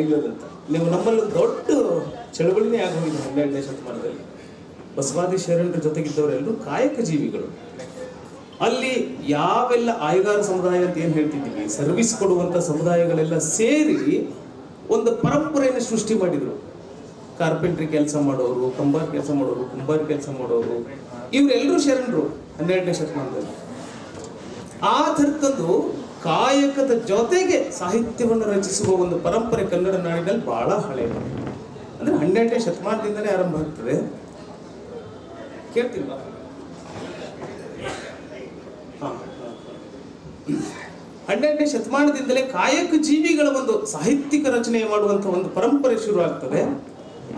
Tailor ಅಂತ. ನೀವು ನಮ್ಮಲ್ಲಿ ದೊಡ್ಡ ಚಳವಳಿನೇ ಆಗೋಗಿದೆ 12ನೇ ಶತಮಾನದಲ್ಲಿ. ಬಸವಾದಿ ಶರಣರ ಜೊತೆಗಿದ್ದವರೆಲ್ಲರೂ ಕಾಯಕ ಜೀವಿಗಳು. ಅಲ್ಲಿ ಯಾವೆಲ್ಲ ಆಯಗಾರ ಸಮುದಾಯ ಅಂತ ಏನು ಹೇಳ್ತಿದ್ದೀವಿ, ಸರ್ವಿಸ್ ಕೊಡುವಂಥ ಸಮುದಾಯಗಳೆಲ್ಲ ಸೇರಿ ಒಂದು ಪರಂಪರೆಯನ್ನು ಸೃಷ್ಟಿ ಮಾಡಿದರು. ಕಾರ್ಪೆಂಟ್ರಿ ಕೆಲಸ ಮಾಡೋರು, ಕಂಬಾರ್ ಕೆಲಸ ಮಾಡೋರು, ಕುಂಬಾರ್ ಕೆಲಸ ಮಾಡೋರು, ಇವರೆಲ್ಲರೂ ಶರಣರು 12ನೇ ಶತಮಾನದಲ್ಲಿ. ಆ ಥರದ್ದು ಕಾಯಕದ ಜೊತೆಗೆ ಸಾಹಿತ್ಯವನ್ನು ರಚಿಸುವ ಒಂದು ಪರಂಪರೆ ಕನ್ನಡ ನಾಡಿನಲ್ಲಿ ಬಹಳ ಹಳೆಯದು. ಅಂದರೆ 12ನೇ ಶತಮಾನದಿಂದಲೇ ಆರಂಭ ಆಗ್ತದೆ. ಕೇಳ್ತಿಲ್ವಾ? 12ನೇ ಶತಮಾನದಿಂದಲೇ ಕಾಯಕ ಜೀವಿಗಳ ಒಂದು ಸಾಹಿತ್ಯಿಕ ರಚನೆ ಮಾಡುವಂಥ ಒಂದು ಪರಂಪರೆ ಶುರು ಆಗ್ತದೆ.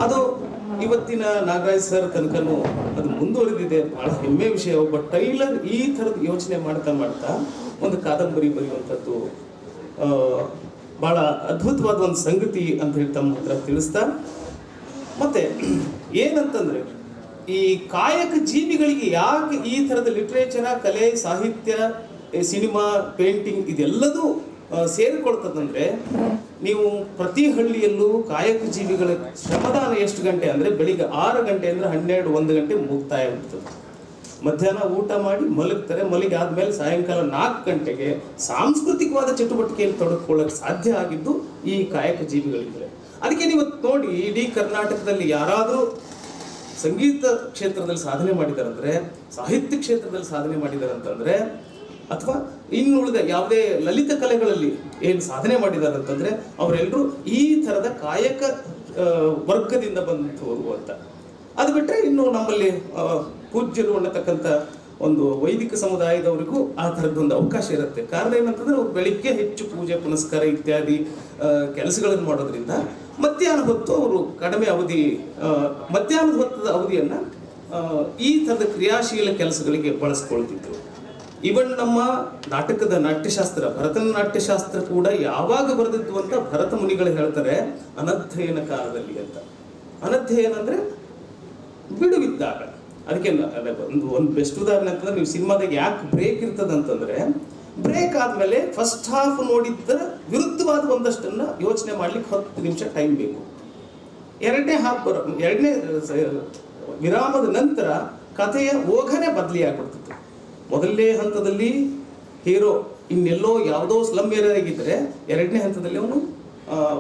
ಅದು ಇವತ್ತಿನ ನಾಗರಾಜ್ ಸರ್ ತನಕನೂ ಅದು ಮುಂದುವರೆದಿದೆ. ಬಹಳ ಹೆಮ್ಮೆ ವಿಷಯ. ಒಬ್ಬ ಟೈಲರ್ ಈ ಥರದ ಯೋಚನೆ ಮಾಡ್ತಾ ಒಂದು ಕಾದಂಬರಿ ಬರೆಯುವಂಥದ್ದು ಬಹಳ ಅದ್ಭುತವಾದ ಒಂದು ಸಂಗತಿ ಅಂತ ಹೇಳಿ ತಮ್ಮ ಹತ್ರ ತಿಳಿಸ್ತಾ, ಮತ್ತೆ ಏನಂತಂದ್ರೆ ಈ ಕಾಯಕ ಜೀವಿಗಳಿಗೆ ಯಾಕೆ ಈ ಥರದ ಲಿಟ್ರೇಚರ, ಕಲೆ, ಸಾಹಿತ್ಯ, ಸಿನಿಮಾ, ಪೇಂಟಿಂಗ್ ಇದೆಲ್ಲದೂ ಸೇರಿಕೊಳ್ತದಂದ್ರೆ, ನೀವು ಪ್ರತಿ ಹಳ್ಳಿಯಲ್ಲೂ ಕಾಯಕ ಜೀವಿಗಳ ಶ್ರಮದಾನ ಎಷ್ಟು ಗಂಟೆ ಅಂದರೆ ಬೆಳಿಗ್ಗೆ 6 ಗಂಟೆ ಅಂದರೆ 12-1 ಗಂಟೆ ಮುಕ್ತಾಯ ಆಗ್ತದೆ. ಮಧ್ಯಾಹ್ನ ಊಟ ಮಾಡಿ ಮಲಗ್ತಾರೆ. ಮಲಗಿ ಆದ್ಮೇಲೆ ಸಾಯಂಕಾಲ 4 ಗಂಟೆಗೆ ಸಾಂಸ್ಕೃತಿಕವಾದ ಚಟುವಟಿಕೆಯಲ್ಲಿ ತೊಡಗಿಕೊಳ್ಳಕ್ಕೆ ಸಾಧ್ಯ ಆಗಿದ್ದು ಈ ಕಾಯಕ ಜೀವಿಗಳಿದ್ರೆ. ಅದಕ್ಕೆ ನೀವು ನೋಡಿ, ಇಡೀ ಕರ್ನಾಟಕದಲ್ಲಿ ಯಾರಾದರೂ ಸಂಗೀತ ಕ್ಷೇತ್ರದಲ್ಲಿ ಸಾಧನೆ ಮಾಡಿದಾರಂದ್ರೆ, ಸಾಹಿತ್ಯ ಕ್ಷೇತ್ರದಲ್ಲಿ ಸಾಧನೆ ಮಾಡಿದಾರಂತಂದ್ರೆ, ಅಥವಾ ಇನ್ನುಳಿದ ಯಾವುದೇ ಲಲಿತ ಕಲೆಗಳಲ್ಲಿ ಏನು ಸಾಧನೆ ಮಾಡಿದ್ದಾರೆ ಅಂತಂದ್ರೆ ಅವರೆಲ್ಲರೂ ಈ ಥರದ ಕಾಯಕ ವರ್ಗದಿಂದ ಬಂದವರು ಅಂತ. ಅದು ಬಿಟ್ಟರೆ ಇನ್ನು ನಮ್ಮಲ್ಲಿ ಪೂಜ್ಯರು ಅನ್ನತಕ್ಕಂಥ ಒಂದು ವೈದಿಕ ಸಮುದಾಯದವರಿಗೂ ಆ ಥರದ್ದೊಂದು ಅವಕಾಶ ಇರುತ್ತೆ. ಕಾರಣ ಏನಂತಂದ್ರೆ ಅವ್ರು ಬೆಳಿಗ್ಗೆ ಹೆಚ್ಚು ಪೂಜೆ ಪುನಸ್ಕಾರ ಇತ್ಯಾದಿ ಕೆಲಸಗಳನ್ನು ಮಾಡೋದ್ರಿಂದ ಮಧ್ಯಾಹ್ನ ಹೊತ್ತು ಅವರು ಕಡಿಮೆ ಅವಧಿ, ಮಧ್ಯಾಹ್ನದ ಹೊತ್ತದ ಅವಧಿಯನ್ನು ಈ ಥರದ ಕ್ರಿಯಾಶೀಲ ಕೆಲಸಗಳಿಗೆ ಬಳಸ್ಕೊಳ್ತಿದ್ರು. ಇವನ್ ನಮ್ಮ ನಾಟಕದ ನಾಟ್ಯಶಾಸ್ತ್ರ, ಭರತನಾಟ್ಯಶಾಸ್ತ್ರ ಕೂಡ ಯಾವಾಗ ಬರೆದಿದ್ದು ಅಂತ ಭರತ ಮುನಿಗಳು ಹೇಳ್ತಾರೆ, ಅನಧ್ಯಯನ ಕಾಲದಲ್ಲಿ ಅಂತ. ಅನಧ್ಯಯನ ಅಂದ್ರೆ ಬಿಡುವಿದ್ದಾಗ. ಅದಕ್ಕೆ ಒಂದು ಬೆಸ್ಟ್ ಉದಾಹರಣೆ ಅಂತಂದ್ರೆ, ನೀವು ಸಿನಿಮಾದಾಗ ಯಾಕೆ ಬ್ರೇಕ್ ಇರ್ತದಂತಂದ್ರೆ, ಬ್ರೇಕ್ ಆದ್ಮೇಲೆ ಫಸ್ಟ್ ಹಾಫ್ ನೋಡಿದ್ದರ ವಿರುದ್ಧವಾದ ಒಂದಷ್ಟನ್ನ ಯೋಚನೆ ಮಾಡ್ಲಿಕ್ಕೆ 10 ನಿಮಿಷ ಟೈಮ್ ಬೇಕು. ಎರಡನೇ ವಿರಾಮದ ನಂತರ ಕಥೆಯ ಓಘನೆ ಬದಲಿ ಆಗ್ಬಿಡ್ತಿತ್ತು. ಮೊದಲನೇ ಹಂತದಲ್ಲಿ ಹೀರೋ ಇನ್ನೆಲ್ಲೋ ಯಾವುದೋ ಸ್ಲಮ್ ಏರಿಯಾ ಆಗಿದ್ರೆ, 2ನೇ ಹಂತದಲ್ಲಿ ಅವನು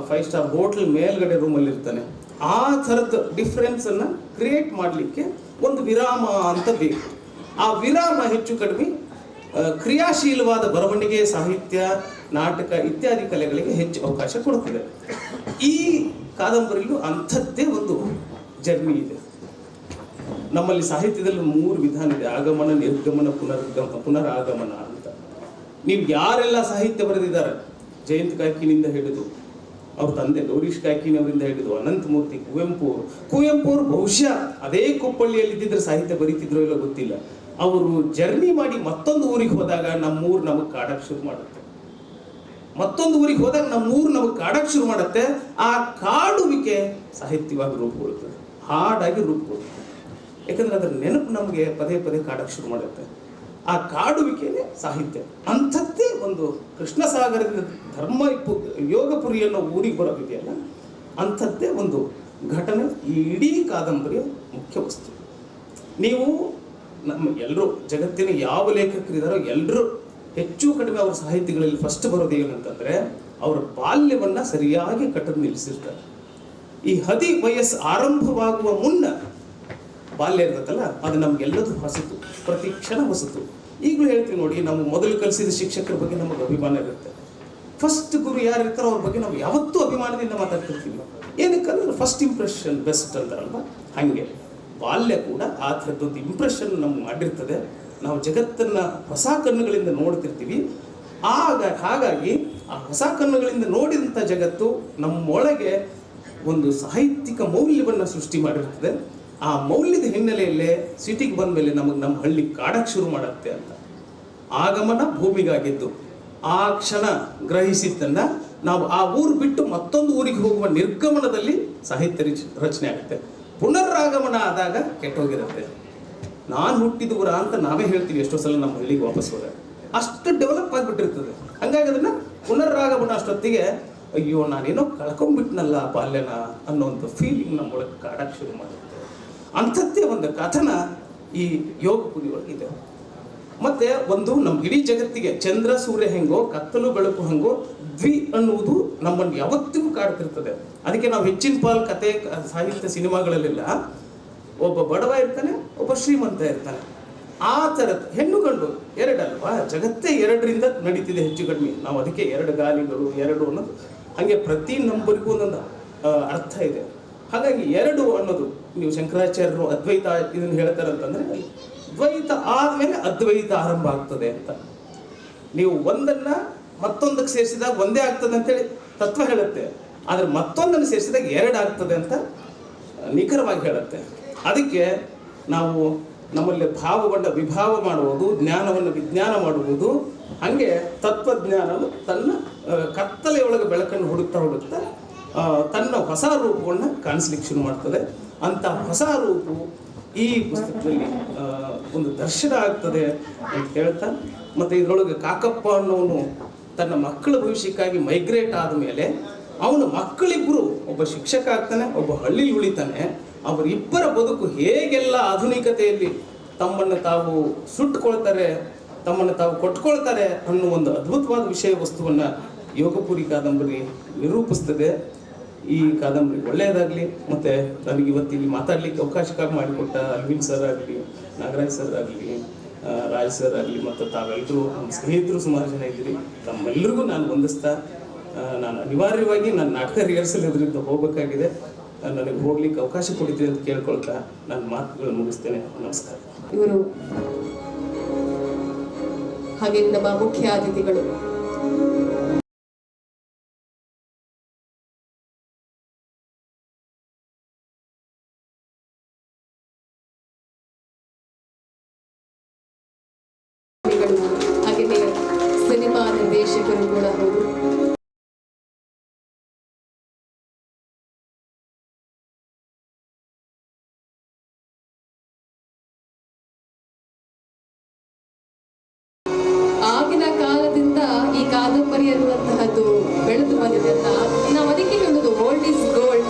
5 ಸ್ಟಾರ್ ಹೋಟೆಲ್ ಮೇಲ್ಗಡೆ ರೂಮಲ್ಲಿ ಇರ್ತಾನೆ. ಆ ಥರದ ಡಿಫ್ರೆನ್ಸ್ ಅನ್ನ ಕ್ರಿಯೇಟ್ ಮಾಡಲಿಕ್ಕೆ ಒಂದು ವಿರಾಮ ಅಂತ ಬೇಕು. ಆ ವಿರಾಮ ಹೆಚ್ಚು ಕಡಿಮೆ ಕ್ರಿಯಾಶೀಲವಾದ ಬರವಣಿಗೆ, ಸಾಹಿತ್ಯ, ನಾಟಕ ಇತ್ಯಾದಿ ಕಲೆಗಳಿಗೆ ಹೆಚ್ಚು ಅವಕಾಶ ಕೊಡುತ್ತದೆ. ಈ ಕಾದಂಬರಿಯಲ್ಲೂ ಅಂಥದ್ದೇ ಒಂದು ಜರ್ನಿ ಇದೆ. ನಮ್ಮಲ್ಲಿ ಸಾಹಿತ್ಯದಲ್ಲಿ 3 ವಿಧಾನ ಇದೆ: ಆಗಮನ, ನಿರ್ಗಮನ, ಪುನರಾಗಮನ ಅಂತ. ನೀವು ಯಾರೆಲ್ಲ ಸಾಹಿತ್ಯ ಬರೆದಿದ್ದಾರೆ, ಜಯಂತ್ ಕಾಯ್ಕಿನಿಂದ ಹಿಡಿದು ಅವ್ರ ತಂದೆ ಗೌರೀಶ್ ಕಾಯ್ಕಿನವರಿಂದ ಹಿಡಿದು ಅನಂತಮೂರ್ತಿ, ಕುವೆಂಪು ಬಹುಶಃ ಅದೇ ಕುಪ್ಪಳ್ಳಿಯಲ್ಲಿ ಇದ್ದಿದ್ರೆ ಸಾಹಿತ್ಯ ಬರೀತಿದ್ರು ಇಲ್ಲ ಗೊತ್ತಿಲ್ಲ. ಅವರು ಜರ್ನಿ ಮಾಡಿ ಮತ್ತೊಂದು ಊರಿಗೆ ಹೋದಾಗ ನಮ್ಮೂರು ನಮಗೆ ಕಾಡಕ್ಕೆ ಶುರು ಮಾಡುತ್ತೆ. ಮತ್ತೊಂದು ಊರಿಗೆ ಹೋದಾಗ ನಮ್ಮೂರು ನಮಗೆ ಕಾಡಕ್ಕೆ ಶುರು ಮಾಡುತ್ತೆ. ಆ ಕಾಡುವಿಕೆ ಸಾಹಿತ್ಯವಾಗಿ ರೂಪುಗೊಳ್ಳುತ್ತದೆ, ಹಾಡಾಗಿ ರೂಪುಗೊಳ್ಳುತ್ತದೆ. ಯಾಕಂದ್ರೆ ಅದರ ನೆನಪು ನಮಗೆ ಪದೇ ಪದೇ ಕಾಡಕ್ಕೆ ಶುರು ಮಾಡುತ್ತೆ. ಆ ಕಾಡುವಿಕೆಯೇ ಸಾಹಿತ್ಯ. ಅಂಥದ್ದೇ ಒಂದು ಕೃಷ್ಣಸಾಗರದಿಂದ ಯೋಗಪುರಿ ಅನ್ನೋ ಊರಿಗೆ ಬರೋದಿದೆಯಲ್ಲ, ಅಂಥದ್ದೇ ಒಂದು ಘಟನೆ ಈ ಇಡೀ ಕಾದಂಬರಿಯ ಮುಖ್ಯ ವಸ್ತು. ನೀವು ನಮ್ಮ ಎಲ್ಲರೂ ಜಗತ್ತಿನ ಯಾವ ಲೇಖಕರಿದ್ದಾರೋ ಎಲ್ಲರೂ ಹೆಚ್ಚು ಕಡಿಮೆ ಅವರ ಸಾಹಿತ್ಯಗಳಲ್ಲಿ ಫಸ್ಟ್ ಬರೋದು ಏನಂತಂದ್ರೆ, ಅವರ ಬಾಲ್ಯವನ್ನ ಸರಿಯಾಗಿ ಕಟ್ಟದು ನಿಲ್ಲಿಸಿರ್ತಾರೆ. ಈ ವಯಸ್ಸು ಆರಂಭವಾಗುವ ಮುನ್ನ ಬಾಲ್ಯ ಇರ್ತದಲ್ಲ, ಅದು ನಮ್ಗೆಲ್ಲದೂ ಹೊಸತು, ಪ್ರತಿ ಕ್ಷಣ ಹೊಸತು. ಈಗಲೂ ಹೇಳ್ತೀವಿ ನೋಡಿ, ನಾವು ಮೊದಲು ಕಲಿಸಿದ ಶಿಕ್ಷಕರ ಬಗ್ಗೆ ನಮಗೆ ಅಭಿಮಾನ ಇರುತ್ತೆ. ಫಸ್ಟ್ ಗುರು ಯಾರು ಇರ್ತಾರೋ ಅವ್ರ ಬಗ್ಗೆ ನಾವು ಯಾವತ್ತೂ ಅಭಿಮಾನದಿಂದ ಮಾತಾಡ್ತಿರ್ತೀವಿ. ಏನಕ್ಕಂದ್ರೆ ಫಸ್ಟ್ ಇಂಪ್ರೆಷನ್ ಬೆಸ್ಟ್ ಅಂತಾರಲ್ವ, ಹಾಗೆ ಬಾಲ್ಯ ಕೂಡ ಆ ಥರದ್ದೊಂದು ಇಂಪ್ರೆಷನ್ ನಮ್ಗೆ ಮಾಡಿರ್ತದೆ. ನಾವು ಜಗತ್ತನ್ನು ಹೊಸ ಕಣ್ಣುಗಳಿಂದ ನೋಡ್ತಿರ್ತೀವಿ. ಹಾಗಾಗಿ ಆ ಹೊಸ ಕಣ್ಣುಗಳಿಂದ ನೋಡಿದಂಥ ಜಗತ್ತು ನಮ್ಮೊಳಗೆ ಒಂದು ಸಾಹಿತ್ಯಿಕ ಮೌಲ್ಯವನ್ನು ಸೃಷ್ಟಿ ಮಾಡಿರ್ತದೆ. ಆ ಮೌಲ್ಯದ ಹಿನ್ನೆಲೆಯಲ್ಲೇ ಸಿಟಿಗೆ ಬಂದ ಮೇಲೆ ನಮ್ಮ ಹಳ್ಳಿ ಕಾಡಕ್ಕೆ ಶುರು ಮಾಡುತ್ತೆ ಅಂತ. ಆಗಮನ ಭೂಮಿಗಾಗಿದ್ದು ಆ ಕ್ಷಣ ಗ್ರಹಿಸಿದ್ದನ್ನ ನಾವು ಆ ಊರು ಬಿಟ್ಟು ಮತ್ತೊಂದು ಊರಿಗೆ ಹೋಗುವ ನಿರ್ಗಮನದಲ್ಲಿ ಸಾಹಿತ್ಯ ರಚನೆ ಆಗುತ್ತೆ. ಪುನರಾಗಮನ ಆದಾಗ ಕೆಟ್ಟೋಗಿರುತ್ತೆ. ನಾನು ಹುಟ್ಟಿದ ಊರ ಅಂತ ನಾವೇ ಹೇಳ್ತೀವಿ ಎಷ್ಟೋ ಸಲ ನಮ್ಮ ಹಳ್ಳಿಗೆ ವಾಪಸ್ ಹೋದಾಗ. ಅಷ್ಟು ಡೆವಲಪ್ ಆಗಿಬಿಟ್ಟಿರ್ತದೆ. ಹಂಗಾಗಿ ಅದನ್ನ ಪುನರಾಗಮನ ಅಷ್ಟೊತ್ತಿಗೆ ಅಯ್ಯೋ ನಾನೇನೋ ಕಳ್ಕೊಂಡ್ಬಿಟ್ನಲ್ಲ ಬಾಲ್ಯನ ಅನ್ನೋ ಒಂದು ಫೀಲಿಂಗ್ ನಮ್ಮೊಳಗೆ ಕಾಡಕ್ಕೆ ಶುರು ಮಾಡುತ್ತೆ. ಅಂಥದ್ದೇ ಒಂದು ಕಥನ ಈ ಯೋಗ ಪುರಿ ಒಳಗಿದೆ. ಮತ್ತೆ ಒಂದು ನಮ್ಮ ಇಡೀ ಜಗತ್ತಿಗೆ ಚಂದ್ರ ಸೂರ್ಯ ಹೆಂಗೋ ಕತ್ತಲು ಬೆಳಕು ಹಂಗೋ ಅನ್ನುವುದು ನಮ್ಮನ್ನು ಯಾವತ್ತಿಗೂ ಕಾಡ್ತಿರ್ತದೆ. ಅದಕ್ಕೆ ನಾವು ಹೆಚ್ಚಿನ ಪಾಲ್ ಕತೆ ಸಾಹಿತ್ಯ ಸಿನಿಮಾಗಳಲ್ಲೆಲ್ಲ ಒಬ್ಬ ಬಡವ ಇರ್ತಾನೆ, ಒಬ್ಬ ಶ್ರೀಮಂತ ಇರ್ತಾನೆ. ಆ ಥರದ ಹೆಣ್ಣು ಗಂಡು ಎರಡಲ್ವಾ, ಜಗತ್ತೇ ಎರಡರಿಂದ ನಡೀತಿದೆ ಹೆಚ್ಚು ಕಡಿಮೆ. ನಾವು ಅದಕ್ಕೆ ಎರಡು ಗಾಲಿಗಳು ಎರಡು ಅನ್ನೋದು ಹಾಗೆ ಪ್ರತಿ ನಂಬರಿಗೂ ಒಂದೊಂದು ಅರ್ಥ ಇದೆ. ಹಾಗಾಗಿ ಎರಡು ಅನ್ನೋದು ನೀವು ಶಂಕರಾಚಾರ್ಯರು ಅದ್ವೈತ ಇದನ್ನು ಹೇಳ್ತಾರೆ ಅಂತಂದ್ರೆ ದ್ವೈತ ಆದಮೇಲೆ ಅದ್ವೈತ ಆರಂಭ ಆಗ್ತದೆ ಅಂತ. ನೀವು ಒಂದನ್ನ ಮತ್ತೊಂದಕ್ಕೆ ಸೇರಿಸಿದಾಗ ಒಂದೇ ಆಗ್ತದೆ ಅಂತೇಳಿ ತತ್ವ ಹೇಳುತ್ತೆ, ಆದರೆ ಮತ್ತೊಂದನ್ನು ಸೇರಿಸಿದಾಗ ಎರಡು ಆಗ್ತದೆ ಅಂತ ನಿಖರವಾಗಿ ಹೇಳುತ್ತೆ. ಅದಕ್ಕೆ ನಾವು ನಮ್ಮಲ್ಲಿ ಭಾವಗೊಂಡ ವಿಭಾವ ಮಾಡುವುದು, ಜ್ಞಾನವನ್ನು ವಿಜ್ಞಾನ ಮಾಡುವುದು, ಹಾಗೆ ತತ್ವಜ್ಞಾನವು ತನ್ನ ಕತ್ತಲೆಯೊಳಗೆ ಬೆಳಕನ್ನು ಹುಡುಕ್ತಾ ತನ್ನ ಹೊಸ ರೂಪಗಳನ್ನ ಕಾಣಿಸ್ಲಿಕ್ಕೆ ಶುರು ಮಾಡ್ತದೆ. ಅಂತ ಹೊಸ ರೂಪು ಈ ಪುಸ್ತಕದಲ್ಲಿ ಒಂದು ದರ್ಶನ ಆಗ್ತದೆ ಅಂತ ಹೇಳ್ತಾ, ಮತ್ತು ಇದರೊಳಗೆ ಕಾಕಪ್ಪ ಅನ್ನೋನು ತನ್ನ ಮಕ್ಕಳ ಭವಿಷ್ಯಕ್ಕಾಗಿ ಮೈಗ್ರೇಟ್ ಆದ ಮೇಲೆ ಅವನ ಮಕ್ಕಳಿಬ್ಬರು, ಒಬ್ಬ ಶಿಕ್ಷಕ ಆಗ್ತಾನೆ, ಒಬ್ಬ ಹಳ್ಳಿ ಉಳಿತಾನೆ. ಅವರಿಬ್ಬರ ಬದುಕು ಹೇಗೆಲ್ಲ ಆಧುನಿಕತೆಯಲ್ಲಿ ತಮ್ಮನ್ನು ತಾವು ಸುಟ್ಟುಕೊಳ್ತಾರೆ, ತಮ್ಮನ್ನು ತಾವು ಕೊಟ್ಕೊಳ್ತಾರೆ ಅನ್ನೋ ಒಂದು ಅದ್ಭುತವಾದ ವಿಷಯ ವಸ್ತುವನ್ನು ಯೋಗಪುರಿ ಕಾದಂಬರಿ ನಿರೂಪಿಸ್ತದೆ. ಈ ಕಾದಂಬರಿ ಒಳ್ಳೆಯದಾಗಲಿ. ಮತ್ತು ನನಗೆ ಇವತ್ತಿಲ್ಲಿ ಮಾತಾಡಲಿಕ್ಕೆ ಅವಕಾಶಕ್ಕಾಗಿ ಮಾಡಿಕೊಟ್ಟ ಅರವಿಂದ್ ಸರ್ ಆಗಲಿ, ನಾಗರಾಜ್ ಸರ್ ಆಗಲಿ, ರಾಜ್ ಸರ್ ಆಗಲಿ, ಮತ್ತು ತಾವೆಲ್ಲರೂ ನಮ್ಮ ಸ್ನೇಹಿತರು ಸುಮಾರು ಜನ ಇದ್ದೀರಿ, ತಮ್ಮೆಲ್ಲರಿಗೂ ನಾನು ವಂದಿಸ್ತಾ, ನಾನು ಅನಿವಾರ್ಯವಾಗಿ ನನ್ನ ನಾಟಕ ರಿಹರ್ಸಲ್ ಇದರಿಂದ ಹೋಗಬೇಕಾಗಿದೆ. ನನಗೆ ಹೋಗ್ಲಿಕ್ಕೆ ಅವಕಾಶ ಕೊಡ್ತೀವಿ ಅಂತ ಕೇಳ್ಕೊಳ್ತಾ ನನ್ನ ಮಾತುಗಳನ್ನು ಮುಗಿಸ್ತೇನೆ. ನಮಸ್ಕಾರ. ಇವರು ಹಾಗೆ ನಮ್ಮ ಮುಖ್ಯ ಅತಿಥಿಗಳು ಹಾಗೆಯೇ ಸಿನಿಮಾ ನಿರ್ದೇಶಕರು ಕೂಡ ಹೌದು. ಆಗಿನ ಕಾಲದಿಂದ ಈ ಕಾದಂಬರಿ ಅನ್ನುವಂತಹದ್ದು ಬೆಳೆದು ಬಂದಿದೆ ಅಂತ ನಾವು ಅದಕ್ಕೆ ಹೇಳೋದು ಓಲ್ಡ್ ಇಸ್ ಗೋಲ್ಡ್.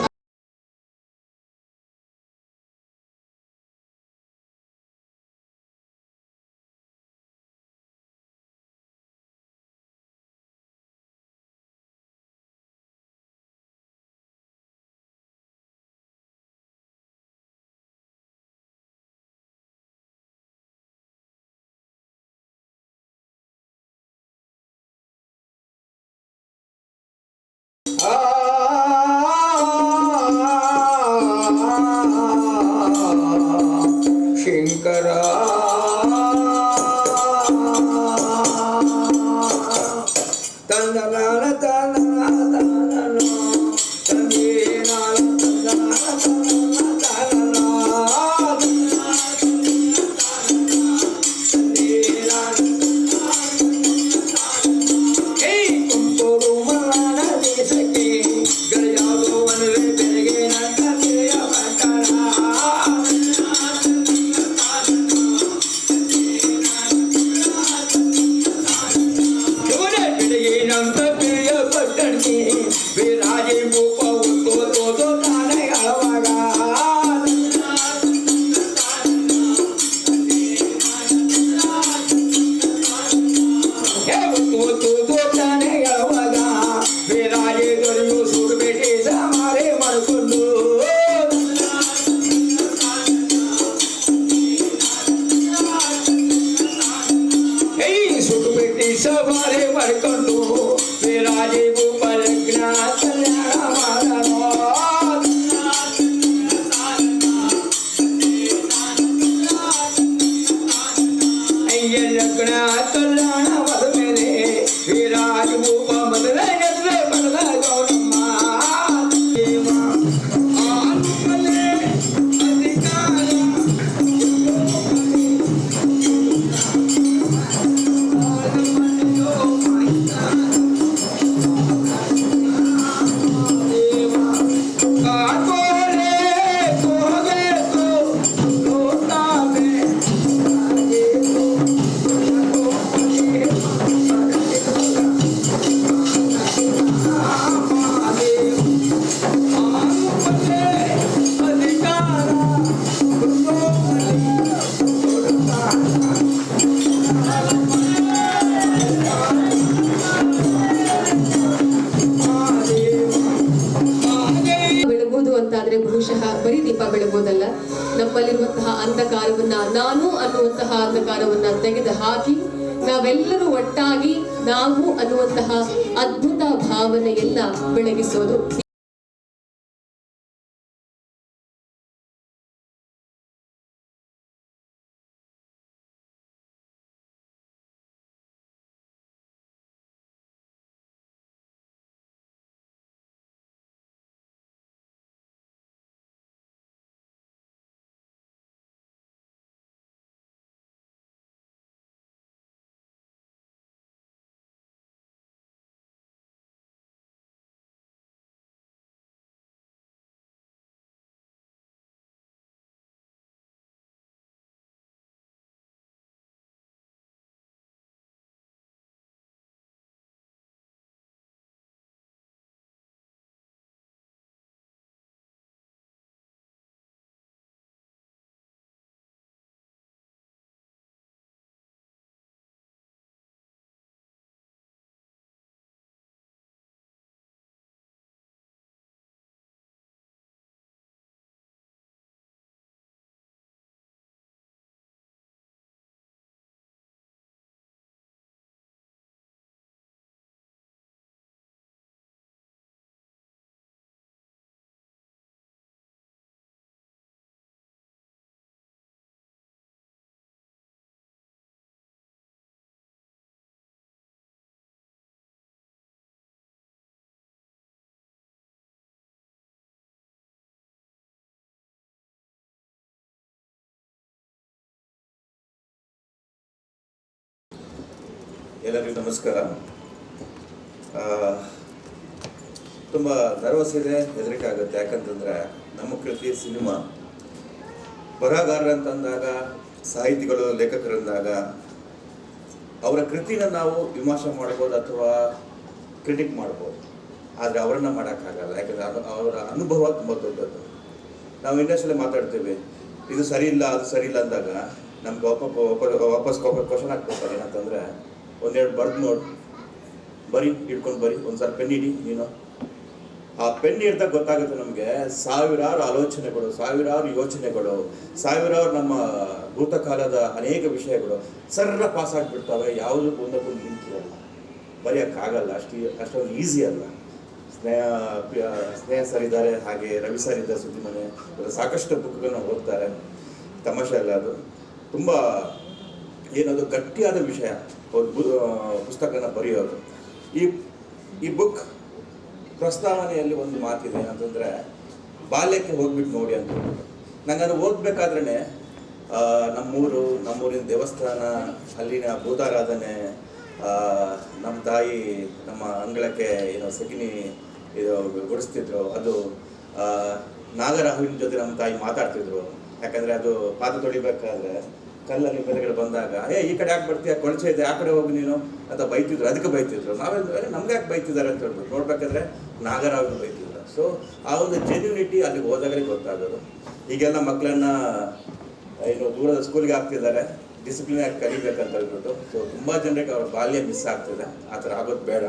ಅಂತಾದ್ರೆ ಬಹುಶಃ ಬರೀ ದೀಪ ಬೆಳಗೋದಲ್ಲ, ನಮ್ಮಲ್ಲಿರುವಂತಹ ಅಂಧಕಾರವನ್ನ, ನಾನು ಅನ್ನುವಂತಹ ಅಂಧಕಾರವನ್ನ ತೆಗೆದು ಹಾಕಿ ನಾವೆಲ್ಲರೂ ಒಟ್ಟಾಗಿ ನಾವು ಅನ್ನುವಂತಹ ಅದ್ಭುತ ಭಾವನೆಯನ್ನ ಬೆಳಗಿಸೋದು. ಎಲ್ಲರಿಗೂ ನಮಸ್ಕಾರ. ತುಂಬ ನರ್ವಸ್ ಇದೆ, ಹೆದರಿಕೆ ಆಗುತ್ತೆ. ಯಾಕಂತಂದರೆ ನಮ್ಮ ಕೃತಿ ಸಿನಿಮಾ ಬರಹಗಾರರಂತಂದಾಗ, ಸಾಹಿತಿಗಳು, ಲೇಖಕರಂದಾಗ ಅವರ ಕೃತಿನ ನಾವು ವಿಮರ್ಶೆ ಮಾಡ್ಬೋದು ಅಥವಾ ಕ್ರಿಟಿಕ್ ಮಾಡ್ಬೋದು, ಆದರೆ ಅವರನ್ನು ಮಾಡೋಕ್ಕಾಗಲ್ಲ. ಯಾಕಂದರೆ ಅವರ ಅನುಭವ ತುಂಬ ದೊಡ್ಡದು. ನಾವು ಇಂಡಸ್ಟ್ರಿಯಲ್ಲಿ ಮಾತಾಡ್ತೀವಿ, ಇದು ಸರಿ ಇಲ್ಲ, ಅದು ಸರಿ ಇಲ್ಲ ಅಂದಾಗ ನಮ್ಗೆ ವಾಪಸ್ ಕ್ವಶನ್ ಆಗ್ತಿರ್ತಾರೆ. ಏನಂತಂದರೆ ಒಂದೆರಡು ಬರೆದು ನೋಡಿ, ಬರಿ ಹಿಡ್ಕೊಂಡು ಬರಿ, ಒಂದು ಸ್ವಲ್ಪ ಪೆನ್ ಹಿಡಿ ನೀನು. ಆ ಪೆನ್ ಹಿಡ್ದಾಗ ಗೊತ್ತಾಗುತ್ತೆ ನಮಗೆ ಸಾವಿರಾರು ಆಲೋಚನೆಗಳು, ಸಾವಿರಾರು ಯೋಚನೆಗಳು, ಸಾವಿರಾರು ನಮ್ಮ ಭೂತಕಾಲದ ಅನೇಕ ವಿಷಯಗಳು ಸರ್ರ ಪಾಸ್ ಆಗಿಬಿಡ್ತವೆ. ಯಾವುದು ಒಂದಕ್ಕೊಂದು ನಿಂತಿರಲ್ಲ, ಬರೆಯೋಕ್ಕಾಗಲ್ಲ. ಅಷ್ಟೊಂದು ಈಸಿ ಅಲ್ಲ. ಸ್ನೇಹ ಸರ್ ಇದ್ದಾರೆ, ಹಾಗೆ ರವಿ ಸರ್ ಇದ್ದಾರೆ, ಸುದ್ದಿಮನೆ, ಸಾಕಷ್ಟು ಬುಕ್ಗಳನ್ನ ಓದ್ತಾರೆ. ತಮಾಷೆ ಅಲ್ಲ, ಅದು ತುಂಬ ಏನದು ಗಟ್ಟಿಯಾದ ವಿಷಯ, ಪುಸ್ತಕನ ಬರೆಯೋದು. ಈ ಬುಕ್ ಪ್ರಸ್ತಾವನೆಯಲ್ಲಿ ಒಂದು ಮಾತಿದೆ, ಏನಂತಂದರೆ ಬಾಲ್ಯಕ್ಕೆ ಹೋಗ್ಬಿಟ್ಟು ನೋಡಿ ಅಂತ. ನಂಗೆ ಅದು ಓದಬೇಕಾದ್ರೇ ನಮ್ಮೂರಿನ ದೇವಸ್ಥಾನ, ಅಲ್ಲಿನ ಭೂತಾರಾಧನೆ, ನಮ್ಮ ತಾಯಿ ನಮ್ಮ ಅಂಗಳಕ್ಕೆ ಏನೋ ಸೆಗಣಿ ಇದು ಗುಡಿಸ್ತಿದ್ರು, ಅದು ನಾಗರಾಹುವಿನ ಜೊತೆ ನಮ್ಮ ತಾಯಿ ಮಾತಾಡ್ತಿದ್ರು. ಯಾಕಂದರೆ ಅದು ಪಾದ ತೊಳಿಬೇಕಾದ್ರೆ ಕಲ್ಲಲ್ಲಿ ಬೆಲೆಗಳು ಬಂದಾಗ, ಈ ಕಡೆ ಯಾಕೆ ಬರ್ತೀಯ, ಕೊಳಚೆ ಇದೆ, ಆ ಕಡೆ ಹೋಗಿ ನೀನು ಅಂತ ಬೈತಿದ್ರು. ಅದಕ್ಕೆ ಬೈತಿದ್ರು. ನಾವೇಂದ್ರೆ ನಮ್ಗೆ ಯಾಕೆ ಬೈತಿದ್ದಾರೆ ಅಂತ ಹೇಳ್ಬಿಟ್ಟು ನೋಡ್ಬೇಕಾದ್ರೆ ನಾಗರಾವ್ರು ಬೈತಿದ್ರು. ಸೊ ಆ ಒಂದು ಜೆನ್ಯೂನಿಟಿ ಅಲ್ಲಿಗೆ ಹೋದಾಗಲೇ ಗೊತ್ತಾಗೋದು. ಈಗೆಲ್ಲ ಮಕ್ಕಳನ್ನ ಏನು ದೂರದ ಸ್ಕೂಲ್ಗೆ ಹಾಕ್ತಿದ್ದಾರೆ, ಡಿಸಿಪ್ಲಿನ್ ಆಗಿ ಕಲಿಬೇಕಂತ ಹೇಳ್ಬಿಟ್ಟು. ಸೊ ತುಂಬ ಜನರಿಗೆ ಅವ್ರ ಬಾಲ್ಯ ಮಿಸ್ ಆಗ್ತಿದೆ. ಆ ಥರ ಆಗೋದು ಬೇಡ.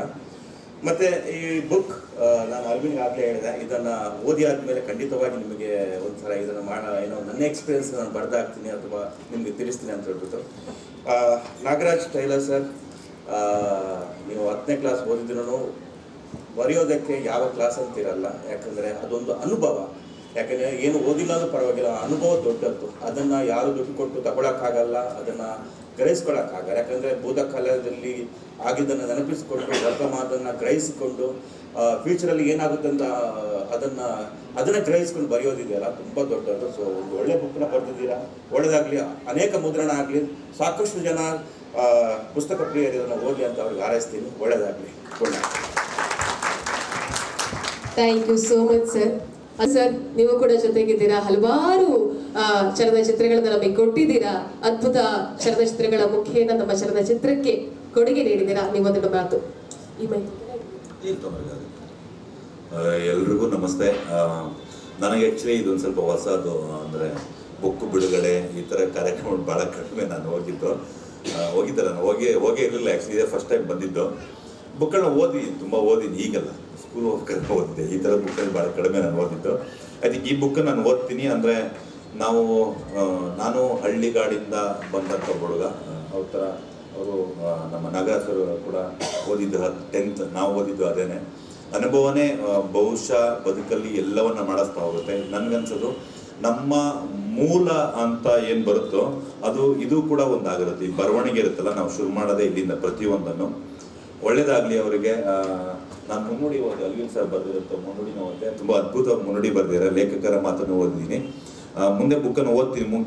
ಮತ್ತು ಈ ಬುಕ್ ನಾನು ಅರವಿಂದ್ಗೆ ಆಗಲೇ ಹೇಳಿದೆ, ಇದನ್ನು ಓದಿ ಆದಮೇಲೆ ಖಂಡಿತವಾಗಿ ನಿಮಗೆ ಒಂಥರ ಇದನ್ನು ಏನೋ ನನ್ನ ಎಕ್ಸ್ಪೀರಿಯನ್ಸ್ ನಾನು ಬರ್ದಾಗ್ತೀನಿ ಅಥವಾ ನಿಮಗೆ ತಿಳಿಸ್ತೀನಿ ಅಂತ ಹೇಳ್ಬಿಟ್ಟು. ನಾಗರಾಜ್ ಟೈಲರ್ ಸರ್, ನೀವು 10ನೇ ಕ್ಲಾಸ್ ಓದಿದ್ರೂ ಬರೆಯೋದಕ್ಕೆ ಯಾವ ಕ್ಲಾಸ್ ಅಂತಿರಲ್ಲ. ಯಾಕಂದರೆ ಅದೊಂದು ಅನುಭವ. ಯಾಕಂದರೆ ಏನು ಓದಿಲ್ಲ ಅಂದ್ರೂ ಪರವಾಗಿಲ್ಲ, ಅನುಭವ ದೊಡ್ಡದ್ದು. ಅದನ್ನು ಯಾರು ದುಡ್ಡು ಕೊಟ್ಟು ತಗೊಳಕ್ಕಾಗಲ್ಲ, ಅದನ್ನು ಗ್ರಹಿಸ್ಕೊಳ್ಳೋಕ್ಕಾಗಲ್ಲ. ಯಾಕಂದರೆ ಭೂತಕಾಲದಲ್ಲಿ ಆಗಿದ್ದನ್ನು ನೆನಪಿಸ್ಕೊಂಡು, ವರ್ತಮಾನವನ್ನು ಗ್ರಹಿಸಿಕೊಂಡು, ಫ್ಯೂಚರಲ್ಲಿ ಏನಾಗುತ್ತೆ ಅಂತ ಅದನ್ನು ಗ್ರಹಿಸ್ಕೊಂಡು ಬರೆಯೋದಿದೆಯಲ್ಲ, ತುಂಬ ದೊಡ್ಡದು. ಸೊ ಒಂದು ಒಳ್ಳೆ ಬುಕ್ನ ಬರೆದಿದ್ದೀರಾ, ಒಳ್ಳೆಯದಾಗಲಿ, ಅನೇಕ ಮುದ್ರಣ ಆಗಲಿ, ಸಾಕಷ್ಟು ಜನ ಪುಸ್ತಕ ಪ್ರಿಯರು ಇದನ್ನು ಓದಿ ಅಂತ ಅವ್ರಿಗೆ ಹಾರೈಸ್ತೀನಿ. ಒಳ್ಳೆಯದಾಗಲಿ. Thank you so much sir. Sir, ನೀವು ಕೂಡ ಜೊತೆಗಿದ್ದೀರಾ, ಹಲವಾರು ಚಲನಚಿತ್ರಗಳನ್ನ ನಮಗೆ ಕೊಟ್ಟಿದ್ದೀರಾ. ಅದ್ಭುತ ಚಲನಚಿತ್ರಗಳ ಮುಖೇನ ನಮ್ಮ ಚಲನಚಿತ್ರಕ್ಕೆ ಕೊಡುಗೆ ನೀಡಿದ್ದೀರಾ. ನೀವೊಂದನ್ನು ಮಾತು ಈ ಮೈ. ಎಲ್ರಿಗೂ ನಮಸ್ತೆ. ನನಗೆ ಆ್ಯಕ್ಚುಲಿ ಇದೊಂದು ಸ್ವಲ್ಪ ಹೊಸದು, ಅಂದರೆ ಬುಕ್ ಬಿಡುಗಡೆ ಈ ಥರ ಕಾರ್ಯಕ್ರಮ ಭಾಳ ಕಡಿಮೆ ನಾನು ಹೋಗಿದ್ದೆ. ನಾನು ಹೋಗೇ ಇರಲಿಲ್ಲ. ಆ್ಯಕ್ಚುಲಿ ಇದೇ ಫಸ್ಟ್ ಟೈಮ್ ಬಂದಿದ್ದು. ಬುಕ್ಗಳನ್ನ ತುಂಬ ಓದಿನಿ. ಈಗಲ್ಲ, ಸ್ಕೂಲ್ ಹೋಗ್ಬೇಕಾದ್ರೆ ಓದಿದ್ದೆ. ಈ ಥರದ ಬುಕ್ಗಳು ಭಾಳ ಕಡಿಮೆ ನಾನು ಓದಿದ್ದು. ಐ ಥಿಂಕ್ ಈ ಬುಕ್ ನಾನು ಓದ್ತೀನಿ. ಅಂದರೆ ನಾನು ಹಳ್ಳಿಗಾಡಿಂದ ಬಂದಂಥ ಹುಡುಗ, ಅವ್ರ ಥರ ಅವರು ನಮ್ಮ ನಾಗರಾಜರು ಕೂಡ ಓದಿದ್ದು 10th, ನಾವು ಓದಿದ್ದು ಅದೇನೆ. ಅನುಭವನೇ ಬಹುಶಃ ಬದುಕಲ್ಲಿ ಎಲ್ಲವನ್ನ ಮಾಡಿಸ್ತಾ ಹೋಗುತ್ತೆ. ನನಗನ್ಸೋದು ನಮ್ಮ ಮೂಲ ಅಂತ ಏನು ಬರುತ್ತೋ ಇದು ಕೂಡ ಒಂದಾಗಿರುತ್ತೆ. ಈ ಬರವಣಿಗೆ ಇರುತ್ತಲ್ಲ, ನಾವು ಶುರು ಮಾಡೋದೇ ಇಲ್ಲಿಂದ ಪ್ರತಿಯೊಂದನ್ನು. ಒಳ್ಳೇದಾಗಲಿ ಅವರಿಗೆ. ನಾನು ಮುನ್ನುಡಿ ಓದಿ, ಅಲ್ವಿನ್ ಸರ್ ಬರೆದಿರುತ್ತೆ ಮುನ್ನುಡಿನ ಓದಿದೆ, ತುಂಬ ಅದ್ಭುತವಾಗಿ ಮುನ್ನುಡಿ ಬರೆದಿದ್ದಾರೆ. ಲೇಖಕರ ಮಾತನ್ನು ಓದಿದ್ದೀನಿ. ಮುಂದೆ ಬುಕ್ಕನ್ನು ಓದ್ತೀನಿ.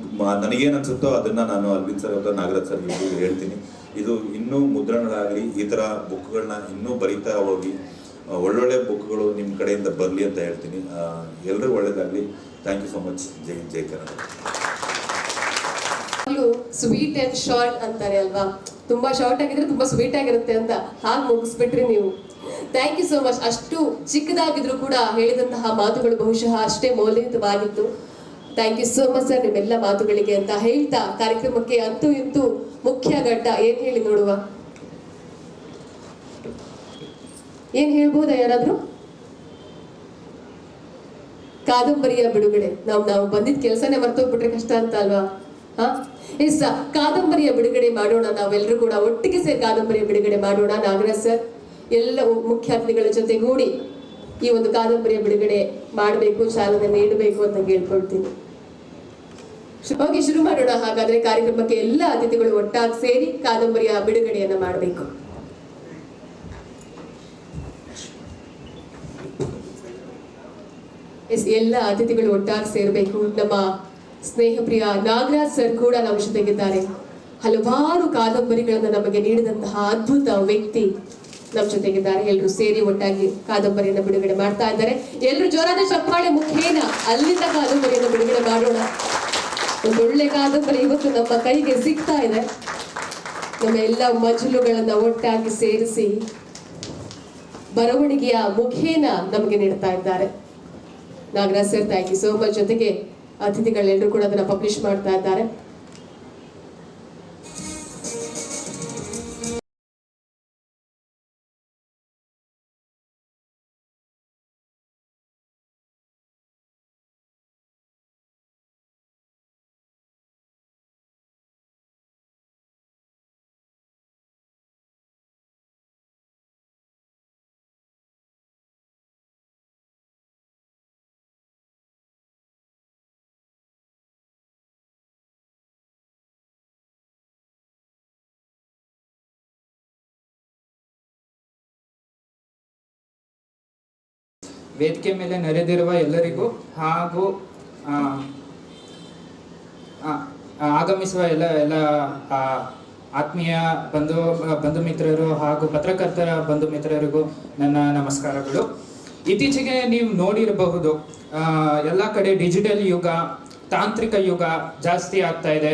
ನನಗೇನು ಅನ್ಸುತ್ತೋ ಅದನ್ನು ನಾನು ಅಲ್ವಿನ್ ಸರ್ ಅಥವಾ ನಾಗರಾಜ್ ಸರ್ ಹೇಳ್ತೀನಿ. ಇದು ಇನ್ನೂ ಮುದ್ರಣರಾಗಲಿ, ಈ ಥರ ಬುಕ್ಗಳನ್ನ ಇನ್ನೂ ಬರೀತಾ ಹೋಗಿ ಒಳ್ಳೊಳ್ಳೆ ಬುಕ್ಗಳು ನಿಮ್ಮ ಕಡೆಯಿಂದ ಬರಲಿ ಅಂತ ಹೇಳ್ತೀನಿ. ಎಲ್ಲರೂ ಒಳ್ಳೇದಾಗಲಿ. Thank you so much. ಜೈ ಕನ್ನಡ. ಸ್ವೀಟ್ ಅಂಡ್ ಶಾರ್ಟ್ ಅಂತಾರೆ ಅಲ್ವಾ, ತುಂಬಾ ಶಾರ್ಟ್ ಆಗಿದ್ರೆ ತುಂಬಾ ಸ್ವೀಟ್ ಆಗಿರುತ್ತೆ ಅಂತ, ಹಾಗೆ ಮುಗಿಸ್ಬಿಟ್ರಿ ನೀವು. Thank you so much. ಅಷ್ಟು ಚಿಕ್ಕದಾಗಿದ್ರು ಕೂಡ ಹೇಳಿದಂತಹ ಮಾತುಗಳು ಬಹುಶಃ ಅಷ್ಟೇ ಮೌಲ್ಯಯುತವಾಗಿತ್ತು. Thank you so much sir ನಿಮ್ಮೆಲ್ಲ ಮಾತುಗಳಿಗೆ ಅಂತ ಹೇಳ್ತಾ ಕಾರ್ಯಕ್ರಮಕ್ಕೆ ಅಂತೂ ಇಂತೂ ಮುಖ್ಯ ಘಟ್ಟ ಏನ್ ಹೇಳಿ ನೋಡುವ. ಏನ್ ಹೇಳ್ಬೋದಾ ಯಾರಾದ್ರೂ? ಕಾದಂಬರಿಯ ಬಿಡುಗಡೆ. ನಾವು ಬಂದಿದ್ದ ಕೆಲಸನೇ ಮರ್ತೋಗ್ಬಿಟ್ರೆ ಕಷ್ಟ ಅಂತ ಅಲ್ವಾ? ಎಸ್, ಕಾದಂಬರಿಯ ಬಿಡುಗಡೆ ಮಾಡೋಣ. ನಾವೆಲ್ಲರೂ ಕೂಡ ಒಟ್ಟಿಗೆ ಸೇರಿ ಕಾದಂಬರಿಯ ಬಿಡುಗಡೆ ಮಾಡೋಣ. ನಾಗರಾಜ್ ಸರ್ ಎಲ್ಲ ಮುಖ್ಯ ಅತಿಥಿಗಳ ಜೊತೆಗೂಡಿ ಈ ಒಂದು ಕಾದಂಬರಿಯ ಬಿಡುಗಡೆ ಮಾಡಬೇಕು, ಚಾಲನೆ ನೀಡಬೇಕು ಅಂತ ಕೇಳ್ಕೊಳ್ತೀನಿ. ಹೋಗಿ ಶುರು ಮಾಡೋಣ. ಹಾಗಾದ್ರೆ ಕಾರ್ಯಕ್ರಮಕ್ಕೆ ಎಲ್ಲ ಅತಿಥಿಗಳು ಒಟ್ಟಾಗಿ ಸೇರಿ ಕಾದಂಬರಿಯ ಬಿಡುಗಡೆಯನ್ನ ಮಾಡಬೇಕು. ಎಲ್ಲ ಅತಿಥಿಗಳು ಒಟ್ಟಾಗಿ ಸೇರಬೇಕು. ನಮ್ಮ ಸ್ನೇಹಪ್ರಿಯ ನಾಗರಾಜ್ ಸರ್ ಕೂಡ ನಮ್ಮ ಜೊತೆಗಿದ್ದಾರೆ. ಹಲವಾರು ಕಾದಂಬರಿಗಳನ್ನು ನಮಗೆ ನೀಡಿದಂತಹ ಅದ್ಭುತ ವ್ಯಕ್ತಿ ನಮ್ಮ ಜೊತೆಗಿದ್ದಾರೆ. ಎಲ್ಲರೂ ಸೇರಿ ಒಟ್ಟಾಗಿ ಕಾದಂಬರಿಯನ್ನು ಬಿಡುಗಡೆ ಮಾಡ್ತಾ ಇದ್ದಾರೆ. ಎಲ್ಲರೂ ಜೋರಾದ ಚಪ್ಪಾಳೆ ಮುಖೇನ ಅಲ್ಲಿಂದ ಕಾದಂಬರಿಯನ್ನು ಬಿಡುಗಡೆ ಮಾಡೋಣ. ಒಂದು ಒಳ್ಳೆ ಕಾದಂಬರಿ ಇವತ್ತು ನಮ್ಮ ಕೈಗೆ ಸಿಗ್ತಾ ಇದೆ. ನಮ್ಮ ಎಲ್ಲ ಮಜಲುಗಳನ್ನ ಒಟ್ಟಾಗಿ ಸೇರಿಸಿ ಬರವಣಿಗೆಯ ಮುಖೇನ ನಮಗೆ ನೀಡ್ತಾ ಇದ್ದಾರೆ. Nagaraj sir, thank you so much. ಜೊತೆಗೆ ಅತಿಥಿಗಳೆಲ್ಲರೂ ಕೂಡ ಅದನ್ನ ಪಬ್ಲಿಷ್ ಮಾಡ್ತಾ ಇದ್ದಾರೆ. ವೇದಿಕೆ ಮೇಲೆ ನೆರೆದಿರುವ ಎಲ್ಲರಿಗೂ ಹಾಗೂ ಆಗಮಿಸುವ ಎಲ್ಲ ಆತ್ಮೀಯ ಬಂಧು ಮಿತ್ರರು ಹಾಗೂ ಪತ್ರಕರ್ತರ ಬಂಧು ಮಿತ್ರರಿಗೂ ನನ್ನ ನಮಸ್ಕಾರಗಳು. ಇತ್ತೀಚೆಗೆ ನೀವು ನೋಡಿರಬಹುದು, ಎಲ್ಲ ಕಡೆ ಡಿಜಿಟಲ್ ಯುಗ, ತಾಂತ್ರಿಕ ಯುಗ ಜಾಸ್ತಿ ಆಗ್ತಾ ಇದೆ,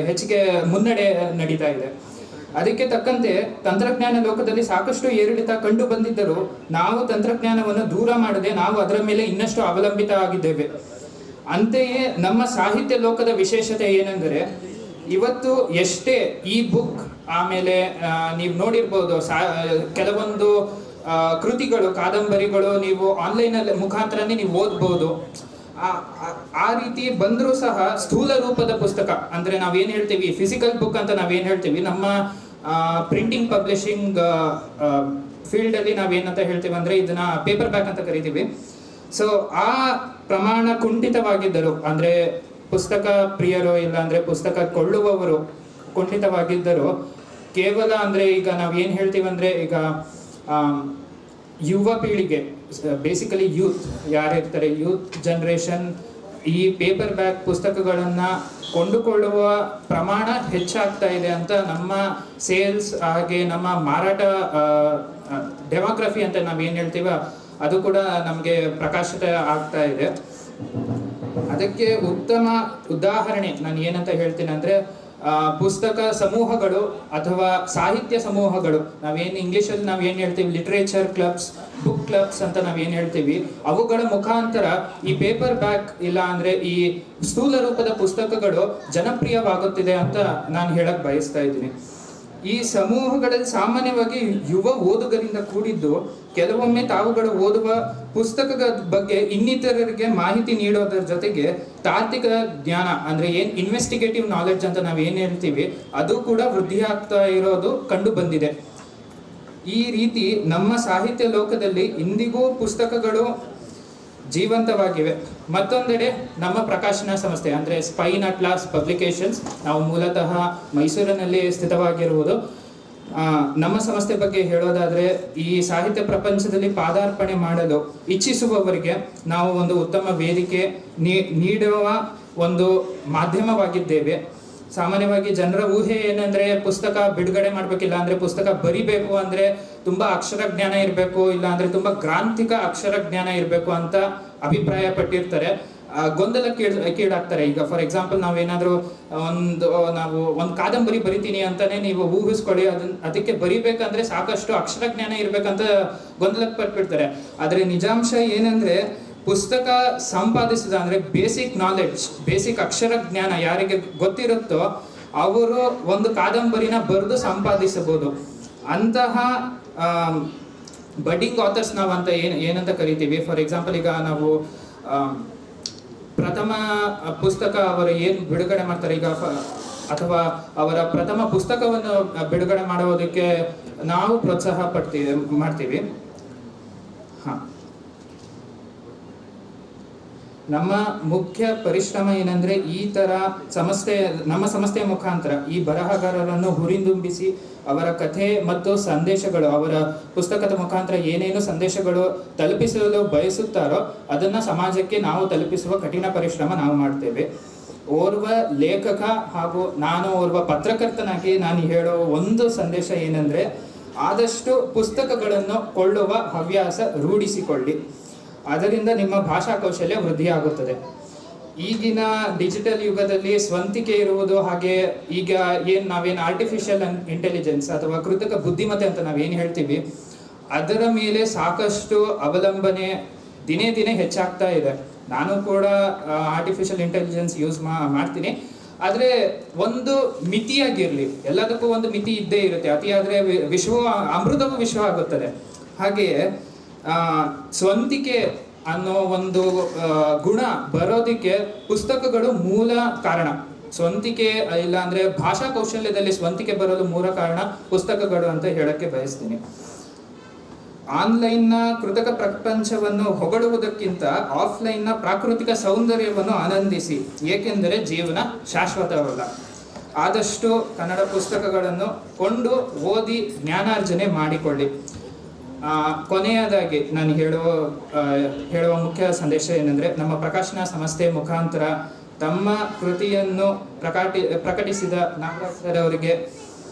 ಹೆಚ್ಚಿಗೆ ಮುನ್ನಡೆ ನಡೀತಾ ಇದೆ. ಅದಕ್ಕೆ ತಕ್ಕಂತೆ ತಂತ್ರಜ್ಞಾನ ಲೋಕದಲ್ಲಿ ಸಾಕಷ್ಟು ಏರಿಳಿತ ಕಂಡು ಬಂದಿದ್ದರೂ ನಾವು ತಂತ್ರಜ್ಞಾನವನ್ನು ದೂರ ಮಾಡದೆ ನಾವು ಅದರ ಮೇಲೆ ಇನ್ನಷ್ಟು ಅವಲಂಬಿತ ಆಗಿದ್ದೇವೆ. ಅಂತೆಯೇ ನಮ್ಮ ಸಾಹಿತ್ಯ ಲೋಕದ ವಿಶೇಷತೆ ಏನೆಂದರೆ, ಇವತ್ತು ಎಷ್ಟೇ ಈ ಬುಕ್, ಆಮೇಲೆ ನೀವು ನೋಡಿರ್ಬೋದು ಕೆಲವೊಂದು ಕೃತಿಗಳು, ಕಾದಂಬರಿಗಳು ನೀವು ಆನ್ಲೈನಲ್ಲಿ ಮುಖಾಂತರನೇ ನೀವು ಓದ್ಬೋದು. ಆ ರೀತಿ ಬಂದರೂ ಸಹ ಸ್ಥೂಲ ರೂಪದ ಪುಸ್ತಕ ಅಂದ್ರೆ ನಾವೇನ್ ಹೇಳ್ತೀವಿ ಫಿಸಿಕಲ್ ಬುಕ್ ಅಂತ ನಾವೇನ್ ಹೇಳ್ತೀವಿ, ನಮ್ಮ ಪ್ರಿಂಟಿಂಗ್ ಪಬ್ಲಿಷಿಂಗ್ ಫೀಲ್ಡ್ ಅಲ್ಲಿ ನಾವೇನಂತ ಹೇಳ್ತೀವಿ ಅಂದ್ರೆ ಇದನ್ನ ಪೇಪರ್ ಬ್ಯಾಕ್ ಅಂತ ಕರಿತೀವಿ. ಸೊ ಆ ಪ್ರಮಾಣ ಕುಂಠಿತವಾಗಿದ್ದರು, ಅಂದ್ರೆ ಪುಸ್ತಕ ಪ್ರಿಯರು ಇಲ್ಲ ಅಂದ್ರೆ ಪುಸ್ತಕ ಕೊಳ್ಳುವವರು ಕುಂಠಿತವಾಗಿದ್ದರು. ಕೇವಲ ಅಂದ್ರೆ ಈಗ ನಾವ್ ಏನ್ ಹೇಳ್ತೀವಿ ಅಂದ್ರೆ ಈಗ ಯುವ ಪೀಳಿಗೆ, ಬೇಸಿಕಲಿ ಯೂತ್ ಯಾರಿರ್ತಾರೆ, ಯೂತ್ ಜನರೇಷನ್ ಈ ಪೇಪರ್ ಬ್ಯಾಕ್ ಪುಸ್ತಕಗಳನ್ನ ಕೊಂಡುಕೊಳ್ಳುವ ಪ್ರಮಾಣ ಹೆಚ್ಚಾಗ್ತಾ ಇದೆ ಅಂತ ನಮ್ಮ ಸೇಲ್ಸ್ ಹಾಗೆ ನಮ್ಮ ಮಾರಾಟ ಡೆಮೋಗ್ರಫಿ ಅಂತ ನಾವೇನು ಹೇಳ್ತೀವ ಅದು ಕೂಡ ನಮಗೆ ಪ್ರಕಾಶಿತ ಆಗ್ತಾ ಇದೆ. ಅದಕ್ಕೆ ಉತ್ತಮ ಉದಾಹರಣೆ ನಾನು ಏನಂತ ಹೇಳ್ತೀನಿ ಅಂದ್ರೆ ಪುಸ್ತಕ ಸಮೂಹಗಳು ಅಥವಾ ಸಾಹಿತ್ಯ ಸಮೂಹಗಳು, ನಾವೇನು ಇಂಗ್ಲಿಷಲ್ಲಿ ನಾವೇನು ಹೇಳ್ತೀವಿ ಲಿಟ್ರೇಚರ್ ಕ್ಲಬ್ಸ್, ಬುಕ್ ಕ್ಲಬ್ಸ್ ಅಂತ ನಾವೇನು ಹೇಳ್ತೀವಿ, ಅವುಗಳ ಮುಖಾಂತರ ಈ ಪೇಪರ್ ಬ್ಯಾಕ್ ಇಲ್ಲ ಅಂದ್ರೆ ಈ ಸ್ಥೂಲ ರೂಪದ ಪುಸ್ತಕಗಳು ಜನಪ್ರಿಯವಾಗುತ್ತಿದೆ ಅಂತ ನಾನು ಹೇಳಕ್ ಬಯಸ್ತಾ ಇದ್ದೀನಿ. ಈ ಸಮೂಹಗಳಲ್ಲಿ ಸಾಮಾನ್ಯವಾಗಿ ಯುವ ಓದುಗರಿಂದ ಕೂಡಿದ್ದು ಕೆಲವೊಮ್ಮೆ ತಾವುಗಳು ಓದುವ ಪುಸ್ತಕದ ಬಗ್ಗೆ ಇನ್ನಿತರರಿಗೆ ಮಾಹಿತಿ ನೀಡೋದರ ಜೊತೆಗೆ ತಾರ್ಕಿಕ ಜ್ಞಾನ ಅಂದ್ರೆ ಇನ್ವೆಸ್ಟಿಗೇಟಿವ್ ನಾಲೆಡ್ಜ್ ಅಂತ ನಾವು ಏನ್ ಹೇಳ್ತೀವಿ ಅದು ಕೂಡ ವೃದ್ಧಿ ಆಗ್ತಾ ಇರೋದು ಕಂಡು ಬಂದಿದೆ. ಈ ರೀತಿ ನಮ್ಮ ಸಾಹಿತ್ಯ ಲೋಕದಲ್ಲಿ ಇಂದಿಗೂ ಪುಸ್ತಕಗಳು ಜೀವಂತವಾಗಿವೆ. ಮತ್ತೊಂದೆಡೆ ನಮ್ಮ ಪ್ರಕಾಶನ ಸಂಸ್ಥೆ ಅಂದರೆ ಸ್ಪೈನ್ ಅಟ್ಲಾಸ್ ಪಬ್ಲಿಕೇಶನ್ಸ್, ನಾವು ಮೂಲತಃ ಮೈಸೂರಿನಲ್ಲಿ ಸ್ಥಿತವಾಗಿರುವುದು. ನಮ್ಮ ಸಂಸ್ಥೆ ಬಗ್ಗೆ ಹೇಳೋದಾದರೆ ಈ ಸಾಹಿತ್ಯ ಪ್ರಪಂಚದಲ್ಲಿ ಪಾದಾರ್ಪಣೆ ಮಾಡಲು ಇಚ್ಛಿಸುವವರಿಗೆ ನಾವು ಒಂದು ಉತ್ತಮ ವೇದಿಕೆ ನೀಡುವ ಒಂದು ಮಾಧ್ಯಮವಾಗಿದ್ದೇವೆ. ಸಾಮಾನ್ಯವಾಗಿ ಜನರ ಊಹೆ ಏನಂದ್ರೆ ಪುಸ್ತಕ ಬಿಡುಗಡೆ ಮಾಡ್ಬೇಕಿಲ್ಲ ಅಂದ್ರೆ ಪುಸ್ತಕ ಬರಿಬೇಕು ಅಂದ್ರೆ ತುಂಬಾ ಅಕ್ಷರ ಜ್ಞಾನ ಇರಬೇಕು, ಇಲ್ಲ ಅಂದ್ರೆ ತುಂಬಾ ಗ್ರಾಂಥಿಕ ಅಕ್ಷರ ಜ್ಞಾನ ಇರಬೇಕು ಅಂತ ಅಭಿಪ್ರಾಯ ಪಟ್ಟಿರ್ತಾರೆ. ಗೊಂದಲ ಕೀಳಾಗ್ತಾರೆ. ಈಗ ಫಾರ್ ಎಕ್ಸಾಂಪಲ್ ನಾವೇನಾದ್ರೂ ನಾವು ಒಂದು ಕಾದಂಬರಿ ಬರಿತೀನಿ ಅಂತಾನೆ ನೀವು ಊಹಿಸ್ಕೊಳ್ಳಿ, ಅದಕ್ಕೆ ಬರಿಬೇಕಂದ್ರೆ ಸಾಕಷ್ಟು ಅಕ್ಷರ ಜ್ಞಾನ ಇರ್ಬೇಕಂತ ಗೊಂದಲಕ್ಕೆ ಪಟ್ಬಿಡ್ತಾರೆ. ಆದ್ರೆ ನಿಜಾಂಶ ಏನಂದ್ರೆ ಪುಸ್ತಕ ಸಂಪಾದಿಸಿದ ಅಂದ್ರೆ ಬೇಸಿಕ್ ನಾಲೆಡ್ಜ್, ಬೇಸಿಕ್ ಅಕ್ಷರ ಜ್ಞಾನ ಯಾರಿಗೆ ಗೊತ್ತಿರುತ್ತೋ ಅವರು ಒಂದು ಕಾದಂಬರಿನ ಬರೆದು ಸಂಪಾದಿಸಬಹುದು. ಅಂತಹ ಬಡ್ಡಿಂಗ್ ಆಥರ್ಸ್ ನಾವು ಅಂತ ಏನಂತ ಕರಿತೀವಿ. ಫಾರ್ ಎಕ್ಸಾಂಪಲ್ ಈಗ ನಾವು ಪ್ರಥಮ ಪುಸ್ತಕ ಅವರು ಏನು ಬಿಡುಗಡೆ ಮಾಡ್ತಾರೆ ಈಗ ಅಥವಾ ಅವರ ಪ್ರಥಮ ಪುಸ್ತಕವನ್ನು ಬಿಡುಗಡೆ ಮಾಡೋದಕ್ಕೆ ನಾವು ಪ್ರೋತ್ಸಾಹ ಮಾಡ್ತೀವಿ. ನಮ್ಮ ಮುಖ್ಯ ಪರಿಶ್ರಮ ಏನಂದ್ರೆ ಈ ತರ ನಮ್ಮ ಸಂಸ್ಥೆಯ ಮುಖಾಂತರ ಈ ಬರಹಗಾರರನ್ನು ಹುರಿದುಂಬಿಸಿ ಅವರ ಕಥೆ ಮತ್ತು ಸಂದೇಶಗಳು, ಅವರ ಪುಸ್ತಕದ ಮುಖಾಂತರ ಏನೇನು ಸಂದೇಶಗಳು ತಲುಪಿಸಲು ಬಯಸುತ್ತಾರೋ ಅದನ್ನ ಸಮಾಜಕ್ಕೆ ನಾವು ತಲುಪಿಸುವ ಕಠಿಣ ಪರಿಶ್ರಮ ನಾವು ಮಾಡ್ತೇವೆ. ಓರ್ವ ಲೇಖಕ ಹಾಗೂ ನಾನು ಓರ್ವ ಪತ್ರಕರ್ತನಾಗಿ ನಾನು ಹೇಳೋ ಒಂದು ಸಂದೇಶ ಏನಂದ್ರೆ ಆದಷ್ಟು ಪುಸ್ತಕಗಳನ್ನು ಕೊಳ್ಳುವ ಹವ್ಯಾಸ ರೂಢಿಸಿಕೊಳ್ಳಿ. ಅದರಿಂದ ನಿಮ್ಮ ಭಾಷಾ ಕೌಶಲ್ಯ ವೃದ್ಧಿಯಾಗುತ್ತದೆ. ಈಗಿನ ಡಿಜಿಟಲ್ ಯುಗದಲ್ಲಿ ಸ್ವಂತಿಕೆ ಇರುವುದು, ಹಾಗೆ ಈಗ ನಾವೇನು ಆರ್ಟಿಫಿಷಿಯಲ್ ಇಂಟೆಲಿಜೆನ್ಸ್ ಅಥವಾ ಕೃತಕ ಬುದ್ಧಿಮತ್ತೆ ಅಂತ ನಾವೇನು ಹೇಳ್ತೀವಿ ಅದರ ಮೇಲೆ ಸಾಕಷ್ಟು ಅವಲಂಬನೆ ದಿನೇ ದಿನೇ ಹೆಚ್ಚಾಗ್ತಾ ಇದೆ. ನಾನು ಕೂಡ ಆರ್ಟಿಫಿಷಿಯಲ್ ಇಂಟೆಲಿಜೆನ್ಸ್ ಯೂಸ್ ಮಾಡ್ತೀನಿ. ಆದರೆ ಒಂದು ಮಿತಿಯಾಗಿರಲಿ, ಎಲ್ಲದಕ್ಕೂ ಒಂದು ಮಿತಿ ಇದ್ದೇ ಇರುತ್ತೆ. ಅತಿಯಾದರೆ ಅಮೃತವೂ ವಿಶ್ವ ಆಗುತ್ತದೆ. ಹಾಗೆಯೇ ಸ್ವಂತಿಕೆ ಅನ್ನೋ ಒಂದು ಗುಣ ಬರೋದಕ್ಕೆ ಪುಸ್ತಕಗಳು ಮೂಲ ಕಾರಣ. ಸ್ವಂತಿಕೆ ಇಲ್ಲ ಅಂದ್ರೆ ಭಾಷಾ ಕೌಶಲ್ಯದಲ್ಲಿ ಸ್ವಂತಿಕೆ ಬರಲು ಮೂಲ ಕಾರಣ ಪುಸ್ತಕಗಳು ಅಂತ ಹೇಳಕ್ಕೆ ಬಯಸ್ತೀನಿ. ಆನ್ಲೈನ್ನ ಕೃತಕ ಪ್ರಪಂಚವನ್ನು ಹೊಗಳುವುದಕ್ಕಿಂತ ಆಫ್ಲೈನ್ನ ಪ್ರಾಕೃತಿಕ ಸೌಂದರ್ಯವನ್ನು ಆನಂದಿಸಿ, ಏಕೆಂದರೆ ಜೀವನ ಶಾಶ್ವತವಲ್ಲ. ಆದಷ್ಟು ಕನ್ನಡ ಪುಸ್ತಕಗಳನ್ನು ಕೊಂಡು ಓದಿ ಜ್ಞಾನಾರ್ಜನೆ ಮಾಡಿಕೊಳ್ಳಿ. ಕೊನೆಯದಾಗಿ ನಾನು ಹೇಳುವ ಮುಖ್ಯ ಸಂದೇಶ ಏನಂದ್ರೆ ನಮ್ಮ ಪ್ರಕಾಶನ ಸಂಸ್ಥೆ ಮುಖಾಂತರ ತಮ್ಮ ಕೃತಿಯನ್ನು ಪ್ರಕಟಿಸಿದ ನಾಗರಾಜ್ ಸರ್ ಅವರಿಗೆ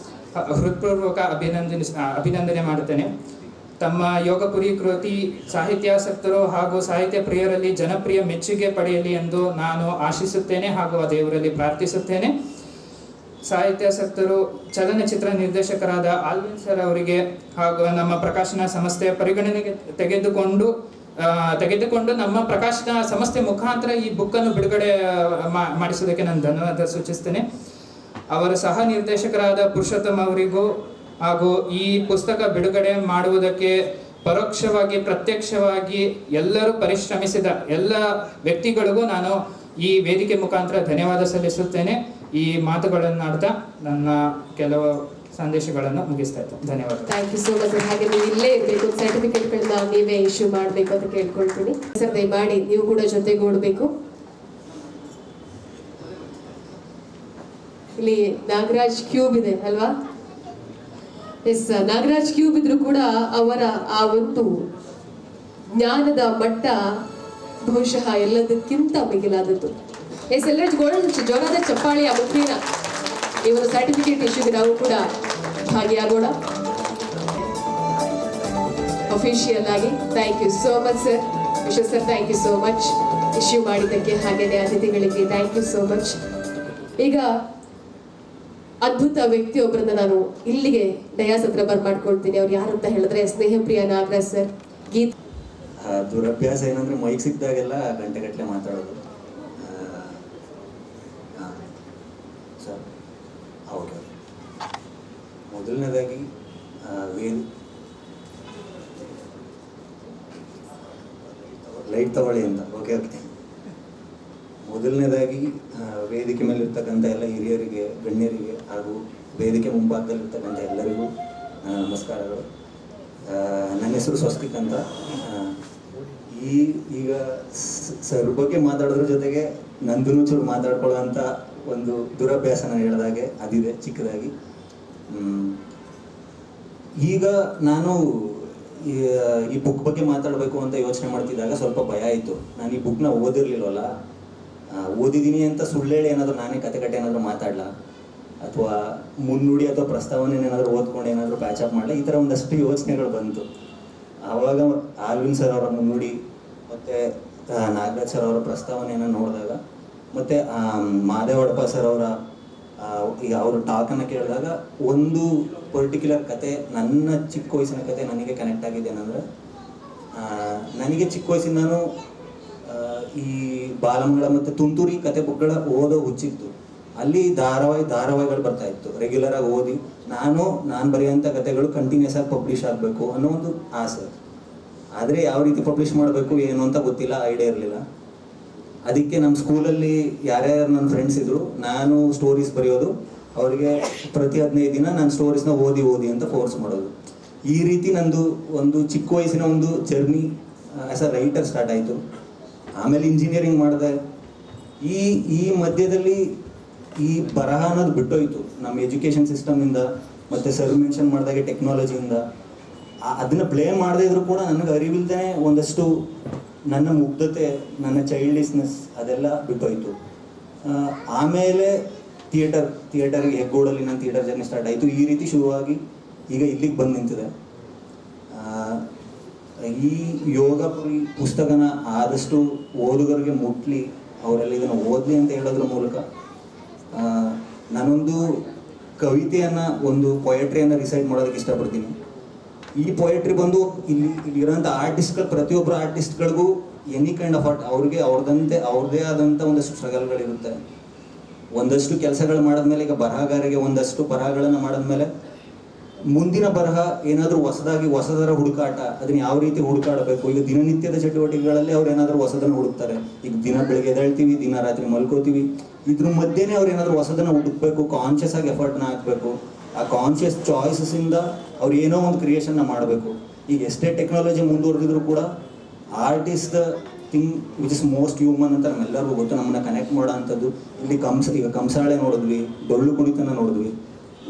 ಹೃತ್ಪೂರ್ವಕ ಅಭಿನಂದನೆ ಮಾಡುತ್ತೇನೆ. ತಮ್ಮ ಯೋಗಪುರಿ ಕೃತಿ ಸಾಹಿತ್ಯಾಸಕ್ತರು ಹಾಗೂ ಸಾಹಿತ್ಯ ಪ್ರಿಯರಲ್ಲಿ ಜನಪ್ರಿಯ ಮೆಚ್ಚುಗೆ ಪಡೆಯಲಿ ಎಂದು ನಾನು ಆಶಿಸುತ್ತೇನೆ ಹಾಗೂ ಆ ದೇವರಲ್ಲಿ ಪ್ರಾರ್ಥಿಸುತ್ತೇನೆ. ಸಾಹಿತ್ಯಾಸಕ್ತರು ಚಲನಚಿತ್ರ ನಿರ್ದೇಶಕರಾದ ಆಲ್ವಿನ್ ಸರ್ ಅವರಿಗೆ ಹಾಗೂ ನಮ್ಮ ಪ್ರಕಾಶನ ಸಂಸ್ಥೆಯ ಪರಿಗಣನೆಗೆ ತೆಗೆದುಕೊಂಡು ನಮ್ಮ ಪ್ರಕಾಶನ ಸಂಸ್ಥೆ ಮುಖಾಂತರ ಈ ಬುಕ್ಕನ್ನು ಬಿಡುಗಡೆ ಮಾಡಿಸುವುದಕ್ಕೆ ನಾನು ಧನ್ಯವಾದ ಸೂಚಿಸ್ತೇನೆ. ಅವರ ಸಹ ನಿರ್ದೇಶಕರಾದ ಪುರುಷೋತ್ತಮ್ ಅವರಿಗೂ ಹಾಗೂ ಈ ಪುಸ್ತಕ ಬಿಡುಗಡೆ ಮಾಡುವುದಕ್ಕೆ ಪರೋಕ್ಷವಾಗಿ ಪ್ರತ್ಯಕ್ಷವಾಗಿ ಎಲ್ಲರೂ ಪರಿಶ್ರಮಿಸಿದ ಎಲ್ಲ ವ್ಯಕ್ತಿಗಳಿಗೂ ನಾನು ಈ ವೇದಿಕೆ ಮುಖಾಂತರ ಧನ್ಯವಾದ ಸಲ್ಲಿಸುತ್ತೇನೆ. ಈ ಮಾತುಗಳನ್ನಾಡ್ತಾ ನನ್ನ ಕೆಲವು ಸಂದೇಶಗಳನ್ನು ಮುಗಿಸ್ತಾ ಇದ್ದೇನೆ. ಧನ್ಯವಾದ. Thank you so much. ಹಾಗೆ ನೀವು ಇಲ್ಲೇ ಇರಬೇಕು, ಸರ್ಟಿಫಿಕೇಟ್ಗಳನ್ನ ನೀವೇ ಇಶ್ಯೂ ಮಾಡಬೇಕು ಅಂತ ಕೇಳ್ಕೊಳ್ತೀನಿ ಸರ್. ದಯಮಾಡಿ ನೀವು ಕೂಡ ಜೊತೆಗೂಡಬೇಕು. ಇಲ್ಲಿ ನಾಗರಾಜ್ ಕ್ಯೂಬ್ ಇದೆ ಅಲ್ವಾ? ಎಸ್, ನಾಗರಾಜ್ ಕ್ಯೂಬ್ ಇದ್ರು ಕೂಡ ಅವರ ಆ ಒಂದು ಜ್ಞಾನದ ಮಟ್ಟ ಬಹುಶಃ ಎಲ್ಲದಕ್ಕಿಂತ ಮಿಗಿಲಾದದ್ದು. ಎಸ್, ಎಲ್ಲರೂ ಜೋರಾದ ಚಪ್ಪಾಳಿ ಆ ಮುಖೇನ ಈ ಒಂದು ಸರ್ಟಿಫಿಕೇಟ್ ಇಶ್ಯೂಗೆ ನಾವು ಕೂಡ ಭಾಗಿಯಾಗೋಣ ಅಫಿಷಿಯಲ್ ಆಗಿ. Thank you so much sir. Vishwa sir, thank you so much issue ಮಾಡಿದ್ದಕ್ಕೆ. ಹಾಗೇನೆ ಅತಿಥಿಗಳಿಗೆ ಥ್ಯಾಂಕ್ ಯು ಸೋ ಮಚ್. ಈಗ ಅದ್ಭುತ ವ್ಯಕ್ತಿಯೊಬ್ಬರನ್ನ ನಾನು ಇಲ್ಲಿಗೆ ಡಯಾಸ್ ಹತ್ರ ಬರ್ಮಾಡ್ಕೊಳ್ತೀನಿ. ಅವ್ರು ಯಾರು ಅಂತ ಹೇಳಿದ್ರೆ ಸ್ನೇಹಪ್ರಿಯ ನಾಗರಾಜ್ ಸರ್. ಗೀತ್ ದುರಭ್ಯಾಸ ಏನಂದ್ರೆ ಮೈಕ್ ಸಿಕ್ಕಿದಾಗೆಲ್ಲ ಗಂಟೆಗಟ್ಟಲೆ ಮಾತಾಡೋದು. ಸರ್ ಓಕೆ, ಮೊದಲನೇದಾಗಿ ಲೈಟ್ ತಗೊಳ್ಳಿ ಅಂತ. ಓಕೆ. ಮೊದಲನೇದಾಗಿ ವೇದಿಕೆ ಮೇಲೆ ಇರ್ತಕ್ಕಂಥ ಎಲ್ಲ ಹಿರಿಯರಿಗೆ, ಗಣ್ಯರಿಗೆ ಹಾಗೂ ವೇದಿಕೆ ಮುಂಭಾಗದಲ್ಲಿರ್ತಕ್ಕಂಥ ಎಲ್ಲರಿಗೂ ನಮಸ್ಕಾರಗಳು. ನನ್ನ ಹೆಸರು ಸ್ವಸ್ತಿಕ್ ಅಂತ. ಈಗ ಸರ್ ಬಗ್ಗೆ ಮಾತಾಡೋದ್ರ ಜೊತೆಗೆ ನಂದೂ ಚೂರು ಮಾತಾಡ್ಕೊಳ್ಳೋ ಅಂತ ಒಂದು ದುರಭ್ಯಾಸ ನಾನು ಹೇಳಿದಾಗೆ ಅದಿದೆ ಚಿಕ್ಕದಾಗಿ. ಈಗ ನಾನು ಈ ಬುಕ್ ಬಗ್ಗೆ ಮಾತಾಡಬೇಕು ಅಂತ ಯೋಚನೆ ಮಾಡ್ತಿದ್ದಾಗ ಸ್ವಲ್ಪ ಭಯ ಆಯಿತು. ನಾನು ಈ ಬುಕ್ನ ಓದಿರ್ಲಿಲ್ವಲ್ಲ, ಓದಿದ್ದೀನಿ ಅಂತ ಸುಳ್ಳು ಹೇಳಿ ಏನಾದರೂ ನಾನೇ ಕತೆ ಏನಾದರೂ ಮಾತಾಡಲ, ಅಥವಾ ಮುನ್ನುಡಿ ಅಥವಾ ಪ್ರಸ್ತಾವನೆ ಏನಾದರೂ ಓದ್ಕೊಂಡು ಏನಾದರೂ ಪ್ಯಾಚಪ್ ಮಾಡಲ, ಈ ಥರ ಒಂದಷ್ಟು ಯೋಚನೆಗಳು ಬಂತು. ಆವಾಗ ಆಲ್ವಿನ್ ಸರ್ ಅವರ ಮುನ್ನುಡಿ ಮತ್ತು ನಾಗರಾಜ್ ಸರ್ ಅವರ ಪ್ರಸ್ತಾವನೆಯನ್ನು ನೋಡಿದಾಗ, ಮತ್ತು ಮಾದೇವ್ ಒಡಪ ಸರ್ ಅವರ ಈಗ ಅವ್ರ ಟಾಕನ್ನು ಕೇಳಿದಾಗ ಒಂದು ಪರ್ಟಿಕ್ಯುಲರ್ ಕತೆ, ನನ್ನ ಚಿಕ್ಕ ವಯಸ್ಸಿನ ಕತೆ ನನಗೆ ಕನೆಕ್ಟ್ ಆಗಿದೆ. ಏನಂದರೆ ನನಗೆ ಚಿಕ್ಕ ವಯಸ್ಸಿನ ನಾನು ಈ ಬಾಲಮಂಗಳ ಮತ್ತು ತುಂತುರಿ ಕತೆ ಬುಕ್ಗಳ ಓದೋ ಹುಚ್ಚಿತ್ತು. ಅಲ್ಲಿ ಧಾರಾವಾಹಿಗಳು ಬರ್ತಾ ಇತ್ತು, ರೆಗ್ಯುಲರಾಗಿ ಓದಿ ನಾನು ಬರೆಯುವಂಥ ಕತೆಗಳು ಕಂಟಿನ್ಯೂಸ್ ಆಗಿ ಪಬ್ಲಿಷ್ ಆಗಬೇಕು ಅನ್ನೋ ಒಂದು ಆಸೆ. ಆದರೆ ಯಾವ ರೀತಿ ಪಬ್ಲಿಷ್ ಮಾಡಬೇಕು ಏನು ಅಂತ ಗೊತ್ತಿಲ್ಲ, ಐಡಿಯಾ ಇರಲಿಲ್ಲ. ಅದಕ್ಕೆ ನಮ್ಮ ಸ್ಕೂಲಲ್ಲಿ ಯಾರ್ಯಾರು ನನ್ನ ಫ್ರೆಂಡ್ಸ್ ಇದ್ದರು, ನಾನು ಸ್ಟೋರೀಸ್ ಬರೆಯೋದು, ಅವರಿಗೆ ಪ್ರತಿ 15 ದಿನ ನಾನು ಸ್ಟೋರೀಸ್ನ ಓದಿ ಅಂತ ಫೋರ್ಸ್ ಮಾಡೋದು. ಈ ರೀತಿ ನಂದು ಒಂದು ಚಿಕ್ಕ ವಯಸ್ಸಿನ ಒಂದು journey as a writer start ಆಯಿತು. ಆಮೇಲೆ ಇಂಜಿನಿಯರಿಂಗ್ ಮಾಡಿದೆ. ಈ ಮಧ್ಯದಲ್ಲಿ ಈ ಬರಹ ಅನ್ನೋದು ಬಿಟ್ಟೋಯ್ತು ನಮ್ಮ ಎಜುಕೇಷನ್ ಸಿಸ್ಟಮಿಂದ, ಮತ್ತು ಸರ್ ಮೆನ್ಷನ್ ಮಾಡಿದಾಗೆ ಟೆಕ್ನಾಲಜಿಯಿಂದ. ಅದನ್ನು ಬ್ಲೇಮ್ ಮಾಡದೇ ಇದ್ರೂ ಕೂಡ ನನಗೆ ಅರಿವಿಲ್ಲದೆ ಒಂದಷ್ಟು ನನ್ನ ಮುಗ್ಧತೆ, ನನ್ನ ಚೈಲ್ಡಿಶ್ನೆಸ್ ಅದೆಲ್ಲ ಬಿಟ್ಟೋಯ್ತು. ಆಮೇಲೆ ಥಿಯೇಟರ್ಗೆ ಹೆಗ್ಗೋಡಲ್ಲಿ ನನ್ನ ಥಿಯೇಟರ್ ಜರ್ನಿ ಸ್ಟಾರ್ಟ್ ಆಯಿತು. ಈ ರೀತಿ ಶುರುವಾಗಿ ಈಗ ಇಲ್ಲಿಗೆ ಬಂದು ನಿಂತಿದೆ. ಈ ಯೋಗಪುರಿ ಪುಸ್ತಕನ ಆದಷ್ಟು ಓದುಗರಿಗೆ ಮುಟ್ಲಿ, ಅವರೆಲ್ಲ ಇದನ್ನು ಓದಲಿ ಅಂತ ಹೇಳೋದ್ರ ಮೂಲಕ ನಾನೊಂದು ಕವಿತೆಯನ್ನು, ಒಂದು ಪೊಯೆಟ್ರಿಯನ್ನು ರಿಸೈಡ್ ಮಾಡೋದಕ್ಕೆ ಇಷ್ಟಪಡ್ತೀನಿ. ಈ ಪೊಯೆಟ್ರಿ ಬಂದು ಇಲ್ಲಿರೋಂಥ ಆರ್ಟಿಸ್ಟ್ಗಳು, ಪ್ರತಿಯೊಬ್ಬರು ಆರ್ಟಿಸ್ಟ್ಗಳಿಗೂ ಎನಿ ಕೈಂಡ್ ಆಫ್ ಆರ್ಟ್ ಅವ್ರಿಗೆ ಅವ್ರದ್ದೇ ಆದಂಥ ಒಂದಷ್ಟು ಸ್ಟ್ರಗಲ್ಗಳಿರುತ್ತೆ. ಒಂದಷ್ಟು ಕೆಲಸಗಳು ಮಾಡಿದ್ಮೇಲೆ, ಈಗ ಬರಹಗಾರರಿಗೆ ಒಂದಷ್ಟು ಬರಹಗಳನ್ನು ಮಾಡಿದ್ಮೇಲೆ ಮುಂದಿನ ಬರಹ ಏನಾದರೂ ಹೊಸದರ ಹುಡುಕಾಟ, ಅದನ್ನ ಯಾವ ರೀತಿ ಹುಡುಕಾಡಬೇಕು. ಈಗ ದಿನನಿತ್ಯದ ಚಟುವಟಿಕೆಗಳಲ್ಲಿ ಅವ್ರು ಏನಾದರೂ ಹೊಸದನ್ನು ಹುಡುಕ್ತಾರೆ. ಈಗ ದಿನ ಬೆಳಗ್ಗೆ ಎದ್ದೇಳ್ತೀವಿ, ದಿನ ರಾತ್ರಿ ಮಲ್ಕೋತೀವಿ, ಇದ್ರ ಮಧ್ಯೆನೇ ಅವ್ರು ಏನಾದರೂ ಹೊಸದನ್ನು ಹುಡುಕ್ಬೇಕು, ಕಾನ್ಷಿಯಸ್ ಆಗಿ ಎಫರ್ಟ್ನ ಹಾಕಬೇಕು. ಆ ಕಾನ್ಷಿಯಸ್ ಚಾಯ್ಸಸ್ಸಿಂದ ಅವ್ರು ಏನೋ ಒಂದು ಕ್ರಿಯೇಷನ್ನ ಮಾಡಬೇಕು. ಈಗ ಎಷ್ಟೇ ಟೆಕ್ನಾಲಜಿ ಮುಂದುವರೆದಿದ್ರು ಕೂಡ art is the thing which is most human ಅಂತ ನಮ್ಮೆಲ್ಲರಿಗೂ ಗೊತ್ತು. ನಮ್ಮನ್ನ ಕನೆಕ್ಟ್ ಮಾಡೋ ಅಂಥದ್ದು. ಇಲ್ಲಿ ಈಗ ಕಂಸಾಳೆ ನೋಡಿದ್ವಿ, ಡೊಳ್ಳು ಕುಣಿತನ ನೋಡಿದ್ವಿ.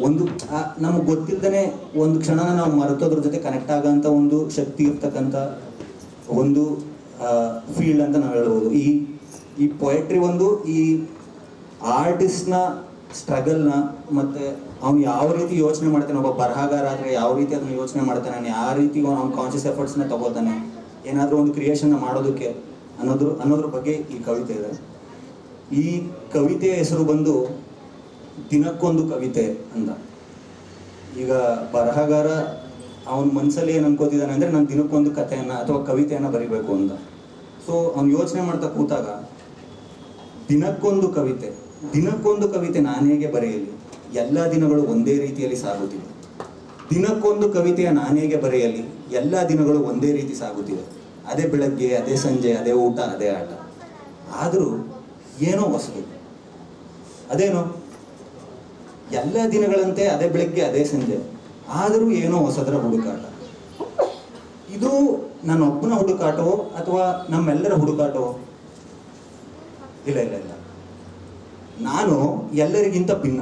ಒಂದು ನಮಗೆ ಗೊತ್ತಿಲ್ಲದೇ ಒಂದು ಕ್ಷಣನ ನಾವು ಮರೆತೋದ್ರ ಜೊತೆ ಕನೆಕ್ಟ್ ಆಗೋಂಥ ಒಂದು ಶಕ್ತಿ ಇರ್ತಕ್ಕಂಥ ಒಂದು ಫೀಲ್ಡ್ ಅಂತ ನಾವು ಹೇಳ್ಬೋದು. ಈ ಪೊಯೆಟ್ರಿ ಒಂದು ಈ ಆರ್ಟಿಸ್ಟ್ನ ಸ್ಟ್ರಗಲ್ನ, ಮತ್ತು ಅವ್ನು ಯಾವ ರೀತಿ ಯೋಚನೆ ಮಾಡ್ತಾನೆ, ಒಬ್ಬ ಬರಹಗಾರ ಆದರೆ ಯಾವ ರೀತಿ ಅದನ್ನು ಯೋಚನೆ ಮಾಡ್ತಾನೆ, ಯಾವ ರೀತಿ ಅವ್ನು ಕಾನ್ಷಿಯಸ್ ಎಫರ್ಟ್ಸ್ನ ತಗೋತಾನೆ ಏನಾದರೂ ಒಂದು ಕ್ರಿಯೇಷನ್ನ ಮಾಡೋದಕ್ಕೆ ಅನ್ನೋದ್ರ ಬಗ್ಗೆ ಈ ಕವಿತೆ ಇದೆ. ಈ ಕವಿತೆಯ ಹೆಸರು ಬಂದು ದಿನಕ್ಕೊಂದು ಕವಿತೆ ಅಂತ. ಈಗ ಬರಹಗಾರ ಅವನ ಮನಸ್ಸಲ್ಲಿ ಏನು ಅನ್ಕೋತಿದ್ದಾನೆ ಅಂದರೆ, ನಾನು ದಿನಕ್ಕೊಂದು ಕಥೆಯನ್ನು ಅಥವಾ ಕವಿತೆಯನ್ನು ಬರಿಬೇಕು ಅಂತ. ಸೊ ಅವ್ನು ಯೋಚನೆ ಮಾಡ್ತಾ ಕೂತಾಗ, ದಿನಕ್ಕೊಂದು ಕವಿತೆ ನಾನು ಹೇಗೆ ಬರೆಯಲಿ, ಎಲ್ಲ ದಿನಗಳು ಒಂದೇ ರೀತಿಯಲ್ಲಿ ಸಾಗುತ್ತಿವೆ. ದಿನಕ್ಕೊಂದು ಕವಿತೆಯ ನಾನು ಹೇಗೆ ಬರೆಯಲಿ, ಎಲ್ಲ ದಿನಗಳು ಒಂದೇ ರೀತಿ ಸಾಗುತ್ತಿವೆ. ಅದೇ ಬೆಳಗ್ಗೆ, ಅದೇ ಸಂಜೆ, ಅದೇ ಊಟ, ಅದೇ ಆಟ. ಆದರೂ ಏನೋ ಹೊಸದು. ಅದೇನೋ ಎಲ್ಲ ದಿನಗಳಂತೆ ಅದೇ ಬೆಳಗ್ಗೆ ಅದೇ ಸಂಜೆ, ಆದರೂ ಏನೋ ಹೊಸದರ ಹುಡುಕಾಟ. ಇದು ನನ್ನೊಬ್ಬನ ಹುಡುಕಾಟವೋ ಅಥವಾ ನಮ್ಮೆಲ್ಲರ ಹುಡುಕಾಟವೋ? ಇಲ್ಲ, ನಾನು ಎಲ್ಲರಿಗಿಂತ ಭಿನ್ನ.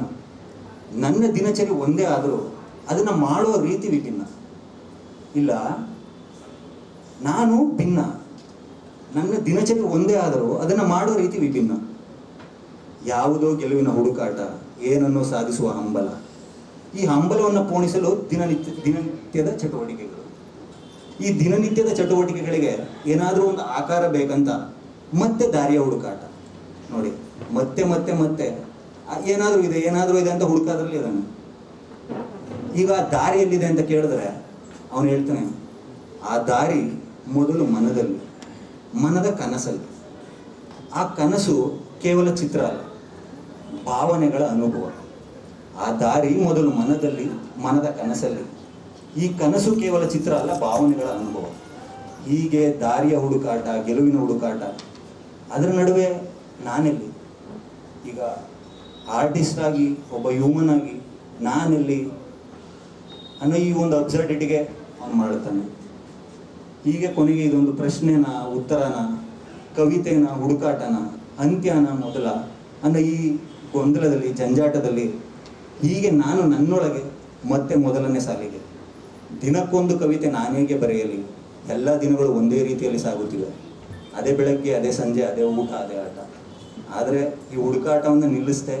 ನನ್ನ ದಿನಚರಿ ಒಂದೇ ಆದರೂ ಅದನ್ನು ಮಾಡುವ ರೀತಿ ವಿಭಿನ್ನ. ಇಲ್ಲ, ನಾನು ಭಿನ್ನ. ನನ್ನ ದಿನಚರಿ ಒಂದೇ ಆದರೂ ಅದನ್ನು ಮಾಡುವ ರೀತಿ ವಿಭಿನ್ನ. ಯಾವುದೋ ಗೆಲುವಿನ ಹುಡುಕಾಟ, ಏನನ್ನೋ ಸಾಧಿಸುವ ಹಂಬಲ. ಈ ಹಂಬಲವನ್ನು ಪೋಣಿಸಲು ದಿನನಿತ್ಯದ ಚಟುವಟಿಕೆಗಳು. ಈ ದಿನನಿತ್ಯದ ಚಟುವಟಿಕೆಗಳಿಗೆ ಏನಾದರೂ ಒಂದು ಆಕಾರ ಬೇಕಂತ ಮತ್ತೆ ದಾರಿಯ ಹುಡುಕಾಟ. ನೋಡಿ, ಮತ್ತೆ ಏನಾದರೂ ಇದೆ ಅಂತ ಹುಡುಕಾದ್ರಲ್ಲಿ ಅದನ್ನು. ಈಗ ಆ ದಾರಿ ಎಲ್ಲಿದೆ ಅಂತ ಕೇಳಿದ್ರೆ ಅವನು ಹೇಳ್ತಾನೆ, ಆ ದಾರಿ ಮೊದಲು ಮನದ ಕನಸಲ್ಲಿ. ಆ ಕನಸು ಕೇವಲ ಚಿತ್ರ ಅಲ್ಲ, ಭಾವನೆಗಳ ಅನುಭವ. ಆ ದಾರಿ ಮೊದಲು ಮನದಲ್ಲಿ, ಮನದ ಕನಸಲ್ಲಿ. ಈ ಕನಸು ಕೇವಲ ಚಿತ್ರ ಅಲ್ಲ, ಭಾವನೆಗಳ ಅನುಭವ. ಹೀಗೆ ದಾರಿಯ ಹುಡುಕಾಟ, ಗೆಲುವಿನ ಹುಡುಕಾಟ, ಅದರ ನಡುವೆ ನಾನೆಲ್ಲಿ? ಈಗ ಆರ್ಟಿಸ್ಟ್ ಆಗಿ, ಒಬ್ಬ ಹ್ಯೂಮನ್ ಆಗಿ ನಾನೆಲ್ಲಿ ಅನ್ನೋ ಈ ಒಂದು ಅಬ್ಸರ್ಡಿಟಿಗೆ ಅವನು ಮಾಡ್ತಾನೆ. ಹೀಗೆ ಕೊನೆಗೆ ಇದೊಂದು ಪ್ರಶ್ನೆನ, ಉತ್ತರನ, ಕವಿತೆನ, ಹುಡುಕಾಟನ, ಅಂತ್ಯನ, ಮೊದಲ ಅನ್ನೋ ಈ ಗೊಂದಲದಲ್ಲಿ, ಜಂಜಾಟದಲ್ಲಿ ಹೀಗೆ ನಾನು ನನ್ನೊಳಗೆ ಮತ್ತೆ ಮೊದಲನೇ ಸಾಲಿಗೆ. ದಿನಕ್ಕೊಂದು ಕವಿತೆ ನಾನೇಗೆ ಬರೆಯಲಿ? ಎಲ್ಲ ದಿನಗಳು ಒಂದೇ ರೀತಿಯಲ್ಲಿ ಸಾಗುತ್ತಿವೆ. ಅದೇ ಬೆಳಗ್ಗೆ, ಅದೇ ಸಂಜೆ, ಅದೇ ಊಟ, ಅದೇ ಆಟ. ಆದರೆ ಈ ಹುಡುಕಾಟವನ್ನು ನಿಲ್ಲಿಸದೆ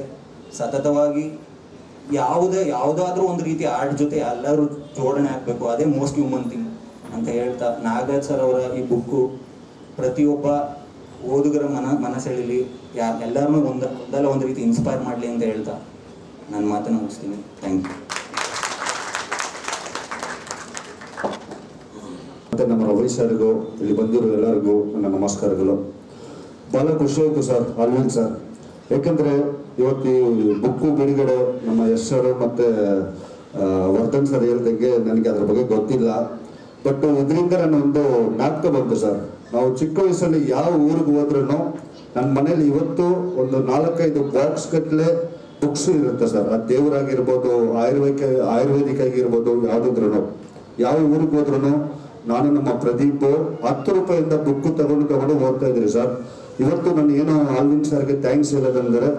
ಸತತವಾಗಿ ಯಾವುದಾದ್ರೂ ಒಂದು ರೀತಿ ಆರ್ಟ್ ಜೊತೆ ಎಲ್ಲರೂ ಜೋಡಣೆ ಆಗಬೇಕು. ಅದೇ ಮೋಸ್ಟ್ ಹ್ಯೂಮನ್ ಥಿಂಗ್ ಅಂತ ಹೇಳ್ತಾ, ನಾಗರಾಜ್ ಸರ್ ಅವರ ಈ ಬುಕ್ಕು ಪ್ರತಿಯೊಬ್ಬ ಓದುಗರ ಮನಸ್ಸೆಳಿಲಿ, ಎಲ್ಲರನ್ನೂ ಒಂದಲ್ಲ ಒಂದು ರೀತಿ ಇನ್ಸ್ಪೈರ್ ಮಾಡಲಿ ಅಂತ ಹೇಳ್ತಾ ನನ್ನ ಮಾತನ್ನು ಮುಗಿಸ್ತೀನಿ. Thank you. ಮತ್ತು ನಮ್ಮ ರವಿ ಸರ್ಗೂ, ಇಲ್ಲಿ ಬಂದಿರೋ ಎಲ್ಲರಿಗೂ ನನ್ನ ನಮಸ್ಕಾರಗಳು. ಭಾಳ ಖುಷಿಯಾಯಿತು ಸರ್, ಅಲ್ವಿನ್ ಸರ್. ಯಾಕಂದರೆ ಇವತ್ತು ಈ ಬುಕ್ಕು ಬಿಡುಗಡೆ ನಮ್ಮ ಯಶ್ ಸರ್ ಮತ್ತು ವರ್ಧನ್ ಸರ್ ಹೇಳ್ದಂಗೆ ನನಗೆ ಅದ್ರ ಬಗ್ಗೆ ಗೊತ್ತಿಲ್ಲ. ಬಟ್ ಇದರಿಂದ ನನ್ನೊಂದು ಜ್ಞಾಪಕ ಬಂತು ಸರ್. ನಾವು ಚಿಕ್ಕ ವಯಸ್ಸಲ್ಲಿ ಯಾವ ಊರಿಗೆ ಹೋದ್ರೂ ನನ್ನ ಮನೇಲಿ ಇವತ್ತು ಒಂದು 4-5 ಬಾಕ್ಸ್ ಗಟ್ಟಲೆ ಬುಕ್ಸ್ ಇರುತ್ತೆ ಸರ್. ಅದು ದೇವರಾಗಿರ್ಬೋದು, ಆಯುರ್ವೇದಿಕ್ ಆಗಿರ್ಬೋದು, ಯಾವುದಾದ್ರೂ ಯಾವ ಊರಿಗೆ ಹೋದ್ರೂ ನಾನು ನಮ್ಮ ಪ್ರದೀಪ್ 10 ರೂಪಾಯಿಂದ ಬುಕ್ ತಗೊಂಡು ಓದ್ತಾ ಇದ್ರಿ ಸರ್. ಇವತ್ತು ನಾನು ಏನೋ ಆಲ್ವಿನ್ ಸರ್ಗೆ ಥ್ಯಾಂಕ್ಸ್ ಹೇಳೋದಂದರೆ,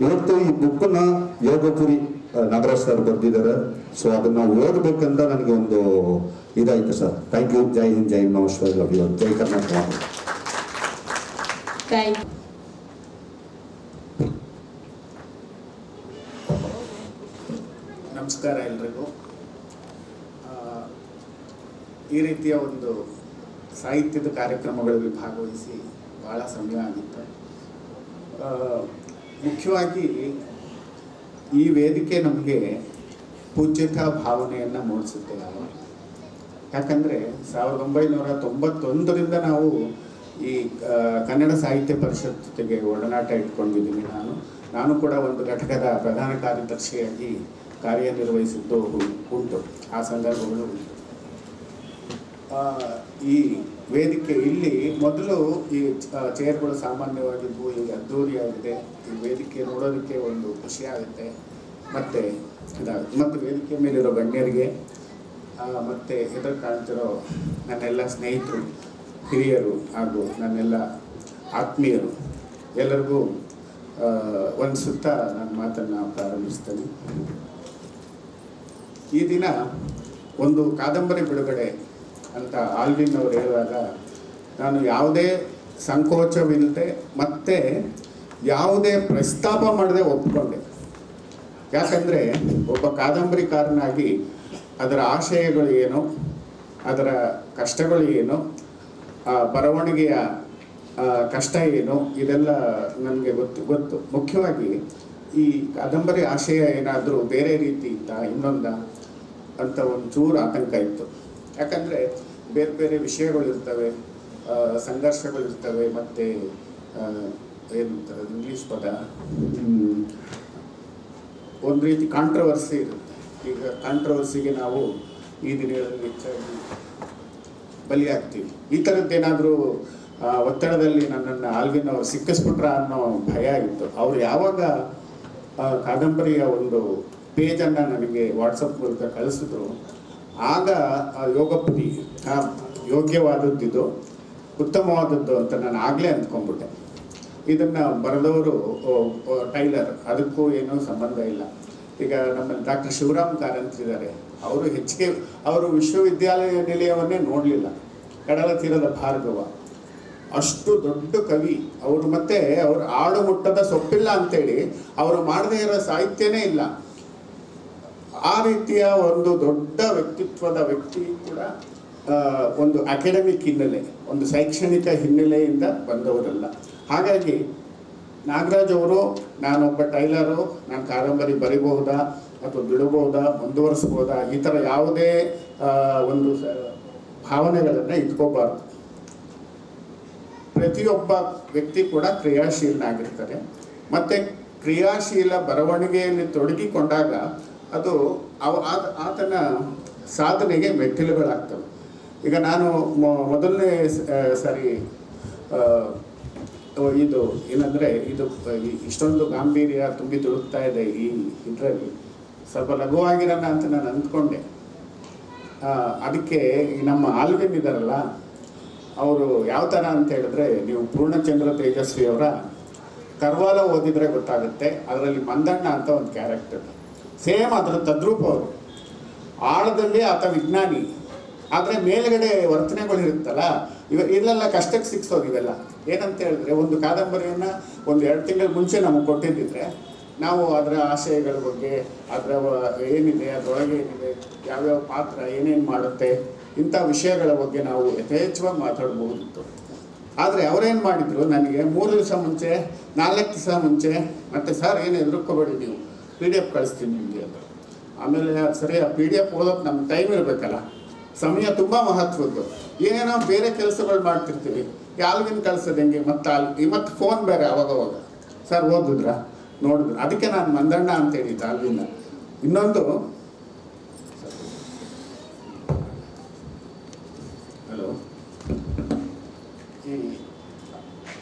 ಇವತ್ತು ಈ ಬುಕ್ಕನ್ನ ಯೋಗಪುರಿ ನಾಗರಾಜ್ ಸರ್ ಬರೆದಿದ್ದಾರೆ. ಸೊ ಅದನ್ನ ಓದಬೇಕಂತ ನನಗೆ ಒಂದು ಇದಾಯ್ತು ಸರ್. Thank you. ಜೈ ಹಿಂದ್, ಜೈ ನಮಸ್ಕಾರ, ಲವ್ ಯು, ಜೈ ಕರ್ನಾಟಕ. ಥ್ಯಾಂಕ್ ನಮಸ್ಕಾರ ಎಲ್ರಿಗೂ. ಈ ರೀತಿಯ ಒಂದು ಸಾಹಿತ್ಯದ ಕಾರ್ಯಕ್ರಮಗಳಲ್ಲಿ ಭಾಗವಹಿಸಿ ಭಾಳ ಸಮಯ ಆಗಿತ್ತು. ಮುಖ್ಯವಾಗಿ ಈ ವೇದಿಕೆ ನಮಗೆ ಪೂಜ್ಯತಾ ಭಾವನೆಯನ್ನು ಮೂಡಿಸುತ್ತೆ. ಯಾಕಂದರೆ 1991ರಿಂದ ನಾವು ಈ ಕನ್ನಡ ಸಾಹಿತ್ಯ ಪರಿಷತ್ ಜೊತೆಗೆ ಒಡನಾಟ ಇಟ್ಕೊಂಡಿದ್ದೀನಿ. ನಾನು ಕೂಡ ಒಂದು ಘಟಕದ ಪ್ರಧಾನ ಕಾರ್ಯದರ್ಶಿಯಾಗಿ ಕಾರ್ಯನಿರ್ವಹಿಸಿದ್ದು ಉಂಟು, ಆ ಸಂದರ್ಭಗಳು ಉಂಟು. ಈ ವೇದಿಕೆ ಇಲ್ಲಿ ಮೊದಲು ಈ ಚೇರ್ಗಳು ಸಾಮಾನ್ಯವಾಗಿದ್ವು, ಈಗ ಅದ್ದೂರಿಯಾಗಿದೆ. ಈ ವೇದಿಕೆ ನೋಡೋದಕ್ಕೆ ಒಂದು ಖುಷಿ ಆಗುತ್ತೆ. ಮತ್ತು ವೇದಿಕೆ ಮೇಲಿರೋ ಗಣ್ಯರಿಗೆ ಮತ್ತು ಎದುರು ಕಾಣ್ತಿರೋ ನನ್ನೆಲ್ಲ ಸ್ನೇಹಿತರು, ಹಿರಿಯರು ಹಾಗೂ ನನ್ನೆಲ್ಲ ಆತ್ಮೀಯರು ಎಲ್ಲರಿಗೂ ಒಂದು ಸುತ್ತ ನನ್ನ ಮಾತನ್ನು ಪ್ರಾರಂಭಿಸ್ತೇನೆ. ಈ ದಿನ ಒಂದು ಕಾದಂಬರಿ ಬಿಡುಗಡೆ ಅಂತ ಆಲ್ವಿನ್ ಅವರು ಹೇಳುವಾಗ ನಾನು ಯಾವುದೇ ಸಂಕೋಚವಿಲ್ಲದೆ ಮತ್ತು ಯಾವುದೇ ಪ್ರಸ್ತಾಪ ಮಾಡದೆ ಒಪ್ಪಿಕೊಂಡೆ. ಯಾಕಂದರೆ ಒಬ್ಬ ಕಾದಂಬರಿಕಾರನಾಗಿ ಅದರ ಆಶಯಗಳು ಏನು, ಅದರ ಕಷ್ಟಗಳು ಏನು, ಬರವಣಿಗೆಯ ಕಷ್ಟ ಏನು, ಇದೆಲ್ಲ ನನಗೆ ಗೊತ್ತು. ಮುಖ್ಯವಾಗಿ ಈ ಕಾದಂಬರಿ ಆಶಯ ಏನಾದರೂ ಬೇರೆ ರೀತಿ ಇತ್ತಾ, ಇನ್ನೊಂದ ಅಂತ ಒಂಚೂರು ಆತಂಕ ಇತ್ತು. ಯಾಕಂದರೆ ಬೇರೆ ಬೇರೆ ವಿಷಯಗಳಿರ್ತವೆ, ಸಂಘರ್ಷಗಳಿರ್ತವೆ, ಮತ್ತು ಏನಂತಾರೆ ಇಂಗ್ಲೀಷ್ ಪದ, ಒಂದು ರೀತಿ ಕಾಂಟ್ರವರ್ಸಿ ಇರುತ್ತೆ. ಈಗ ಕಾಂಟ್ರವರ್ಸಿಗೆ ನಾವು ಈ ದಿನಗಳಲ್ಲಿ ಹೆಚ್ಚಾಗಿ ಬಲಿಯಾಗ್ತೀವಿ. ಈ ಥರದ್ದೇನಾದರೂ ಒತ್ತಡದಲ್ಲಿ ನನ್ನನ್ನು ಆಲ್ವಿನ್ ಅವರು ಸಿಕ್ಕಿಸ್ಬಿಟ್ರ ಅನ್ನೋ ಭಯ ಇತ್ತು. ಅವರು ಯಾವಾಗ ಕಾದಂಬರಿಯ ಒಂದು ಪೇಜನ್ನು ನನಗೆ ವಾಟ್ಸಪ್ ಮೂಲಕ ಕಳಿಸಿದ್ರು, ಆಗ ಯೋಗಪುರಿ ಯೋಗ್ಯವಾದದ್ದಿದು, ಉತ್ತಮವಾದದ್ದು ಅಂತ ನಾನು ಆಗಲೇ ಅಂದ್ಕೊಂಡ್ಬಿಟ್ಟೆ. ಇದನ್ನು ಬರೆದವರು ಟೈಲರ್, ಅದಕ್ಕೂ ಏನೂ ಸಂಬಂಧ ಇಲ್ಲ. ಈಗ ನಮ್ಮಲ್ಲಿ ಡಾಕ್ಟರ್ ಶಿವರಾಮ್ ಕಾರಂತರಿದ್ದಾರೆ. ಅವರು ವಿಶ್ವವಿದ್ಯಾಲಯ ನಿಲಯವನ್ನೇ ನೋಡಲಿಲ್ಲ, ಕಡಲ ತೀರದ ಭಾರ್ಗವ, ಅಷ್ಟು ದೊಡ್ಡ ಕವಿ ಅವರು. ಮತ್ತು ಅವರು ಆಡು ಮುಟ್ಟದ ಸೊಪ್ಪಿಲ್ಲ ಅಂತೇಳಿ ಅವರು ಮಾಡದೇ ಇರೋ ಸಾಹಿತ್ಯನೇ ಇಲ್ಲ. ಆ ರೀತಿಯ ಒಂದು ದೊಡ್ಡ ವ್ಯಕ್ತಿತ್ವದ ವ್ಯಕ್ತಿ ಕೂಡ ಒಂದು ಅಕಾಡೆಮಿಕ್ ಹಿನ್ನೆಲೆ, ಒಂದು ಶೈಕ್ಷಣಿಕ ಹಿನ್ನೆಲೆಯಿಂದ ಬಂದವರಲ್ಲ. ಹಾಗಾಗಿ ನಾಗರಾಜ್ ಅವರು, ನಾನೊಬ್ಬ ಟೈಲರು, ನಾನು ಕಾದಂಬರಿ ಬರಿಬಹುದಾ ಅಥವಾ ಬಿಡಬಹುದಾ, ಮುಂದುವರಿಸ್ಬೋದಾ, ಈ ಥರ ಯಾವುದೇ ಒಂದು ಭಾವನೆಗಳನ್ನು ಇಟ್ಕೋಬಾರ್ದು. ಪ್ರತಿಯೊಬ್ಬ ವ್ಯಕ್ತಿ ಕೂಡ ಕ್ರಿಯಾಶೀಲನಾಗಿರ್ತಾರೆ. ಮತ್ತು ಕ್ರಿಯಾಶೀಲ ಬರವಣಿಗೆಯಲ್ಲಿ ತೊಡಗಿಕೊಂಡಾಗ ಅದು ಆತನ ಸಾಧನೆಗೆ ಮೆಟ್ಟಿಲುಗಳಾಗ್ತವೆ. ಈಗ ನಾನು ಮೊದಲನೇ ಸಾರಿ ಇದು ಏನಂದರೆ ಇದು ಇಷ್ಟೊಂದು ಗಾಂಭೀರ್ಯ ತುಂಬಿ ತುಳುಕ್ತಾ ಇದೆ ಈ ಇದರಲ್ಲಿ ಸ್ವಲ್ಪ ಲಘುವಾಗಿರೋಣ ಅಂತ ನಾನು ಅಂದ್ಕೊಂಡೆ. ಅದಕ್ಕೆ ನಮ್ಮ ಆಲ್ವಿನ್ ಇದ್ದಾರಲ್ಲ, ಅವರು ಯಾವ ಥರ ಅಂತ ಹೇಳಿದ್ರೆ, ನೀವು ಪೂರ್ಣಚಂದ್ರ ತೇಜಸ್ವಿ ಅವರ ಕರ್ವಾಲ ಓದಿದರೆ ಗೊತ್ತಾಗುತ್ತೆ. ಅದರಲ್ಲಿ ಮಂದಣ್ಣ ಅಂತ ಒಂದು ಕ್ಯಾರೆಕ್ಟರ್, ಸೇಮ್ ಅದರ ತದ್ರೂಪ. ಅವರು ಆಳದಲ್ಲಿ ಆತ ವಿಜ್ಞಾನಿ, ಆದರೆ ಮೇಲ್ಗಡೆ ವರ್ತನೆಗಳಿರುತ್ತಲ್ಲ, ಇಲ್ಲೆಲ್ಲ ಕಷ್ಟಕ್ಕೆ ಸಿಕ್ಸೋದು ಇವೆಲ್ಲ. ಏನಂತ ಹೇಳಿದ್ರೆ, ಒಂದು ಕಾದಂಬರಿಯನ್ನು ಒಂದು 2 ತಿಂಗಳ ಮುಂಚೆ ನಮಗೆ ಕೊಟ್ಟಿದ್ದಿದ್ರೆ ನಾವು ಅದರ ಆಶಯಗಳ ಬಗ್ಗೆ, ಅದರ ಏನಿದೆ, ಅದರೊಳಗೆ ಏನಿದೆ, ಯಾವ್ಯಾವ ಪಾತ್ರ ಏನೇನು ಮಾಡುತ್ತೆ, ಇಂಥ ವಿಷಯಗಳ ಬಗ್ಗೆ ನಾವು ಯಥೇಚ್ಛವಾಗಿ ಮಾತಾಡ್ಬೋದಿತ್ತು. ಆದರೆ ಅವರೇನು ಮಾಡಿದರು, ನನಗೆ 3 ದಿವಸ ಮುಂಚೆ, 4 ದಿವಸ ಮುಂಚೆ, ಮತ್ತು ಸರ್ ಏನು ಹೆದರ್ಕೋಬೇಡಿ, ನೀವು PDF ಕಳಿಸ್ತೀನಿ ನಿಮಗೆ ಅಂತ. ಆಮೇಲೆ ಸರಿ, ಆ PDF ಓದೋಕೆ ನಮ್ಗೆ ಟೈಮ್ ಇರಬೇಕಲ್ಲ, ಸಮಯ ತುಂಬ ಮಹತ್ವದ್ದು. ಏನೇನೋ ಬೇರೆ ಕೆಲಸಗಳು ಮಾಡ್ತಿರ್ತೀವಿ, ಆಲ್ವಿನ್ ಕಳ್ಸೋದು ಹೆಂಗೆ, ಮತ್ತು ಫೋನ್ ಬೇರೆ ಅವಾಗವಾಗ. ಸರ್ ಓದಿದ್ರಾ, ನೋಡಿದ್ರು. ಅದಕ್ಕೆ ನಾನು ಮಂದಣ್ಣ ಅಂತ ಹೇಳಿದ್ದೆ ಆಲ್ವಿನ್. ಇನ್ನೊಂದು,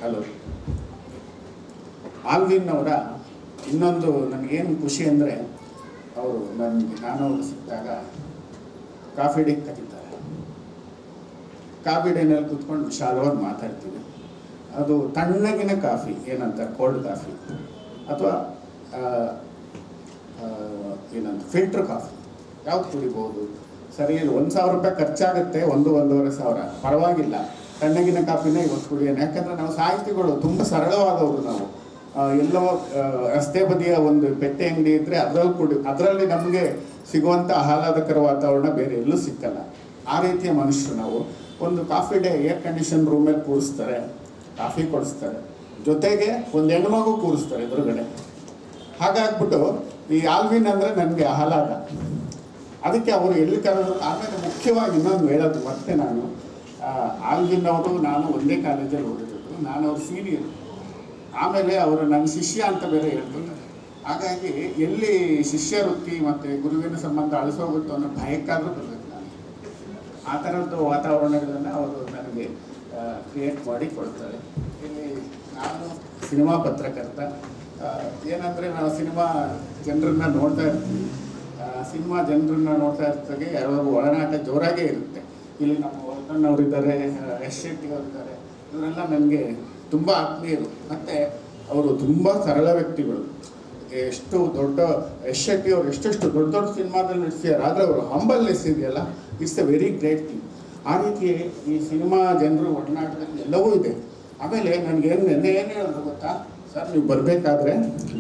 ಹಲೋ, ಆಲ್ವಿನ್ ಅವರ ಇನ್ನೊಂದು ನನಗೇನು ಖುಷಿ ಅಂದರೆ, ಅವರು ನಾನು ಸಿಕ್ಕಿದಾಗ ಕಾಫಿ ಡೇ ಕರೀತಾರೆ. ಕಾಫಿ ಡೇನಲ್ಲಿ ಕೂತ್ಕೊಂಡು ವಿಶಾಲವಾಗಿ ಮಾತಾಡ್ತೀವಿ. ಅದು ತಣ್ಣಗಿನ ಕಾಫಿ, ಏನಂತ ಕೋಲ್ಡ್ ಕಾಫಿ ಅಥವಾ ಏನಂತ ಫಿಲ್ಟ್ರ್ ಕಾಫಿ, ಯಾವ್ದು ಕುಡಿಬೋದು. ಸರಿ, 1,000 ರೂಪಾಯಿ ಖರ್ಚಾಗುತ್ತೆ, 1-1.5 ಪರವಾಗಿಲ್ಲ. ತಣ್ಣಗಿನ ಕಾಫಿನೇ ಇವತ್ತು ಕುಡಿಯೋಣ. ಯಾಕಂದರೆ ನಾವು ಸಾಹಿತಿಗಳು ತುಂಬ ಸರಳವಾದವರು. ನಾವು ಎಲ್ಲೋ ರಸ್ತೆ ಬದಿಯ ಒಂದು ಪೆಟ್ಟೆ ಅಂಗಡಿ ಇದ್ದರೆ ಅದರಲ್ಲಿ ನಮಗೆ ಸಿಗುವಂಥ ಆಹ್ಲಾದಕರ ವಾತಾವರಣ ಬೇರೆ ಎಲ್ಲೂ ಸಿಕ್ಕಲ್ಲ. ಆ ರೀತಿಯ ಮನುಷ್ಯರು ನಾವು. ಒಂದು ಕಾಫಿ ಡೇ ಏರ್ ಕಂಡೀಷನ್ ರೂಮಲ್ಲಿ ಕೂರಿಸ್ತಾರೆ, ಕಾಫಿ ಕೊಡಿಸ್ತಾರೆ, ಜೊತೆಗೆ ಒಂದು ಹೆಣ್ಮಗು ಕೂರಿಸ್ತಾರೆ ಎದುರುಗಡೆ. ಹಾಗಾಗ್ಬಿಟ್ಟು ಈ ಆಲ್ವಿನ್ ಅಂದರೆ ನನಗೆ ಆಹ್ಲಾದ. ಅದಕ್ಕೆ ಅವರು ಎಲ್ಲಿ ಕರೆದ್ರು. ಆಮೇಲೆ ಮುಖ್ಯವಾಗಿ ಇನ್ನೊಂದು ಹೇಳೋದು, ಮತ್ತೆ ನಾನು ಆಲ್ವಿನ್ ಅವರು ನಾನು ಒಂದೇ ಕಾಲೇಜಲ್ಲಿ ಓದಿರೋದು, ನಾನು ಅವ್ರ ಸೀನಿಯರ್. ಆಮೇಲೆ ಅವರು ನನ್ನ ಶಿಷ್ಯ ಅಂತ ಬೇರೆ ಹೇಳ್ತಿದ್ದಾರೆ. ಹಾಗಾಗಿ ಎಲ್ಲಿ ಶಿಷ್ಯ ವೃತ್ತಿ ಮತ್ತು ಗುರುವಿನ ಸಂಬಂಧ ಅಳಿಸೋಗುತ್ತೋ ಅನ್ನೋ ಭಯಕ್ಕಾದರೂ ಬರಬೇಕು. ನಾನು ಆ ಥರದ್ದು ವಾತಾವರಣಗಳನ್ನು ಅವರು ನನಗೆ ಕ್ರಿಯೇಟ್ ಮಾಡಿ ಕೊಡ್ತಾರೆ. ಇಲ್ಲಿ ನಾನು ಸಿನಿಮಾ ಪತ್ರಕರ್ತ. ಏನಂದರೆ, ನಾವು ಸಿನಿಮಾ ಜನರನ್ನ ನೋಡ್ತಾ ಇರ್ತೀವಿ. ಸಿನಿಮಾ ಜನರನ್ನ ನೋಡ್ತಾ ಇರ್ತಾಗೆ ಯಾವಾಗ ಒಳನಾಟ ಜೋರಾಗೇ ಇರುತ್ತೆ. ಇಲ್ಲಿ ನಮ್ಮ ವರ್ಧಣ್ಣವರಿದ್ದಾರೆ, ಎಸ್ ಶೆಟ್ಟಿ ಅವರಿದ್ದಾರೆ. ಇವರೆಲ್ಲ ನನಗೆ ತುಂಬ ಆತ್ಮೀಯರು. ಮತ್ತು ಅವರು ತುಂಬ ಸರಳ ವ್ಯಕ್ತಿಗಳು. ಎಷ್ಟು ದೊಡ್ಡ ಎಸ್ ಶೆಟ್ಟಿ ಅವರು ಎಷ್ಟೆಷ್ಟು ದೊಡ್ಡ ದೊಡ್ಡ ಸಿನಿಮಾದಲ್ಲಿ ನಟಿಸಿದ್ದಾರೆ. ಆದರೆ ಅವರು ಹಂಬಲ್ನೆಸ್ ಇದೆಯಲ್ಲ, it's A very great thing. ಆ ರೀತಿ ಈ ಸಿನಿಮಾ ಜನರು ಒಡನಾಟದಲ್ಲಿ ಎಲ್ಲವೂ ಇದೆ. ಆಮೇಲೆ ನನಗೇನು ನೆನ್ನೆ ಏನು ಹೇಳಿದ್ರು ಗೊತ್ತಾ, ಸರ್ ನೀವು ಬರಬೇಕಾದ್ರೆ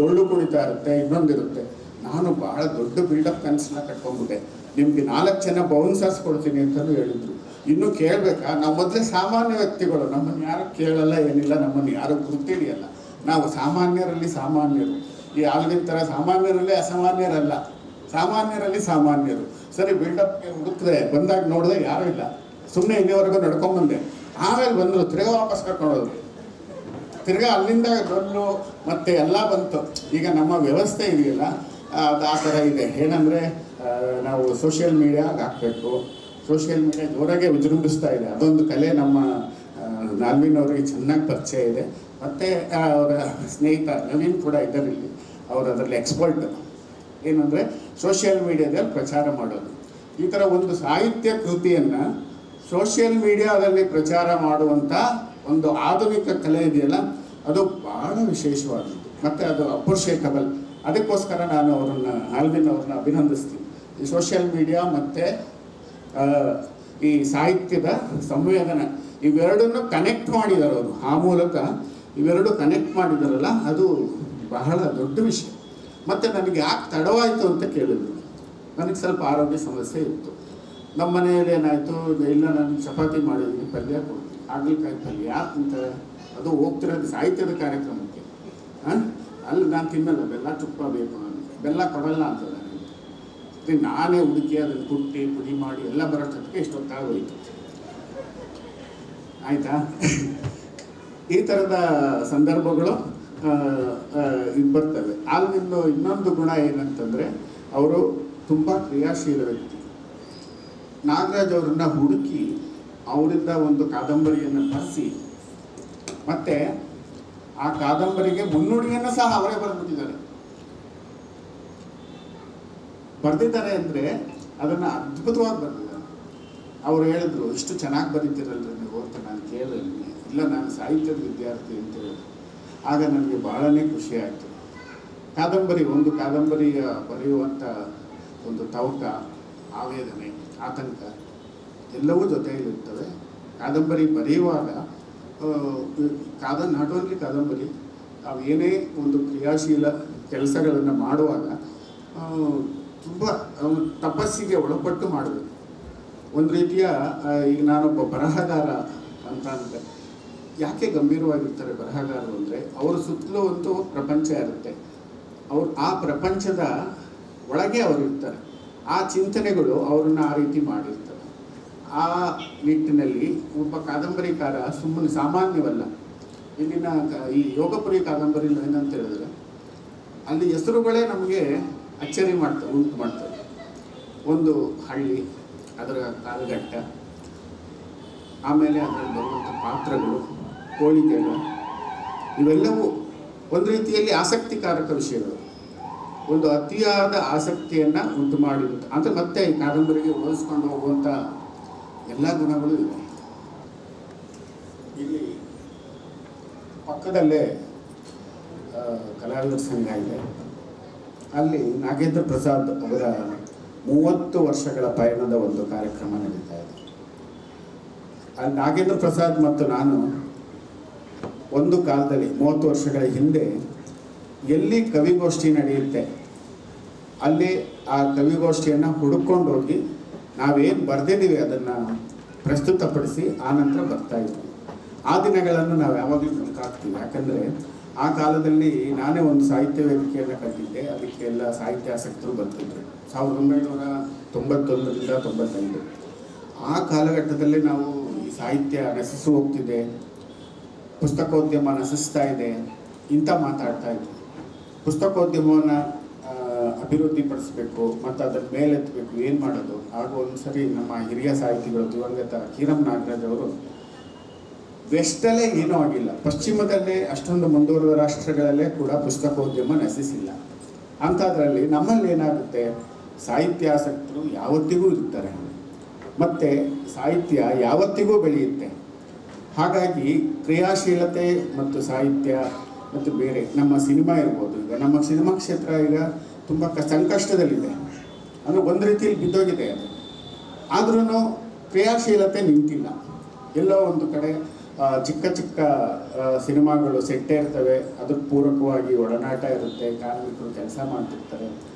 ಡೊಳ್ಳು ಕುಣಿತಾ ಇರುತ್ತೆ, ಇನ್ನೊಂದಿರುತ್ತೆ. ನಾನು ಭಾಳ ದೊಡ್ಡ ಬಿಲ್ಡಪ್ ಕನಸನ್ನ ಕಟ್ಕೊಂಡ್ಬಿಟ್ಟೆ. ನಿಮಗೆ 4 ಜನ ಬೌನ್ಸರ್ಸ್ ಕೊಡ್ತೀನಿ ಅಂತಲೂ ಹೇಳಿದ್ರು. ಇನ್ನೂ ಕೇಳಬೇಕಾ? ನಾವು ಮೊದಲೇ ಸಾಮಾನ್ಯ ವ್ಯಕ್ತಿಗಳು, ನಮ್ಮನ್ನು ಯಾರು ಕೇಳಲ್ಲ, ಏನಿಲ್ಲ, ನಮ್ಮನ್ನು ಯಾರು ಗುರ್ತಿಡಿಯಲ್ಲ. ನಾವು ಸಾಮಾನ್ಯರಲ್ಲಿ ಸಾಮಾನ್ಯರು. ಈ ಆಲ್ವಿನ್ ಥರ ಸಾಮಾನ್ಯರಲ್ಲಿ ಅಸಾಮಾನ್ಯರಲ್ಲ, ಸಾಮಾನ್ಯರಲ್ಲಿ ಸಾಮಾನ್ಯರು. ಸರಿ, ಬಿಲ್ಡಪ್ಗೆ ಹುಡುಕಿದೆ, ಬಂದಾಗ ನೋಡಿದೆ ಯಾರೂ ಇಲ್ಲ. ಸುಮ್ಮನೆ ಇಲ್ಲಿವರೆಗೂ ನಡ್ಕೊಂಬಂದೆ. ಆಮೇಲೆ ಬಂದರು, ತಿರ್ಗಾ ವಾಪಸ್ ಕರ್ಕೊಂಡೋದ್ರು. ತಿರ್ಗಾ ಅಲ್ಲಿಂದ ಡೊಳ್ಳು ಮತ್ತು ಎಲ್ಲ ಬಂತು. ಈಗ ನಮ್ಮ ವ್ಯವಸ್ಥೆ ಇದೆಯಲ್ಲ, ಅದು ಆ ಥರ ಇದೆ. ಏನಂದರೆ, ನಾವು ಸೋಷಿಯಲ್ ಮೀಡಿಯಾಗೆ ಹಾಕಬೇಕು. ಸೋಷಿಯಲ್ ಮೀಡಿಯಾ ಜೋರಾಗೆ ವಿಜೃಂಭಿಸ್ತಾ ಇದೆ. ಅದೊಂದು ಕಲೆ ನಮ್ಮ ಆಲ್ವಿನ್ ಅವರಿಗೆ ಚೆನ್ನಾಗಿ ಪರಿಚಯ ಇದೆ. ಮತ್ತು ಅವರ ಸ್ನೇಹಿತ ನವೀನ್ ಕೂಡ ಇದ್ದಾರೆ ಇಲ್ಲಿ. ಅವರು ಅದರಲ್ಲಿ ಎಕ್ಸ್ಪರ್ಟ್. ಏನಂದರೆ, ಸೋಷಿಯಲ್ ಮೀಡಿಯಾದಲ್ಲಿ ಪ್ರಚಾರ ಮಾಡೋದು. ಈ ಥರ ಒಂದು ಸಾಹಿತ್ಯ ಕೃತಿಯನ್ನು ಸೋಷಿಯಲ್ ಮೀಡಿಯಾದಲ್ಲಿ ಪ್ರಚಾರ ಮಾಡುವಂಥ ಒಂದು ಆಧುನಿಕ ಕಲೆ ಇದೆಯಲ್ಲ, ಅದು ಭಾಳ ವಿಶೇಷವಾದದ್ದು ಮತ್ತು ಅದು ಅಪ್ರಿಷಿಯೇಟಬಲ್. ಅದಕ್ಕೋಸ್ಕರ ನಾನು ಅವರನ್ನು, ಆಲ್ವಿನ್ ಅವ್ರನ್ನ ಅಭಿನಂದಿಸ್ತೀನಿ. ಈ ಸೋಷಿಯಲ್ ಮೀಡಿಯಾ ಮತ್ತು ಈ ಸಾಹಿತ್ಯದ ಸಂವೇದನೆ ಇವೆರಡನ್ನು ಕನೆಕ್ಟ್ ಮಾಡಿದ್ದಾರೆ ಅವರು. ಆ ಮೂಲಕ ಇವೆರಡು ಕನೆಕ್ಟ್ ಮಾಡಿದಾರಲ್ಲ, ಅದು ಬಹಳ ದೊಡ್ಡ ವಿಷಯ. ಮತ್ತು ನನಗೆ ಯಾಕೆ ತಡವಾಯಿತು ಅಂತ ಕೇಳಿದ್ರು. ನನಗೆ ಸ್ವಲ್ಪ ಆರೋಗ್ಯ ಸಮಸ್ಯೆ ಇತ್ತು. ನಮ್ಮ ಮನೆಯಲ್ಲಿ ಏನಾಯಿತು, ಇಲ್ಲ ನನಗೆ ಚಪಾತಿ ಮಾಡಿದ್ದೀನಿ, ಪಲ್ಯ ಕೊಡ್ತೀನಿ, ಹಾಗಲಕಾಯಿ ಪಲ್ಯ ಯಾರು ತಿಂತಾರೆ? ಅದು ಹೋಗ್ತಿರೋದು ಸಾಹಿತ್ಯದ ಕಾರ್ಯಕ್ರಮಕ್ಕೆ. ಅಲ್ಲಿ ನಾನು ತಿನ್ನಲ್ಲ, ಬೆಲ್ಲ ತುಪ್ಪ ಬೇಕು, ನನಗೆ ಬೆಲ್ಲ ಕೊಡಲ್ಲ ಅಂತ ನನಗೆ. ನಾನೇ ಹುಡುಕಿ ಅದನ್ನು ಕುಟ್ಟಿ ಪುಡಿ ಮಾಡಿ ಎಲ್ಲ ಬರೋಷ್ಟೊತ್ತಿಗೆ ಇಷ್ಟೊತ್ತಾಗೋಯ್ತು. ಆಯಿತಾ? ಈ ಥರದ ಸಂದರ್ಭಗಳು ಇದು ಬರ್ತವೆ. ಆಲ್ವಿನ್ ಇನ್ನೊಂದು ಗುಣ ಏನಂತಂದರೆ ಅವರು ತುಂಬ ಕ್ರಿಯಾಶೀಲ ವ್ಯಕ್ತಿ. ನಾಗರಾಜ್ ಅವರನ್ನು ಹುಡುಕಿ ಅವರಿಂದ ಒಂದು ಕಾದಂಬರಿಯನ್ನು ಬರೆಸಿ ಮತ್ತು ಆ ಕಾದಂಬರಿಗೆ ಮುನ್ನುಡಿಯನ್ನು ಸಹ ಅವರೇ ಬರೆದಿದ್ದಾರೆ ಅಂದರೆ ಅದನ್ನು ಅದ್ಭುತವಾಗಿ ಬರೆದಿದ್ದಾರೆ. ಅವರು ಹೇಳಿದ್ರು, ಇಷ್ಟು ಚೆನ್ನಾಗಿ ಬರೀತಿರಲ್ರಿ ನೀವು ಅಂತ ನಾನು ಕೇಳಿದ್ವಿ. ಇಲ್ಲ, ನಾನು ಸಾಹಿತ್ಯದ ವಿದ್ಯಾರ್ಥಿ ಅಂತ ಹೇಳಿದ್ರು. ಆಗ ನನಗೆ ಭಾಳನೇ ಖುಷಿ ಆಯಿತು. ಒಂದು ಕಾದಂಬರಿಯ ಬರೆಯುವಂಥ ಒಂದು ತವಕ, ಆವೇದನೆ, ಆತಂಕ ಎಲ್ಲವೂ ಜೊತೆಯಲ್ಲಿರ್ತವೆ. ಕಾದಂಬರಿ ಬರೆಯುವಾಗ ನಾಟ್ ಓನ್ಲಿ ಕಾದಂಬರಿ, ನಾವು ಏನೇ ಒಂದು ಕ್ರಿಯಾಶೀಲ ಕೆಲಸಗಳನ್ನು ಮಾಡುವಾಗ ತುಂಬ ತಪಸ್ಸಿಗೆ ಒಳಪಟ್ಟು ಮಾಡಬೇಕು. ಒಂದು ರೀತಿಯ ಈಗ ನಾನೊಬ್ಬ ಬರಹಗಾರ ಅಂತ ಅಂದರೆ ಯಾಕೆ ಗಂಭೀರವಾಗಿರ್ತಾರೆ ಬರಹಗಾರರು ಅಂದರೆ, ಅವರ ಸುತ್ತಲೂ ಒಂದು ಪ್ರಪಂಚ ಇರುತ್ತೆ. ಆ ಪ್ರಪಂಚದ ಒಳಗೆ ಅವರು ಇರ್ತಾರೆ. ಆ ಚಿಂತನೆಗಳು ಅವರನ್ನು ಆ ರೀತಿ ಮಾಡಿರ್ತವೆ. ಆ ನಿಟ್ಟಿನಲ್ಲಿ ಒಬ್ಬ ಕಾದಂಬರಿಕಾರ ಸುಮ್ಮನೆ ಸಾಮಾನ್ಯವಲ್ಲ. ಇಲ್ಲಿನ ಈ ಯೋಗಪುರಿ ಕಾದಂಬರಿ ಏನಂತ ಹೇಳಿದ್ರೆ, ಅಲ್ಲಿ ಹೆಸರುಗಳೇ ನಮಗೆ ಅಚ್ಚರಿ ಉಂಟು ಮಾಡ್ತವೆ. ಒಂದು ಹಳ್ಳಿ, ಅದರ ಕಾಲಘಟ್ಟ, ಆಮೇಲೆ ಅದರಲ್ಲಿ ಬರುವಂಥ ಪಾತ್ರಗಳು, ಕೋಳಿಗಳು, ಇವೆಲ್ಲವೂ ಒಂದು ರೀತಿಯಲ್ಲಿ ಆಸಕ್ತಿಕಾರಕ ವಿಷಯಗಳು. ಒಂದು ಅತಿಯಾದ ಆಸಕ್ತಿಯನ್ನು ಉಂಟು ಮಾಡಿರುತ್ತೆ. ಅಂದರೆ ಮತ್ತೆ ಈ ಕಾದಂಬರಿಗೆ ಹೋಲಿಸ್ಕೊಂಡು ಹೋಗುವಂಥ ಎಲ್ಲ ಗುಣಗಳು ಇವೆ. ಇಲ್ಲಿ ಪಕ್ಕದಲ್ಲೇ ಕಲಾವಿದರ ಸಂಘ ಇದೆ. ಅಲ್ಲಿ ನಾಗೇಂದ್ರ ಪ್ರಸಾದ್ ಅವರ 30 ವರ್ಷಗಳ ಪಯಣದ ಒಂದು ಕಾರ್ಯಕ್ರಮ ನಡೀತಾ ಇದೆ. ಅಲ್ಲಿ ನಾಗೇಂದ್ರ ಪ್ರಸಾದ್ ಮತ್ತು ನಾನು ಒಂದು ಕಾಲದಲ್ಲಿ 30 ವರ್ಷಗಳ ಹಿಂದೆ ಎಲ್ಲಿ ಕವಿಗೋಷ್ಠಿ ನಡೆಯುತ್ತೆ ಅಲ್ಲಿ ಆ ಕವಿಗೋಷ್ಠಿಯನ್ನು ಹುಡುಕೊಂಡು ಹೋಗಿ ನಾವೇನು ಬರೆದಿದ್ದೀವಿ ಅದನ್ನು ಪ್ರಸ್ತುತಪಡಿಸಿ ಆನಂತರ ಬರ್ತಾ ಇದ್ವಿ. ಆ ದಿನಗಳನ್ನು ನಾವು ಯಾವಾಗಲೂ ನೆನಪಾಗ್ತೀವಿ. ಯಾಕಂದರೆ ಆ ಕಾಲದಲ್ಲಿ ನಾನೇ ಒಂದು ಸಾಹಿತ್ಯ ವೇದಿಕೆಯನ್ನು ಕಟ್ಟಿದ್ದೆ. ಅದಕ್ಕೆ ಎಲ್ಲ ಸಾಹಿತ್ಯಾಸಕ್ತರು ಬರ್ತಿದ್ರು. 1991ರಿಂದ 95 ಆ ಕಾಲಘಟ್ಟದಲ್ಲಿ ನಾವು ಈ ಸಾಹಿತ್ಯ ನಶಿಸಿ ಹೋಗ್ತಿದೆ, ಪುಸ್ತಕೋದ್ಯಮ ನಶಿಸ್ತಾ ಇದೆ ಇಂಥ ಮಾತಾಡ್ತಾ ಇದ್ವಿ. ಪುಸ್ತಕೋದ್ಯಮವನ್ನು ಅಭಿವೃದ್ಧಿಪಡಿಸಬೇಕು ಮತ್ತು ಅದನ್ನು ಮೇಲೆತ್ತಬೇಕು, ಏನು ಮಾಡೋದು? ಹಾಗೂ ಒಂದು ಸರಿ ನಮ್ಮ ಹಿರಿಯ ಸಾಹಿತಿಗಳು ದಿವಂಗತ ಕಿರಂ ನಾಗರಾಜ್ ಅವರು, ವೆಸ್ಟಲ್ಲೇ ಏನೂ ಆಗಿಲ್ಲ, ಪಶ್ಚಿಮದಲ್ಲೇ ಅಷ್ಟೊಂದು ಮುಂದುವರೆದ ರಾಷ್ಟ್ರಗಳಲ್ಲೇ ಕೂಡ ಪುಸ್ತಕೋದ್ಯಮ ನಶಿಸಿಲ್ಲ. ಅಂಥದ್ರಲ್ಲಿ ನಮ್ಮಲ್ಲಿ ಏನಾಗುತ್ತೆ, ಸಾಹಿತ್ಯಾಸಕ್ತರು ಯಾವತ್ತಿಗೂ ಇರ್ತಾರೆ ಮತ್ತು ಸಾಹಿತ್ಯ ಯಾವತ್ತಿಗೂ ಬೆಳೆಯುತ್ತೆ. ಹಾಗಾಗಿ ಕ್ರಿಯಾಶೀಲತೆ ಮತ್ತು ಸಾಹಿತ್ಯ ಮತ್ತು ಬೇರೆ ನಮ್ಮ ಸಿನಿಮಾ ಇರ್ಬೋದು. ಈಗ ನಮ್ಮ ಸಿನಿಮಾ ಕ್ಷೇತ್ರ ಈಗ ತುಂಬ ಸಂಕಷ್ಟದಲ್ಲಿದೆ, ಅಂದರೆ ಒಂದು ರೀತಿಯಲ್ಲಿ ಬಿದ್ದೋಗಿದೆ. ಅದು ಆದ್ರೂ ಕ್ರಿಯಾಶೀಲತೆ ನಿಂತಿಲ್ಲ. ಎಲ್ಲೋ ಒಂದು ಕಡೆ ಚಿಕ್ಕ ಚಿಕ್ಕ ಸಿನಿಮಾಗಳು ಸೆಟ್ಟೇ ಇರ್ತವೆ, ಅದಕ್ಕೆ ಪೂರಕವಾಗಿ ಒಡನಾಟ ಇರುತ್ತೆ, ಕಾರ್ಮಿಕರು ಕೆಲಸ ಮಾಡ್ತಿರ್ತಾರೆ.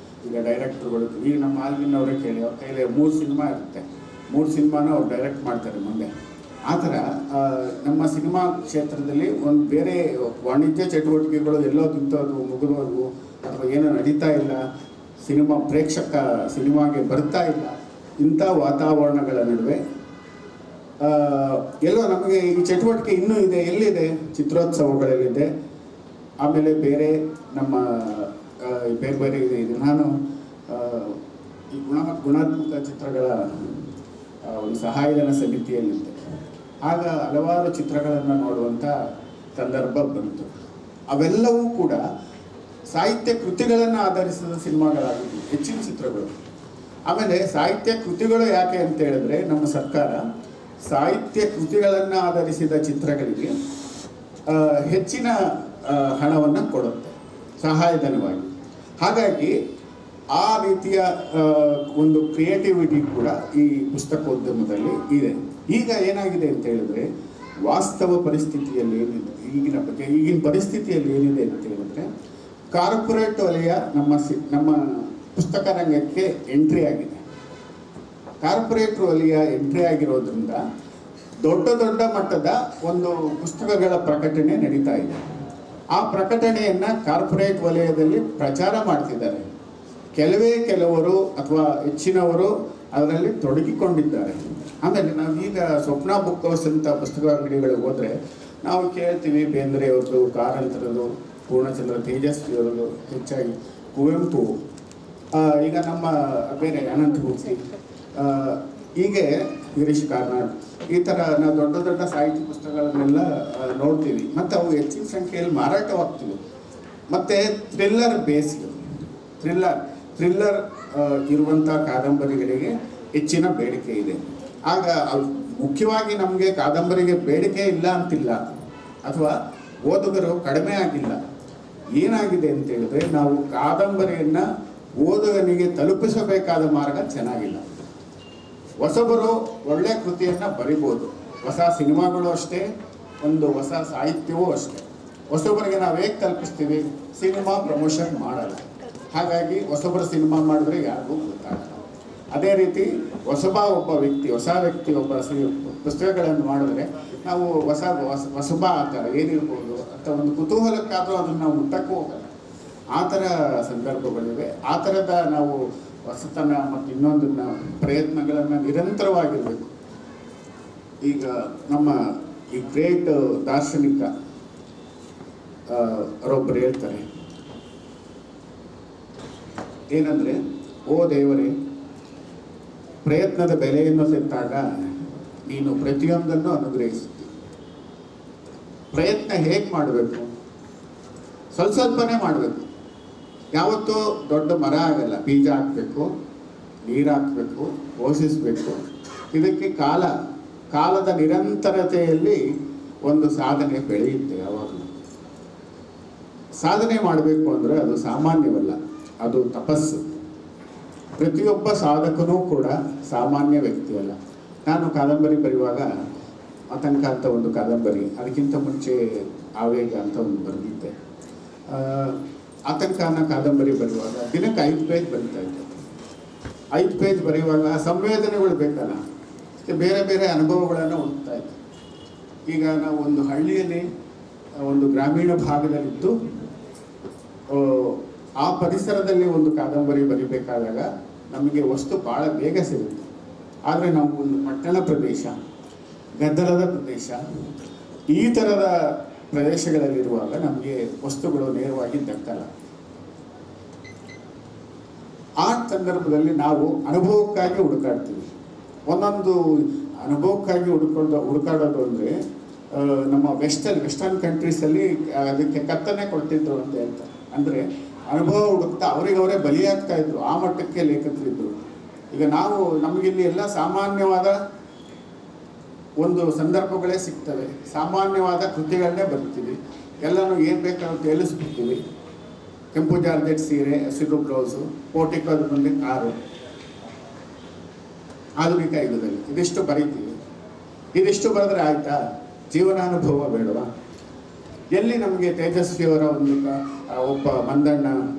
ಈಗ ಡೈರೆಕ್ಟ್ರುಗಳು, ಈಗ ನಮ್ಮ ಆಲ್ವಿನ್ ಅವರೇ ಕೇಳಿ, ಅವ್ರ ಕೈಲಿ 3 ಸಿನಿಮಾ ಇರುತ್ತೆ, 3 ಸಿನಿಮಾನ ಅವ್ರು ಡೈರೆಕ್ಟ್ ಮಾಡ್ತಾರೆ ಮುಂದೆ. ಆ ಥರ ನಮ್ಮ ಸಿನಿಮಾ ಕ್ಷೇತ್ರದಲ್ಲಿ ಒಂದು ಬೇರೆ ವಾಣಿಜ್ಯ ಚಟುವಟಿಕೆಗಳು ಎಲ್ಲೋ ತಿಂತೋದು ಮುಗಿದೋದು ಅಥವಾ ಏನೋ ನಡೀತಾ ಇಲ್ಲ, ಪ್ರೇಕ್ಷಕ ಸಿನಿಮಾಗೆ ಬರ್ತಾ ಇಲ್ಲ. ಇಂಥ ವಾತಾವರಣಗಳ ನಡುವೆ ಎಲ್ಲೋ ನಮಗೆ ಈ ಚಟುವಟಿಕೆ ಇನ್ನೂ ಇದೆ. ಎಲ್ಲಿದೆ? ಚಿತ್ರೋತ್ಸವಗಳಲ್ಲಿದೆ, ಆಮೇಲೆ ಬೇರೆ ನಮ್ಮ ಬೇರೆ ಬೇರೆ ಇದೆ. ನಾನು ಈ ಗುಣಾತ್ಮಕ ಚಿತ್ರಗಳ ಒಂದು ಸಹಾಯಧನ ಸಮಿತಿಯಲ್ಲಿದ್ದೆ. ಆಗ ಹಲವಾರು ಚಿತ್ರಗಳನ್ನು ನೋಡುವಂಥ ಸಂದರ್ಭ ಬಂತು. ಅವೆಲ್ಲವೂ ಕೂಡ ಸಾಹಿತ್ಯ ಕೃತಿಗಳನ್ನು ಆಧರಿಸಿದ ಸಿನಿಮಾಗಳಾಗಿದ್ದವು, ಹೆಚ್ಚಿನ ಚಿತ್ರಗಳು. ಆಮೇಲೆ ಸಾಹಿತ್ಯ ಕೃತಿಗಳು ಯಾಕೆ ಅಂತ ಹೇಳಿದ್ರೆ, ನಮ್ಮ ಸರ್ಕಾರ ಸಾಹಿತ್ಯ ಕೃತಿಗಳನ್ನು ಆಧರಿಸಿದ ಚಿತ್ರಗಳಿಗೆ ಹೆಚ್ಚಿನ ಹಣವನ್ನು ಕೊಡುತ್ತೆ ಸಹಾಯಧನವಾಗಿ. ಹಾಗಾಗಿ ಆ ರೀತಿಯ ಒಂದು ಕ್ರಿಯೇಟಿವಿಟಿ ಕೂಡ ಈ ಪುಸ್ತಕೋದ್ಯಮದಲ್ಲಿ ಇದೆ. ಈಗ ಏನಾಗಿದೆ ಅಂತ ಹೇಳಿದ್ರೆ, ವಾಸ್ತವ ಪರಿಸ್ಥಿತಿಯಲ್ಲಿ ಏನಿದೆ, ಈಗಿನ ಪರಿಸ್ಥಿತಿಯಲ್ಲಿ ಏನಿದೆ ಅಂತ ಹೇಳಿದ್ರೆ, ಕಾರ್ಪೊರೇಟ್ ವಲಯ ನಮ್ಮ ಪುಸ್ತಕ ರಂಗಕ್ಕೆ ಎಂಟ್ರಿ ಆಗಿದೆ. ಕಾರ್ಪೊರೇಟ್ ವಲಯ ಎಂಟ್ರಿ ಆಗಿರೋದ್ರಿಂದ ದೊಡ್ಡ ದೊಡ್ಡ ಮಟ್ಟದ ಒಂದು ಪುಸ್ತಕಗಳ ಪ್ರಕಟಣೆ ನಡೀತಾ ಇದೆ. ಆ ಪ್ರಕಟಣೆಯನ್ನು ಕಾರ್ಪೊರೇಟ್ ವಲಯದಲ್ಲಿ ಪ್ರಚಾರ ಮಾಡ್ತಿದ್ದಾರೆ. ಕೆಲವರು ಅಥವಾ ಹೆಚ್ಚಿನವರು ಅದರಲ್ಲಿ ತೊಡಗಿಕೊಂಡಿದ್ದಾರೆ. ಆಮೇಲೆ ನಾವೀಗ ಸ್ವಪ್ನ ಬುಕ್ ಹೌಸ್ ಅಂತ ಪುಸ್ತಕ ಅಂಗಡಿಗಳಿಗೆ ಹೋದರೆ ನಾವು ಕೇಳ್ತೀವಿ, ಬೇಂದ್ರೆಯವ್ರದ್ದು, ಕಾರಂತರದ್ದು, ಪೂರ್ಣಚಂದ್ರ ತೇಜಸ್ವಿಯವರು, ಹೆಚ್ಚಾಗಿ ಕುವೆಂಪು, ಈಗ ನಮ್ಮ ಬೇರೆ ಅನಂತಮೂರ್ತಿ, ಹೀಗೆ ಗಿರೀಶ್ ಕಾರ್ನಾಡ್, ಈ ಥರ ನಾವು ದೊಡ್ಡ ದೊಡ್ಡ ಸಾಹಿತ್ಯ ಪುಸ್ತಕಗಳನ್ನೆಲ್ಲ ನೋಡ್ತೀವಿ ಮತ್ತು ಅವು ಹೆಚ್ಚಿನ ಸಂಖ್ಯೆಯಲ್ಲಿ ಮಾರಾಟವಾಗ್ತಿವೆ. ಮತ್ತು ಥ್ರಿಲ್ಲರ್ ಇರುವಂಥ ಕಾದಂಬರಿಗಳಿಗೆ ಹೆಚ್ಚಿನ ಬೇಡಿಕೆ ಇದೆ. ಆಗ ಮುಖ್ಯವಾಗಿ ನಮಗೆ ಕಾದಂಬರಿಗೆ ಬೇಡಿಕೆ ಇಲ್ಲ ಅಂತಿಲ್ಲ, ಅಥವಾ ಓದುಗರು ಕಡಿಮೆ ಆಗಿಲ್ಲ. ಏನಾಗಿದೆ ಅಂತ ಹೇಳಿದ್ರೆ, ನಾವು ಕಾದಂಬರಿಯನ್ನು ಓದುಗನಿಗೆ ತಲುಪಿಸಬೇಕಾದ ಮಾರ್ಗ ಚೆನ್ನಾಗಿಲ್ಲ. ಹೊಸಬರು ಒಳ್ಳೆಯ ಕೃತಿಯನ್ನು ಬರಿಬೋದು, ಹೊಸ ಸಿನಿಮಾಗಳು ಅಷ್ಟೇ, ಒಂದು ಹೊಸ ಸಾಹಿತ್ಯವೂ ಅಷ್ಟೇ. ಹೊಸಬರಿಗೆ ನಾವು ಹೇಗೆ ತಲುಪಿಸ್ತೀವಿ? ಸಿನಿಮಾ ಪ್ರಮೋಷನ್ ಮಾಡಲ್ಲ. ಹಾಗಾಗಿ ಹೊಸಬರು ಸಿನಿಮಾ ಮಾಡಿದ್ರೆ ಯಾರಿಗೂ ಗೊತ್ತಾಗಲ್ಲ. ಅದೇ ರೀತಿ ಹೊಸ ವ್ಯಕ್ತಿ ಒಬ್ಬ ಪುಸ್ತಕಗಳನ್ನು ಮಾಡಿದ್ರೆ ನಾವು ಹೊಸಬ ಆ ಥರ ಏನಿರ್ಬೋದು ಅಂತ ಒಂದು ಕುತೂಹಲಕ್ಕಾದರೂ ಅದನ್ನು ನಾವು ಮುಟ್ಟಕ್ಕೂ ಹೋಗಲ್ಲ. ಆ ಥರ ಸಂದರ್ಭಗಳಿವೆ. ಆ ಥರದ ನಾವು ಹೊಸತನ ಮತ್ತು ಇನ್ನೊಂದನ್ನ ಪ್ರಯತ್ನಗಳನ್ನು ನಿರಂತರವಾಗಿರಬೇಕು. ಈಗ ನಮ್ಮ ಈ ಗ್ರೇಟ್ ದಾರ್ಶನಿಕ ಅವರೊಬ್ಬರು ಹೇಳ್ತಾರೆ ಏನಂದರೆ, ಓ ದೇವರೇ, ಪ್ರಯತ್ನದ ಬೆಲೆಯನ್ನು ತೆತ್ತಾಗ ನೀನು ಪ್ರತಿಯೊಂದನ್ನು ಅನುಗ್ರಹಿಸುತ್ತಿ. ಪ್ರಯತ್ನ ಹೇಗೆ ಮಾಡಬೇಕು? ಸ್ವಲ್ಪನೇ ಮಾಡಬೇಕು. ಯಾವತ್ತೂ ದೊಡ್ಡ ಮರ ಆಗಲ್ಲ. ಬೀಜ ಹಾಕಬೇಕು, ನೀರು ಹಾಕಬೇಕು, ಪೋಷಿಸಬೇಕು. ಇದಕ್ಕೆ ಕಾಲದ ನಿರಂತರತೆಯಲ್ಲಿ ಒಂದು ಸಾಧನೆ ಬೆಳೆಯುತ್ತೆ. ಯಾವಾಗಲೂ ಸಾಧನೆ ಮಾಡಬೇಕು ಅಂದರೆ ಅದು ಸಾಮಾನ್ಯವಲ್ಲ, ಅದು ತಪಸ್ಸು. ಪ್ರತಿಯೊಬ್ಬ ಸಾಧಕನೂ ಕೂಡ ಸಾಮಾನ್ಯ ವ್ಯಕ್ತಿಯಲ್ಲ. ನಾನು ಕಾದಂಬರಿ ಬರೆಯುವಾಗ ಆತಂಕ ಅಂತ ಒಂದು ಕಾದಂಬರಿ, ಅದಕ್ಕಿಂತ ಮುಂಚೆ ಆವೇಗ ಅಂತ ಒಂದು ಬರೆದಿದ್ದೆ. ಆತಂಕ ಅನ್ನೋ ಕಾದಂಬರಿ ಬರೆಯುವಾಗ ದಿನಕ್ಕೆ 5 ಪೇಜ್ ಬರೀತಾ ಇದ್ದೆ. 5 ಪೇಜ್ ಬರೆಯುವಾಗ ಸಂವೇದನೆಗಳು ಬೇಕಲ್ಲ, ಬೇರೆ ಬೇರೆ ಅನುಭವಗಳನ್ನು ಹೊಂದ್ತಾ ಇದ್ದೆ. ಈಗ ನಾವು ಒಂದು ಹಳ್ಳಿಯಲ್ಲಿ, ಒಂದು ಗ್ರಾಮೀಣ ಭಾಗದಲ್ಲಿದ್ದು ಆ ಪರಿಸರದಲ್ಲಿ ಒಂದು ಕಾದಂಬರಿ ಬರಿಬೇಕಾದಾಗ ನಮಗೆ ವಸ್ತು ಭಾಳ ಬೇಗ ಸಿಗುತ್ತೆ. ಆದರೆ ನಾವು ಒಂದು ಪಟ್ಟಣ ಪ್ರದೇಶ, ಗದ್ದಲದ ಪ್ರದೇಶ, ಈ ಥರದ ಪ್ರದೇಶಗಳಲ್ಲಿರುವಾಗ ನಮಗೆ ವಸ್ತುಗಳು ನೇರವಾಗಿ ದಕ್ಕಲ್ಲ. ಆ ಸಂದರ್ಭದಲ್ಲಿ ನಾವು ಅನುಭವಕ್ಕಾಗಿ ಹುಡುಕಾಡ್ತೀವಿ. ಒಂದೊಂದು ಅನುಭವಕ್ಕಾಗಿ ಹುಡುಕಾಡೋದು ಅಂದರೆ ನಮ್ಮ ವೆಸ್ಟರ್ನ್ ಕಂಟ್ರೀಸಲ್ಲಿ ಅದಕ್ಕೆ ಕತ್ತನೆ ಕೊಡ್ತಿದ್ರು ಅಂತ ಹೇಳ್ತಾರೆ. ಅಂದರೆ ಅನುಭವ ಹುಡುಕ್ತಾ ಅವರೇ ಬಲಿಯಾಗ್ತಾ ಇದ್ರು. ಆ ಮಟ್ಟಕ್ಕೆ ಲೇಖಕರಿದ್ದರು. ಈಗ ನಮಗಿಲ್ಲಿ ಎಲ್ಲ ಸಾಮಾನ್ಯವಾದ ಒಂದು ಸಂದರ್ಭಗಳೇ ಸಿಗ್ತವೆ, ಸಾಮಾನ್ಯವಾದ ಕೃತಿಗಳನ್ನೇ ಬರ್ತೀವಿ. ಎಲ್ಲನೂ ಏನು ಬೇಕಾದ್ರೂ ತೇಲಿಸ್ಬಿಡ್ತೀವಿ. ಕೆಂಪು ಜಾರ್ಜೆಟ್ ಸೀರೆ, ಹಸಿರು ಬ್ಲೌಸು, ಪೋರ್ಟಿಕೋದ ಮುಂದೆ ಕಾರು, ಆಧುನಿಕ ಯುಗದಲ್ಲಿ ಇದಿಷ್ಟು ಬರೀತೀವಿ. ಇದಿಷ್ಟು ಬರೆದ್ರೆ ಆಯ್ತಾ? ಜೀವನಾನುಭವ ಬೇಡವಾ? ಎಲ್ಲಿ ನಮಗೆ ತೇಜಸ್ವಿಯವರ ಒಂದು ಒಬ್ಬ ಮಂದಣ್ಣ,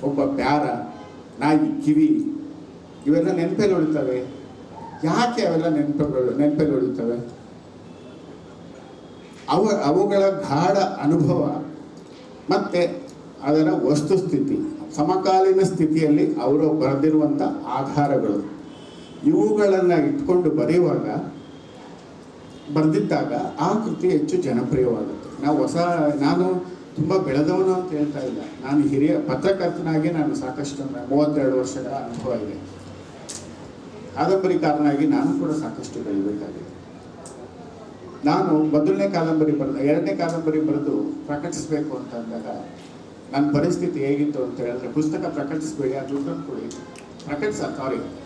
ಒಬ್ಬ ಪ್ಯಾರ, ನಾಯಿ, ಕಿವಿ ಇವೆಲ್ಲ ನೆನಪಲ್ಲಿ ಉಳಿತವೆ? ಯಾಕೆ ಅವೆಲ್ಲ ನೆನಪಲ್ಲಿ ಉಳಿತವೆ? ಅವುಗಳ ಗಾಢ ಅನುಭವ ಮತ್ತು ಅದರ ವಸ್ತುಸ್ಥಿತಿ, ಸಮಕಾಲೀನ ಸ್ಥಿತಿಯಲ್ಲಿ ಅವರು ಬರೆದಿರುವಂಥ ಆಧಾರಗಳು, ಇವುಗಳನ್ನು ಇಟ್ಕೊಂಡು ಬರೆದಿದ್ದಾಗ ಆ ಕೃತಿ ಹೆಚ್ಚು ಜನಪ್ರಿಯವಾಗುತ್ತೆ. ನಾನು ತುಂಬ ಬೆಳೆದವನು ಅಂತ ಹೇಳ್ತಾ ಇಲ್ಲ. ನಾನು ಹಿರಿಯ ಪತ್ರಕರ್ತನಾಗಿ ನಾನು ಸಾಕಷ್ಟು 32 ವರ್ಷಗಳ ಅನುಭವ ಇದೆ. ಕಾದಂಬರಿಕಾರನಾಗಿ ನಾನು ಕೂಡ ಸಾಕಷ್ಟು ಬೆಳಿಬೇಕಾಗಿದೆ. ನಾನು ಮೊದಲನೇ ಕಾದಂಬರಿ ಬರೆದು 2ನೇ ಕಾದಂಬರಿ ಬರೆದು ಪ್ರಕಟಿಸಬೇಕು ಅಂತ ಅಂದಾಗ ನನ್ನ ಪರಿಸ್ಥಿತಿ ಹೇಗಿತ್ತು ಅಂತ ಹೇಳಿದ್ರೆ, ಪುಸ್ತಕ ಪ್ರಕಟಿಸಬೇಡಿ, ಆ ದುಡ್ಡನ್ನು ಕೊಡಿ,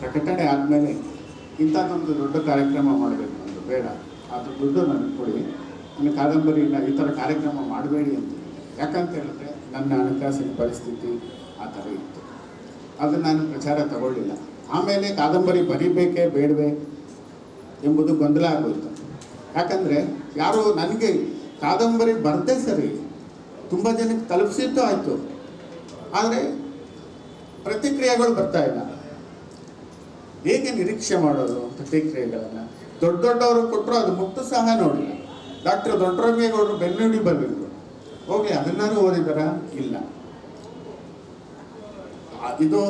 ಪ್ರಕಟಣೆ ಆದಮೇಲೆ ಇಂಥದ್ದೊಂದು ದೊಡ್ಡ ಕಾರ್ಯಕ್ರಮ ಮಾಡಬೇಕು ಅಂತ, ಬೇಡ, ಅದು ದುಡ್ಡು ನನಗೆ ಕೊಡಿ, ನನ್ನ ಕಾದಂಬರಿನ ಈ ಥರ ಕಾರ್ಯಕ್ರಮ ಮಾಡಬೇಡಿ ಅಂತ. ಯಾಕಂತ ಹೇಳಿದ್ರೆ ನನ್ನ ಹಣಕಾಸಿನ ಪರಿಸ್ಥಿತಿ ಆ ಥರ ಇತ್ತು. ಅದನ್ನು ನಾನು ಪ್ರಚಾರ ತಗೊಳ್ಳಿಲ್ಲ. ಆಮೇಲೆ ಕಾದಂಬರಿ ಬರೀಬೇಕೇ ಬೇಡವೇ ಎಂಬುದು ಗೊಂದಲ ಆಗೋಯ್ತು. ಯಾಕಂದರೆ ಯಾರು ನನಗೆ ಕಾದಂಬರಿ ಬರದೇ ಸರಿ, ತುಂಬ ಜನಕ್ಕೆ ತಲುಪಿಸಿದ್ದು ಆಯಿತು, ಆದರೆ ಪ್ರತಿಕ್ರಿಯೆಗಳು ಬರ್ತಾ ಇಲ್ಲ. ಹೇಗೆ ನಿರೀಕ್ಷೆ ಮಾಡೋದು ಪ್ರತಿಕ್ರಿಯೆಗಳನ್ನು? ದೊಡ್ಡವರು ಕೊಟ್ಟರು, ಅದು ಮುಟ್ಟು ಸಹ ನೋಡಿಲ್ಲ. ಡಾಕ್ಟರ್ ದೊಡ್ಡರಂಗೇಗೌಡರು ಬೆನ್ನುಡಿ ಬರೆದಿದ್ರು, ಹೋಗಲಿ ಅದನ್ನಾರು ಓದಿದಾರ? ಇಲ್ಲ. ಇದು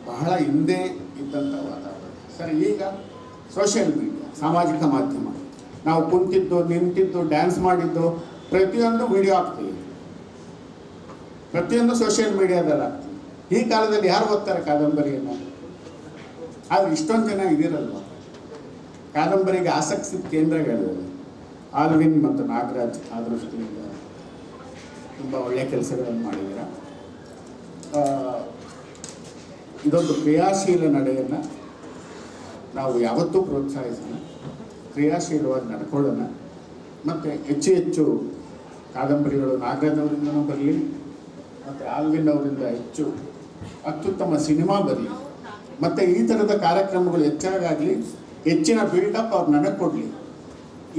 ಬಹಳ ಹಿಂದೆ ಇದ್ದಂಥ ವಾತಾವರಣ. ಸರಿ, ಈಗ ಸೋಷಿಯಲ್ ಮೀಡಿಯಾ, ಸಾಮಾಜಿಕ ಮಾಧ್ಯಮ, ನಾವು ಕುಂತಿದ್ದು, ನಿಂತಿದ್ದು, ಡ್ಯಾನ್ಸ್ ಮಾಡಿದ್ದು ಪ್ರತಿಯೊಂದು ವಿಡಿಯೋ ಹಾಕ್ತೀವಿ. ಪ್ರತಿಯೊಂದು ಸೋಷಿಯಲ್ ಮೀಡಿಯಾದಲ್ಲಿ ಆಗ್ತದೆ. ಈ ಕಾಲದಲ್ಲಿ ಯಾರು ಓದ್ತಾರೆ ಕಾದಂಬರಿಯನ್ನು? ಆದರೆ ಇಷ್ಟೊಂದು ಜನ ಇದಿರಲ್ವ, ಕಾದಂಬರಿಗೆ ಆಸಕ್ತಿ ಕೇಂದ್ರಗಳಿವೆ. ಆಲ್ವಿನ್ ಮತ್ತು ನಾಗರಾಜ್ ಆ ದೃಷ್ಟಿಯಿಂದ ತುಂಬ ಒಳ್ಳೆಯ ಕೆಲಸಗಳನ್ನು ಮಾಡಿದ್ದೀರ. ಇದೊಂದು ಕ್ರಿಯಾಶೀಲ ನಡೆಯನ್ನು ನಾವು ಯಾವತ್ತೂ ಪ್ರೋತ್ಸಾಹಿಸೋಣ, ಕ್ರಿಯಾಶೀಲವಾಗಿ ನಡ್ಕೊಳ್ಳೋಣ. ಮತ್ತು ಹೆಚ್ಚು ಹೆಚ್ಚು ಕಾದಂಬರಿಗಳು ನಾಗರಾಜ್ ಅವರಿಂದನೂ ಬರಲಿ, ಮತ್ತು ಆಲ್ವಿನ್ ಅವರಿಂದ ಹೆಚ್ಚು ಅತ್ಯುತ್ತಮ ಸಿನಿಮಾ ಬರಲಿ, ಮತ್ತು ಈ ಥರದ ಕಾರ್ಯಕ್ರಮಗಳು ಹೆಚ್ಚಾಗಲಿ, ಹೆಚ್ಚಿನ ಬಿಲ್ಡಪ್ ಅವ್ರು ನನಗೆ ಕೊಡಲಿ.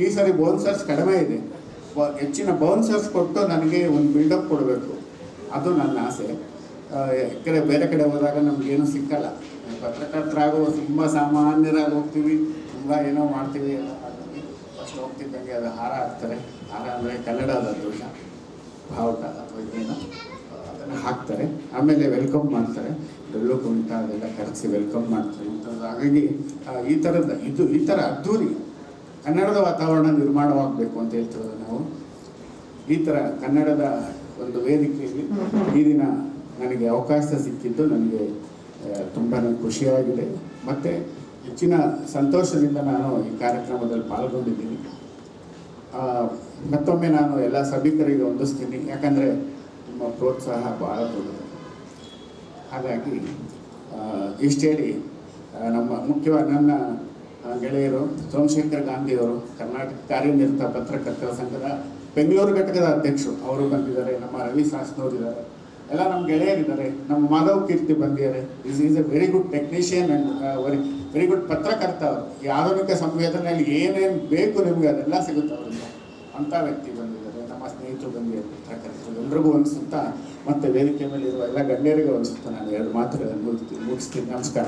ಈ ಸರಿ ಬೌನ್ಸರ್ಸ್ ಕಡಿಮೆ ಇದೆ, ಹೆಚ್ಚಿನ ಬೌನ್ಸರ್ಸ್ ಕೊಟ್ಟು ನನಗೆ ಒಂದು ಬಿಲ್ಡಪ್ ಕೊಡಬೇಕು, ಅದು ನನ್ನ ಆಸೆ. ಯಾಕಂದರೆ ಬೇರೆ ಕಡೆ ಹೋದಾಗ ನಮಗೇನು ಸಿಕ್ಕಲ್ಲ. ಪತ್ರಕರ್ತರಾಗೋ ತುಂಬ ಸಾಮಾನ್ಯರಾಗಿ ಹೋಗ್ತೀವಿ, ತುಂಬ ಏನೋ ಮಾಡ್ತೀವಿ, ಏನೋ ಮಾಡ್ತೀವಿ. ಫಸ್ಟ್ ಹೋಗ್ತಿದ್ದಂಗೆ ಅದು ಹಾರ ಹಾಕ್ತಾರೆ. ಹಾರ ಅಂದರೆ ಕನ್ನಡದ ದೋಷ, ಬಾವುಟ ಅಥವಾ ಏನೋ ಅದನ್ನು ಹಾಕ್ತಾರೆ. ಆಮೇಲೆ ವೆಲ್ಕಮ್ ಮಾಡ್ತಾರೆ, ಡೊಳ್ಳು ಕುಣಿತ ಅದೆಲ್ಲ ಕರೆಸಿ ವೆಲ್ಕಮ್ ಮಾಡ್ತಾರೆ. ಹಾಗಾಗಿ ಈ ಥರ ಅದ್ಧೂರಿ ಕನ್ನಡದ ವಾತಾವರಣ ನಿರ್ಮಾಣವಾಗಬೇಕು ಅಂತ ಹೇಳ್ತಿರೋದು ನಾವು. ಈ ಥರ ಕನ್ನಡದ ಒಂದು ವೇದಿಕೆಯಲ್ಲಿ ಈ ದಿನ ನನಗೆ ಅವಕಾಶ ಸಿಕ್ಕಿದ್ದು ನನಗೆ ತುಂಬಾ ಖುಷಿಯಾಗಿದೆ. ಮತ್ತು ಹೆಚ್ಚಿನ ಸಂತೋಷದಿಂದ ನಾನು ಈ ಕಾರ್ಯಕ್ರಮದಲ್ಲಿ ಪಾಲ್ಗೊಂಡಿದ್ದೀನಿ. ಮತ್ತೊಮ್ಮೆ ನಾನು ಎಲ್ಲ ಸಭಿಕರಿಗೆ ವಂದಿಸ್ತೀನಿ, ಯಾಕಂದರೆ ನಿಮ್ಮ ಪ್ರೋತ್ಸಾಹ ಭಾಳ ದೊಡ್ಡದು. ಹಾಗಾಗಿ ಇಷ್ಟು ಹೇಳಿ ನಮ್ಮ ಮುಖ್ಯವಾಗಿ ನನ್ನ ಗೆಳೆಯರು ಸೋಮಶೇಖರ್ ಗಾಂಧಿಯವರು, ಕರ್ನಾಟಕ ಕಾರ್ಯನಿರತ ಪತ್ರಕರ್ತರ ಸಂಘದ ಬೆಂಗಳೂರು ಘಟಕದ ಅಧ್ಯಕ್ಷರು, ಅವರು ಬಂದಿದ್ದಾರೆ. ನಮ್ಮ ರವಿ ಸಾಸ್ನವರಿದ್ದಾರೆ, ಎಲ್ಲ ನಮ್ಮ ಗೆಳೆಯರಿದ್ದಾರೆ. ನಮ್ಮ ಮಾಧವ್ ಕೀರ್ತಿ ಬಂದಿದ್ದಾರೆ. Is A very good technician and very good ಪತ್ರಕರ್ತ. ಅವರು ಈ ಆಧುನಿಕ ಸಂವೇದನೆಯಲ್ಲಿ ಏನೇನು ಬೇಕು ನಿಮಗೆ ಅದೆಲ್ಲ ಸಿಗುತ್ತೆ ಅವರಿಂದ, ಅಂಥ ವ್ಯಕ್ತಿ ಬಂದಿದ್ದಾರೆ. ನಮ್ಮ ಸ್ನೇಹಿತರು ಬಂದಿದ್ದಾರೆ ಪತ್ರಕರ್ತರು. ಎಲ್ರಿಗೂ ಅನಿಸುತ್ತಾ ಮತ್ತು ವೇದಿಕೆ ಮೇಲೆ ಇರುವ ಎಲ್ಲ ಗಣ್ಯರಿಗೂ ಅನಿಸುತ್ತಾ ನಾನು 2 ಮಾತುಗಳನ್ನು ಮುಗಿಸ್ತೀನಿ. ನಮಸ್ಕಾರ.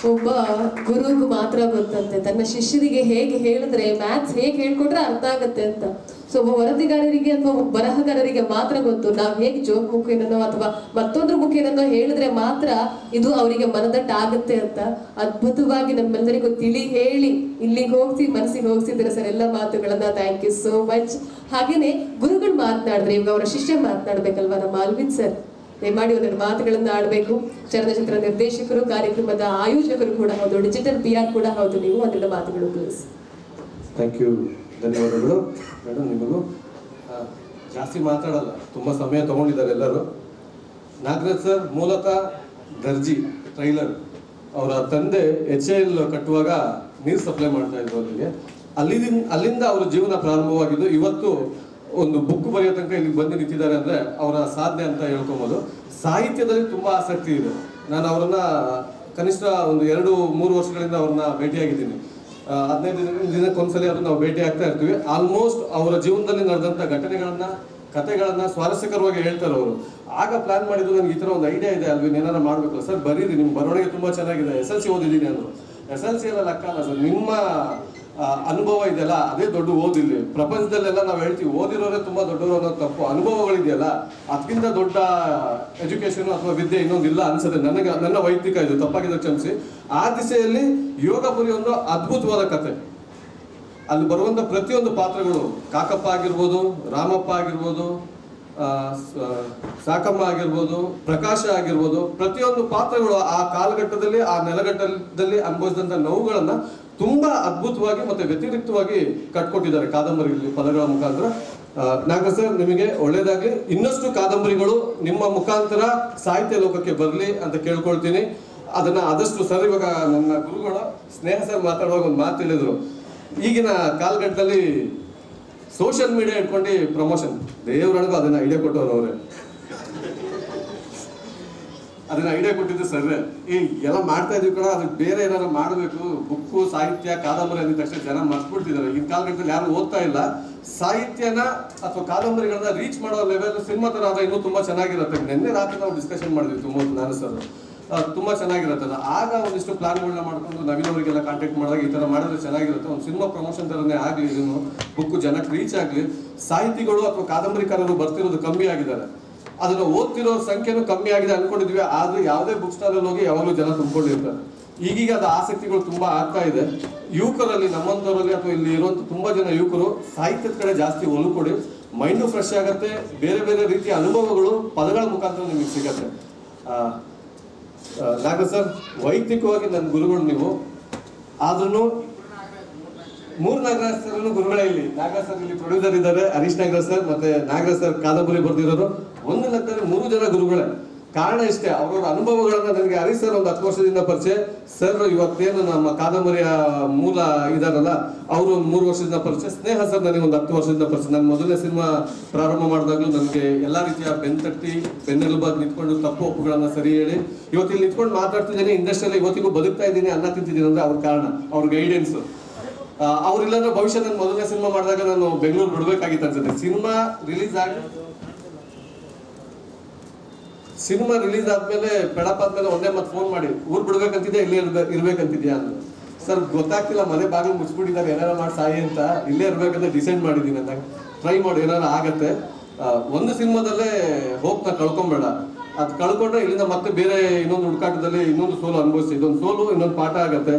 ಒಬ್ಬ ಗುರುಗೂ ಮಾತ್ರ ಗೊತ್ತಂತೆ ತನ್ನ ಶಿಷ್ಯರಿಗೆ ಹೇಗೆ ಹೇಳಿದ್ರೆ, ಮ್ಯಾಥ್ಸ್ ಹೇಗೆ ಹೇಳ್ಕೊಟ್ರೆ ಅರ್ಥ ಆಗತ್ತೆ ಅಂತ. ಸೊ ಒಬ್ಬ ವರದಿಗಾರರಿಗೆ ಅಥವಾ ಬರಹಗಾರರಿಗೆ ಮಾತ್ರ ಗೊತ್ತು ನಾವು ಹೇಗೆ ಜೋಕ್ ಮುಖೇನೋ ಅಥವಾ ಮತ್ತೊಂದ್ರ ಮುಖೇನೋ ಹೇಳಿದ್ರೆ ಮಾತ್ರ ಇದು ಅವರಿಗೆ ಮನದಟ್ಟಾಗುತ್ತೆ ಅಂತ. ಅದ್ಭುತವಾಗಿ ನಮ್ಮೆಲ್ಲರಿಗೂ ತಿಳಿ ಹೇಳಿ ಇಲ್ಲಿಗೆ ಹೋಗಿಸಿ ಮನಸ್ಸಿಗೆ ಹೋಗಿಸಿದ್ರೆ ಸರ್ ಎಲ್ಲ ಮಾತುಗಳನ್ನ. Thank you so much. ಹಾಗೇನೆ ಗುರುಗಳು ಮಾತನಾಡಿದ್ರೆ ಇವಾಗ ಅವರ ಶಿಷ್ಯ ಮಾತನಾಡ್ಬೇಕಲ್ವಾ ನಮ್ಮ ಆಲ್ವಿನ್ ಸರ್, ದಯಮಾಡಿ ಒಂದೆರಡು ಮಾತುಗಳನ್ನ ಆಡಬೇಕು. ಚಲನಚಿತ್ರ ನಿರ್ದೇಶಕರು, ಕಾರ್ಯಕ್ರಮದ ಆಯೋಜಕರು ಕೂಡ ಹೌದು, ಡಿಜಿಟಲ್ PR ಕೂಡ ಹೌದು. ನೀವು ಒಂದೆರಡು ಮಾತುಗಳು ಪ್ಲೀಸ್. ಥ್ಯಾಂಕ್ ಯು, ಧನ್ಯವಾದಗಳು ಮೇಡಮ್. ನಿಮಗೂ ಜಾಸ್ತಿ ಮಾತಾಡಲ್ಲ, ತುಂಬ ಸಮಯ ತಗೊಂಡಿದ್ದಾರೆ ಎಲ್ಲರೂ. ನಾಗರಾಜ್ ಸರ್ ಮೂಲತಃ ದರ್ಜಿ, ಟ್ರೈಲರ್. ಅವರ ತಂದೆ HAL ಕಟ್ಟುವಾಗ ನೀರು ಸಪ್ಲೈ ಮಾಡ್ತಾ ಇದ್ರು ಅವರಿಗೆ. ಅಲ್ಲಿಂದ ಅವರ ಜೀವನ ಪ್ರಾರಂಭವಾಗಿದ್ದು ಇವತ್ತು ಒಂದು ಬುಕ್ ಬರೆಯೋ ತನಕ ಇಲ್ಲಿಗೆ ಬಂದು ನಿಂತಿದ್ದಾರೆ ಅಂದರೆ ಅವರ ಸಾಧನೆ ಅಂತ ಹೇಳ್ಕೊಬೋದು. ಸಾಹಿತ್ಯದಲ್ಲಿ ತುಂಬ ಆಸಕ್ತಿ ಇದೆ. ನಾನು ಅವರನ್ನ ಕನಿಷ್ಠ ಒಂದು 2-3 ವರ್ಷಗಳಿಂದ ಅವ್ರನ್ನ ಭೇಟಿಯಾಗಿದ್ದೀನಿ. 15 ದಿನಕ್ಕೊಂದ್ಸಲಿ ಅದನ್ನು ನಾವು ಭೇಟಿ ಆಗ್ತಾ ಇರ್ತೀವಿ. ಆಲ್ಮೋಸ್ಟ್ ಅವರ ಜೀವನದಲ್ಲಿ ನಡೆದಂಥ ಘಟನೆಗಳನ್ನ, ಕಥೆಗಳನ್ನ ಸ್ವಾರಸ್ಯಕರವಾಗಿ ಹೇಳ್ತಾರೆ ಅವರು. ಆಗ ಪ್ಲಾನ್ ಮಾಡಿದ್ದು ನನಗೆ ಈ ಥರ ಒಂದು ಐಡಿಯಾ ಇದೆ ಅಲ್ವಿ, ಏನಾರ ಮಾಡಬೇಕು ಸರ್, ಬರೀರಿ, ನಿಮ್ಮ ಬರವಣಿಗೆ ತುಂಬ ಚೆನ್ನಾಗಿದೆ, SLC ಓದಿದ್ದೀನಿ ಅಂದರು. SLC ಎಲ್ಲ ಲೆಕ್ಕ ಅಲ್ಲ ಸರ್, ನಿಮ್ಮ ಅನುಭವ ಇದೆಯಲ್ಲ ಅದೇ ದೊಡ್ಡ ಓದಿಲ್ಲಿ. ಪ್ರಪಂಚದಲ್ಲೆಲ್ಲ ನಾವು ಹೇಳ್ತೀವಿ ಓದಿರೋರೇ ತುಂಬ ದೊಡ್ಡವರು ಅನ್ನೋದು ತಪ್ಪು. ಅನುಭವಗಳಿದೆಯಲ್ಲ ಅದಕ್ಕಿಂತ ದೊಡ್ಡ ಎಜುಕೇಶನ್ ಅಥವಾ ವಿದ್ಯೆ ಇನ್ನೊಂದಿಲ್ಲ ಅನ್ಸುತ್ತೆ ನನಗೆ. ನನ್ನ ವೈಯಕ್ತಿಕ ಇದು ತಪ್ಪಾಗಿದ್ದ ಕ್ಷಮಿಸಿ. ಆ ದಿಸೆಯಲ್ಲಿ ಯೋಗಪುರಿ ಒಂದು ಅದ್ಭುತವಾದ ಕತೆ. ಅಲ್ಲಿ ಬರುವಂಥ ಪ್ರತಿಯೊಂದು ಪಾತ್ರಗಳು, ಕಾಕಪ್ಪ ಆಗಿರ್ಬೋದು, ರಾಮಪ್ಪ ಆಗಿರ್ಬೋದು, ಸಾಕಮ್ಮ ಆಗಿರ್ಬೋದು, ಪ್ರಕಾಶ ಆಗಿರ್ಬೋದು, ಪ್ರತಿಯೊಂದು ಪಾತ್ರಗಳು ಆ ಕಾಲಘಟ್ಟದಲ್ಲಿ, ಆ ನೆಲಘಟ್ಟದಲ್ಲಿ ಅನುಭವಿಸಿದಂಥ ನೋವುಗಳನ್ನ ತುಂಬಾ ಅದ್ಭುತವಾಗಿ ಮತ್ತೆ ವ್ಯತಿರಿಕ್ತವಾಗಿ ಕಟ್ಕೊಟ್ಟಿದ್ದಾರೆ ಕಾದಂಬರಿಗಳಲ್ಲಿ ಪದಗಳ ಮುಖಾಂತರ. ನಾಗರಾಜ್ ಸರ್, ನಿಮಗೆ ಒಳ್ಳೇದಾಗ್ಲಿ. ಇನ್ನಷ್ಟು ಕಾದಂಬರಿಗಳು ನಿಮ್ಮ ಮುಖಾಂತರ ಸಾಹಿತ್ಯ ಲೋಕಕ್ಕೆ ಬರಲಿ ಅಂತ ಕೇಳ್ಕೊಳ್ತೀನಿ. ಅದನ್ನ ಆದಷ್ಟು ಸರ್, ಇವಾಗ ನನ್ನ ಗುರುಗಳು ಸ್ನೇಹ ಸರ್ ಮಾತಾಡುವಾಗ ಒಂದು ಮಾತು ಹೇಳಿದ್ರು, ಈಗಿನ ಕಾಲಘಟ್ಟದಲ್ಲಿ ಸೋಷಿಯಲ್ ಮೀಡಿಯಾ ಇಟ್ಕೊಂಡು ಪ್ರಮೋಷನ್, ದೇವರೊಳಗೂ ಅದನ್ನ ಐಡಿಯಾ ಕೊಟ್ಟವ್ರು ಅವರೇ. ಅದನ್ನ ಐಡಿಯಾ ಕೊಟ್ಟಿದ್ದು ಸರ್. ಈ ಎಲ್ಲ ಮಾಡ್ತಾ ಇದ್ವಿ ಕೂಡ, ಅದಕ್ಕೆ ಬೇರೆ ಏನಾದ್ರು ಮಾಡಬೇಕು. ಬುಕ್ಕು, ಸಾಹಿತ್ಯ, ಕಾದಂಬರಿ ಅಂದಿದ ತಕ್ಷಣ ಜನ ಮರ್ಸ್ಬಿಡ್ತಿದ್ದಾರೆ. ಈಗಿನ ಕಾಲಘಟ್ಟದಲ್ಲಿ ಯಾರು ಓದ್ತಾ ಇಲ್ಲ. ಸಾಹಿತ್ಯನ ಅಥವಾ ಕಾದಂಬರಿಗಳನ್ನ ರೀಚ್ ಮಾಡೋ ಲೆವೆಲ್ ಸಿನಿಮಾ ಥರ ಆದ್ರೆ ಇನ್ನೂ ತುಂಬ ಚೆನ್ನಾಗಿರುತ್ತೆ. ನಿನ್ನೆ ರಾತ್ರಿ ನಾವು ಡಿಸ್ಕಷನ್ ಮಾಡಿದ್ವಿ ತುಂಬ, ನಾನು ಸರ್, ತುಂಬ ಚೆನ್ನಾಗಿರುತ್ತೆ. ಆಗ ಒಂದಿಷ್ಟು ಪ್ಲಾನ್ಗಳನ್ನ ಮಾಡ್ಕೊಂಡು ನವೀನ್ ಅವರಿಗೆಲ್ಲ ಕಾಂಟ್ಯಾಕ್ಟ್ ಮಾಡಿದಾಗ ಈ ಥರ ಮಾಡಿದ್ರೆ ಚೆನ್ನಾಗಿರುತ್ತೆ. ಒಂದು ಸಿನಿಮಾ ಪ್ರಮೋಷನ್ ಥರನೇ ಆಗಲಿ, ಇದನ್ನು ಬುಕ್ಕು ಜನಕ್ಕೆ ರೀಚ್ ಆಗಲಿ. ಸಾಹಿತಿಗಳು ಅಥವಾ ಕಾದಂಬರಿಕಾರರು ಬರ್ತಿರೋದು ಕಮ್ಮಿ ಆಗಿದ್ದಾರೆ, ಅದನ್ನು ಓದ್ತಿರೋ ಸಂಖ್ಯೆನೂ ಕಮ್ಮಿ ಆಗಿದೆ ಅನ್ಕೊಂಡಿದ್ವಿ. ಆದ್ರೆ ಯಾವುದೇ ಬುಕ್ ಸ್ಟಾಲಲ್ಲಿ ಹೋಗಿ ಯಾವಾಗಲೂ ಜನ ತುಂಬಿಕೊಂಡಿರ್ತಾರೆ. ಈಗೀಗ ಅದು ಆಸಕ್ತಿಗಳು ತುಂಬಾ ಆಗ್ತಾ ಇದೆ. ಯುವಕರಲ್ಲಿ, ನಮ್ಮಂಥವರಲ್ಲಿ ಅಥವಾ ಇಲ್ಲಿ ಇರುವಂಥ ತುಂಬಾ ಜನ ಯುವಕರು ಸಾಹಿತ್ಯದ ಕಡೆ ಜಾಸ್ತಿ ಒಲವು ಕೊಡಿ. ಮೈಂಡು ಫ್ರೆಶ್ ಆಗುತ್ತೆ, ಬೇರೆ ಬೇರೆ ರೀತಿಯ ಅನುಭವಗಳು ಪದಗಳ ಮುಖಾಂತರ ನಿಮಗೆ ಸಿಗತ್ತೆ. ನಾಗರಾಜ್ ಸರ್, ವೈಯಕ್ತಿಕವಾಗಿ ನನ್ನ ಗುರುಗಳು ನೀವು, ಆದ್ರೂ ಮೂರು ನಾಗರಾಜ್ ಸರ್ ಗುರುಗಳೇ. ಇಲ್ಲಿ ನಾಗರಾಜ್ ಸರ್ ಇಲ್ಲಿ ಪ್ರೊಡ್ಯೂಸರ್ ಇದ್ದಾರೆ, ಹರೀಶ್ ನಾಗರಾಜ್ ಸರ್ ಮತ್ತೆ ನಾಗರಾಜ್ ಸರ್ ಕಾದಂಬರಿ ಬರ್ದಿರೋರು. ಒಂದು ಲೆಕ್ಕದಲ್ಲಿ 3 ಜನ ಗುರುಗಳೇ. ಕಾರಣ ಇಷ್ಟೇ, ಅವರವರ ಅನುಭವಗಳನ್ನ ನನಗೆ ಹರೀಶ್ ಸರ್ ಒಂದು 10 ವರ್ಷದಿಂದ ಪರಿಚಯ. ಸರ್ ಇವತ್ತೇನು ನಮ್ಮ ಕಾದಂಬರಿಯ ಮೂಲ ಇದಾರಲ್ಲ, ಅವರು 3 ವರ್ಷದಿಂದ ಪರಿಚಯ. ಸ್ನೇಹ ಸರ್ ನನಗೆ ಒಂದು 10 ವರ್ಷದಿಂದ ಪರಿಚಯ. ನಾನು ಮೊದಲನೇ ಸಿನಿಮಾ ಪ್ರಾರಂಭ ಮಾಡಿದಾಗಲೂ ನನಗೆ ಎಲ್ಲಾ ರೀತಿಯ ಬೆನ್ತಟ್ಟಿ ಬೆನ್ನೆಲುಬಾಗಿ ನಿಂತ್ಕೊಂಡು ತಪ್ಪು ಒಪ್ಪುಗಳನ್ನ ಸರಿ ಹೇಳಿ ಇವತ್ತಿಲ್ಲಿ ನಿಂತ್ಕೊಂಡು ಮಾತಾಡ್ತಿದ್ದೀನಿ, ಇಂಡಸ್ಟ್ರಿಯಲ್ಲಿ ಇವತ್ತಿಗೂ ಬದುಕ್ತಾ ಇದ್ದೀನಿ, ಅನ್ನ ತಿಂತಿದ್ದೀನಿ ಅಂದ್ರೆ ಅವ್ರ ಕಾರಣ, ಅವ್ರ ಗೈಡೆನ್ಸ್. ಅವ್ರಿಲ್ಲಾಂದ್ರೆ ಭವಿಷ್ಯ ನಾನು ಮೊದಲನೇ ಸಿನಿಮಾ ಮಾಡಿದಾಗ ನಾನು ಬೆಂಗಳೂರು ಬಿಡ್ಬೇಕಾಗಿತ್ತು ಅನ್ಸುತ್ತೆ. ಸಿನಿಮಾ ರಿಲೀಸ್ ಆದ್ಮೇಲೆ ಪೆಡಪ್ ಆದ್ಮೇಲೆ ಒಂದೇ ಮತ್ತೆ ಫೋನ್ ಮಾಡಿ, ಊರ್ ಬಿಡ್ಬೇಕಂತಿದ್ಯಾ ಇಲ್ಲೇ ಇರ್ಬೇಕಂತಿದ್ಯಾ ಅಂದ್ರೆ, ಸರ್ ಗೊತ್ತಾಗ್ತಿಲ್ಲ, ಮನೆ ಬಾಗಿಲು ಮುಚ್ಚಿಬಿಟ್ಟಿದ್ದಾರೆ, ಏನಾರ ಮಾಡಿ ಸಾಯಿ ಅಂತ, ಇಲ್ಲೇ ಇರ್ಬೇಕಂತ ಡಿಸೈಡ್ ಮಾಡಿದೀನಿ ಅಂತ. ಟ್ರೈ ಮಾಡಿ, ಏನಾರ ಆಗತ್ತೆ. ಒಂದು ಸಿನಿಮಾದಲ್ಲೇ ಹೋಪ್ನ ಕಳ್ಕೊಂಬೇಡ. ಅದು ಕಳ್ಕೊಂಡ್ರೆ ಇಲ್ಲಿಂದ ಮತ್ತೆ ಬೇರೆ ಇನ್ನೊಂದು ಹುಡುಕಾಟದಲ್ಲಿ ಇನ್ನೊಂದು ಸೋಲು ಅನುಭವಿಸಿ. ಇದೊಂದು ಸೋಲು ಇನ್ನೊಂದು ಪಾಠ ಆಗತ್ತೆ.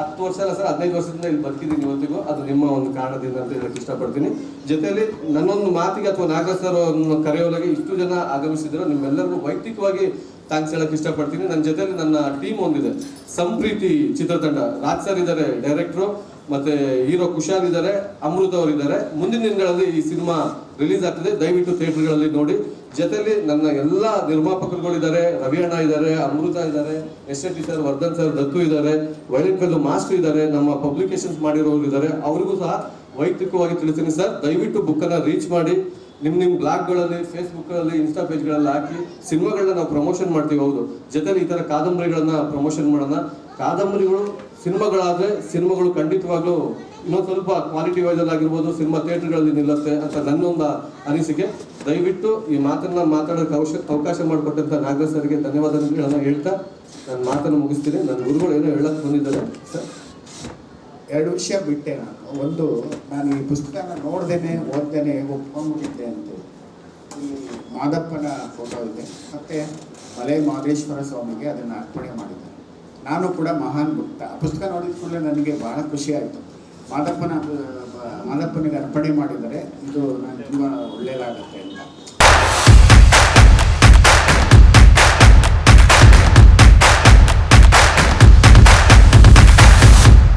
10 ವರ್ಷ ಅಲ್ಲ ಸರ್, 15 ವರ್ಷದಿಂದ ಇಲ್ಲಿ ಬದುಕಿದ್ದೀನಿ ಇವತ್ತಿಗೂ. ಅದು ನಿಮ್ಮ ಒಂದು ಕಾರಣದಿಂದ ಅಂತ ಹೇಳಕ್ ಇಷ್ಟಪಡ್ತೀನಿ. ಜೊತೆಯಲ್ಲಿ ನನ್ನೊಂದು ಮಾತಿಗೆ ಅಥವಾ ನಾಗರಾಜ್ ಸರ್ ಕರೆಯೋಲಾಗಿ ಇಷ್ಟು ಜನ ಆಗಮಿಸಿದ್ರು, ನಿಮ್ಮೆಲ್ಲರಿಗೂ ವೈಯಕ್ತಿಕವಾಗಿ ಥ್ಯಾಂಕ್ಸ್ ಹೇಳಕ್ ಇಷ್ಟಪಡ್ತೀನಿ. ನನ್ನ ಜೊತೆಲಿ ನನ್ನ ಟೀಮ್ ಒಂದಿದೆ, ಸಂಪ್ರೀತಿ ಚಿತ್ರತಂಡ. ರಾಜ್ ಸರ್ ಇದ್ದಾರೆ ಡೈರೆಕ್ಟ್ರು, ಮತ್ತೆ ಹೀರೋ ಕುಶಾಲ್ ಇದ್ದಾರೆ, ಅಮೃತ ಅವರು ಇದ್ದಾರೆ. ಮುಂದಿನ ದಿನಗಳಲ್ಲಿ ಈ ಸಿನಿಮಾ ರಿಲೀಸ್ ಆಗ್ತದೆ, ದಯವಿಟ್ಟು ಥಿಯೇಟರ್ಗಳಲ್ಲಿ ನೋಡಿ. ಜೊತೆಲಿ ನನ್ನ ಎಲ್ಲ ನಿರ್ಮಾಪಕರುಗಳಿದ್ದಾರೆ, ರವಿ ಅಣ್ಣ ಇದ್ದಾರೆ, ಅಮೃತ ಇದ್ದಾರೆ, ST ಸರ್, ವರ್ಧನ್ ಸರ್, ದತ್ತು ಇದ್ದಾರೆ, ವೈಲೆಂಟ್ ಫೆಲ್ಲೋ ಮಾಸ್ಟರ್ ಇದ್ದಾರೆ, ನಮ್ಮ ಪಬ್ಲಿಕೇಶನ್ಸ್ ಮಾಡಿರೋರು ಇದ್ದಾರೆ. ಅವರಿಗೂ ಸಹ ವೈಯಕ್ತಿಕವಾಗಿ ತಿಳಿಸ್ತೀನಿ ಸರ್, ದಯವಿಟ್ಟು ಬುಕ್ಕನ್ನು ರೀಚ್ ಮಾಡಿ. ನಿಮ್ಮ ಬ್ಲಾಗ್ಗಳಲ್ಲಿ, ಫೇಸ್ಬುಕ್ಗಳಲ್ಲಿ, ಇನ್ಸ್ಟಾ ಪೇಜ್ಗಳಲ್ಲಿ ಹಾಕಿ ಸಿನಿಮಾಗಳನ್ನ ನಾವು ಪ್ರಮೋಷನ್ ಮಾಡ್ತೀವಿ. ಹೌದು, ಜೊತೆಲಿ ಈ ಥರ ಕಾದಂಬರಿಗಳನ್ನ ಪ್ರಮೋಷನ್ ಮಾಡೋಣ. ಕಾದಂಬರಿಗಳು ಸಿನಿಮಾಗಳಾದ್ರೆ ಸಿನಿಮಾಗಳು ಖಂಡಿತವಾಗ್ಲೂ ಇನ್ನೊಂದು ಸ್ವಲ್ಪ ಕ್ವಾಲಿಟಿ ವೈಸಲ್ಲಿ ಆಗಿರ್ಬೋದು, ಸಿನಿಮಾ ಥಿಯೇಟರ್ಗಳಲ್ಲಿ ನಿಲ್ಲುತ್ತೆ ಅಂತ ನನ್ನೊಂದು ಅನಿಸಿಕೆ. ದಯವಿಟ್ಟು ಈ ಮಾತನ್ನ ಮಾತಾಡೋಕ್ಕೆ ಅವಕಾಶ ಮಾಡಿಕೊಟ್ಟಂತ ನಾಗರಾಜ್ ಸರ್ಗೆ ಧನ್ಯವಾದಗಳನ್ನ ಹೇಳ್ತಾ ನನ್ನ ಮಾತನ್ನು ಮುಗಿಸ್ತೀನಿ. ನನ್ನ ಗುರುಗಳು ಏನೋ ಹೇಳಕ್ ಬಂದಿದ್ದಾರೆ ಸರ್. 2 ವಿಷಯ ಬಿಟ್ಟೆ ನಾನು. ಒಂದು, ನಾನು ಈ ಪುಸ್ತಕನ ನೋಡ್ದೇನೆ ಓದ್ದೇನೆ ಒಪ್ಕೊಂಡ್ಬಿಟ್ಟಿದ್ದೆ ಅಂತ. ಈ ಮಾದಪ್ಪನ ಫೋಟೋ ಇದೆ, ಮತ್ತು ಮಲೆ ಮಹದೇಶ್ವರ ಸ್ವಾಮಿಗೆ ಅದನ್ನು ಅರ್ಪಣೆ ಮಾಡಿದ್ದಾರೆ. ನಾನು ಕೂಡ ಮಹಾನ್ ಭಕ್ತ. ಆ ಪುಸ್ತಕ ನೋಡಿದ ಕೂಡಲೇ ನನಗೆ ಬಹಳ ಖುಷಿ ಆಯಿತು. ಮಾದಪ್ಪನಿಗೆ ಅರ್ಪಣೆ ಮಾಡಿದರೆ ಇದು ನಾನು ತುಂಬ ಒಳ್ಳೆಯದಾಗತ್ತೆ ಅಂತ.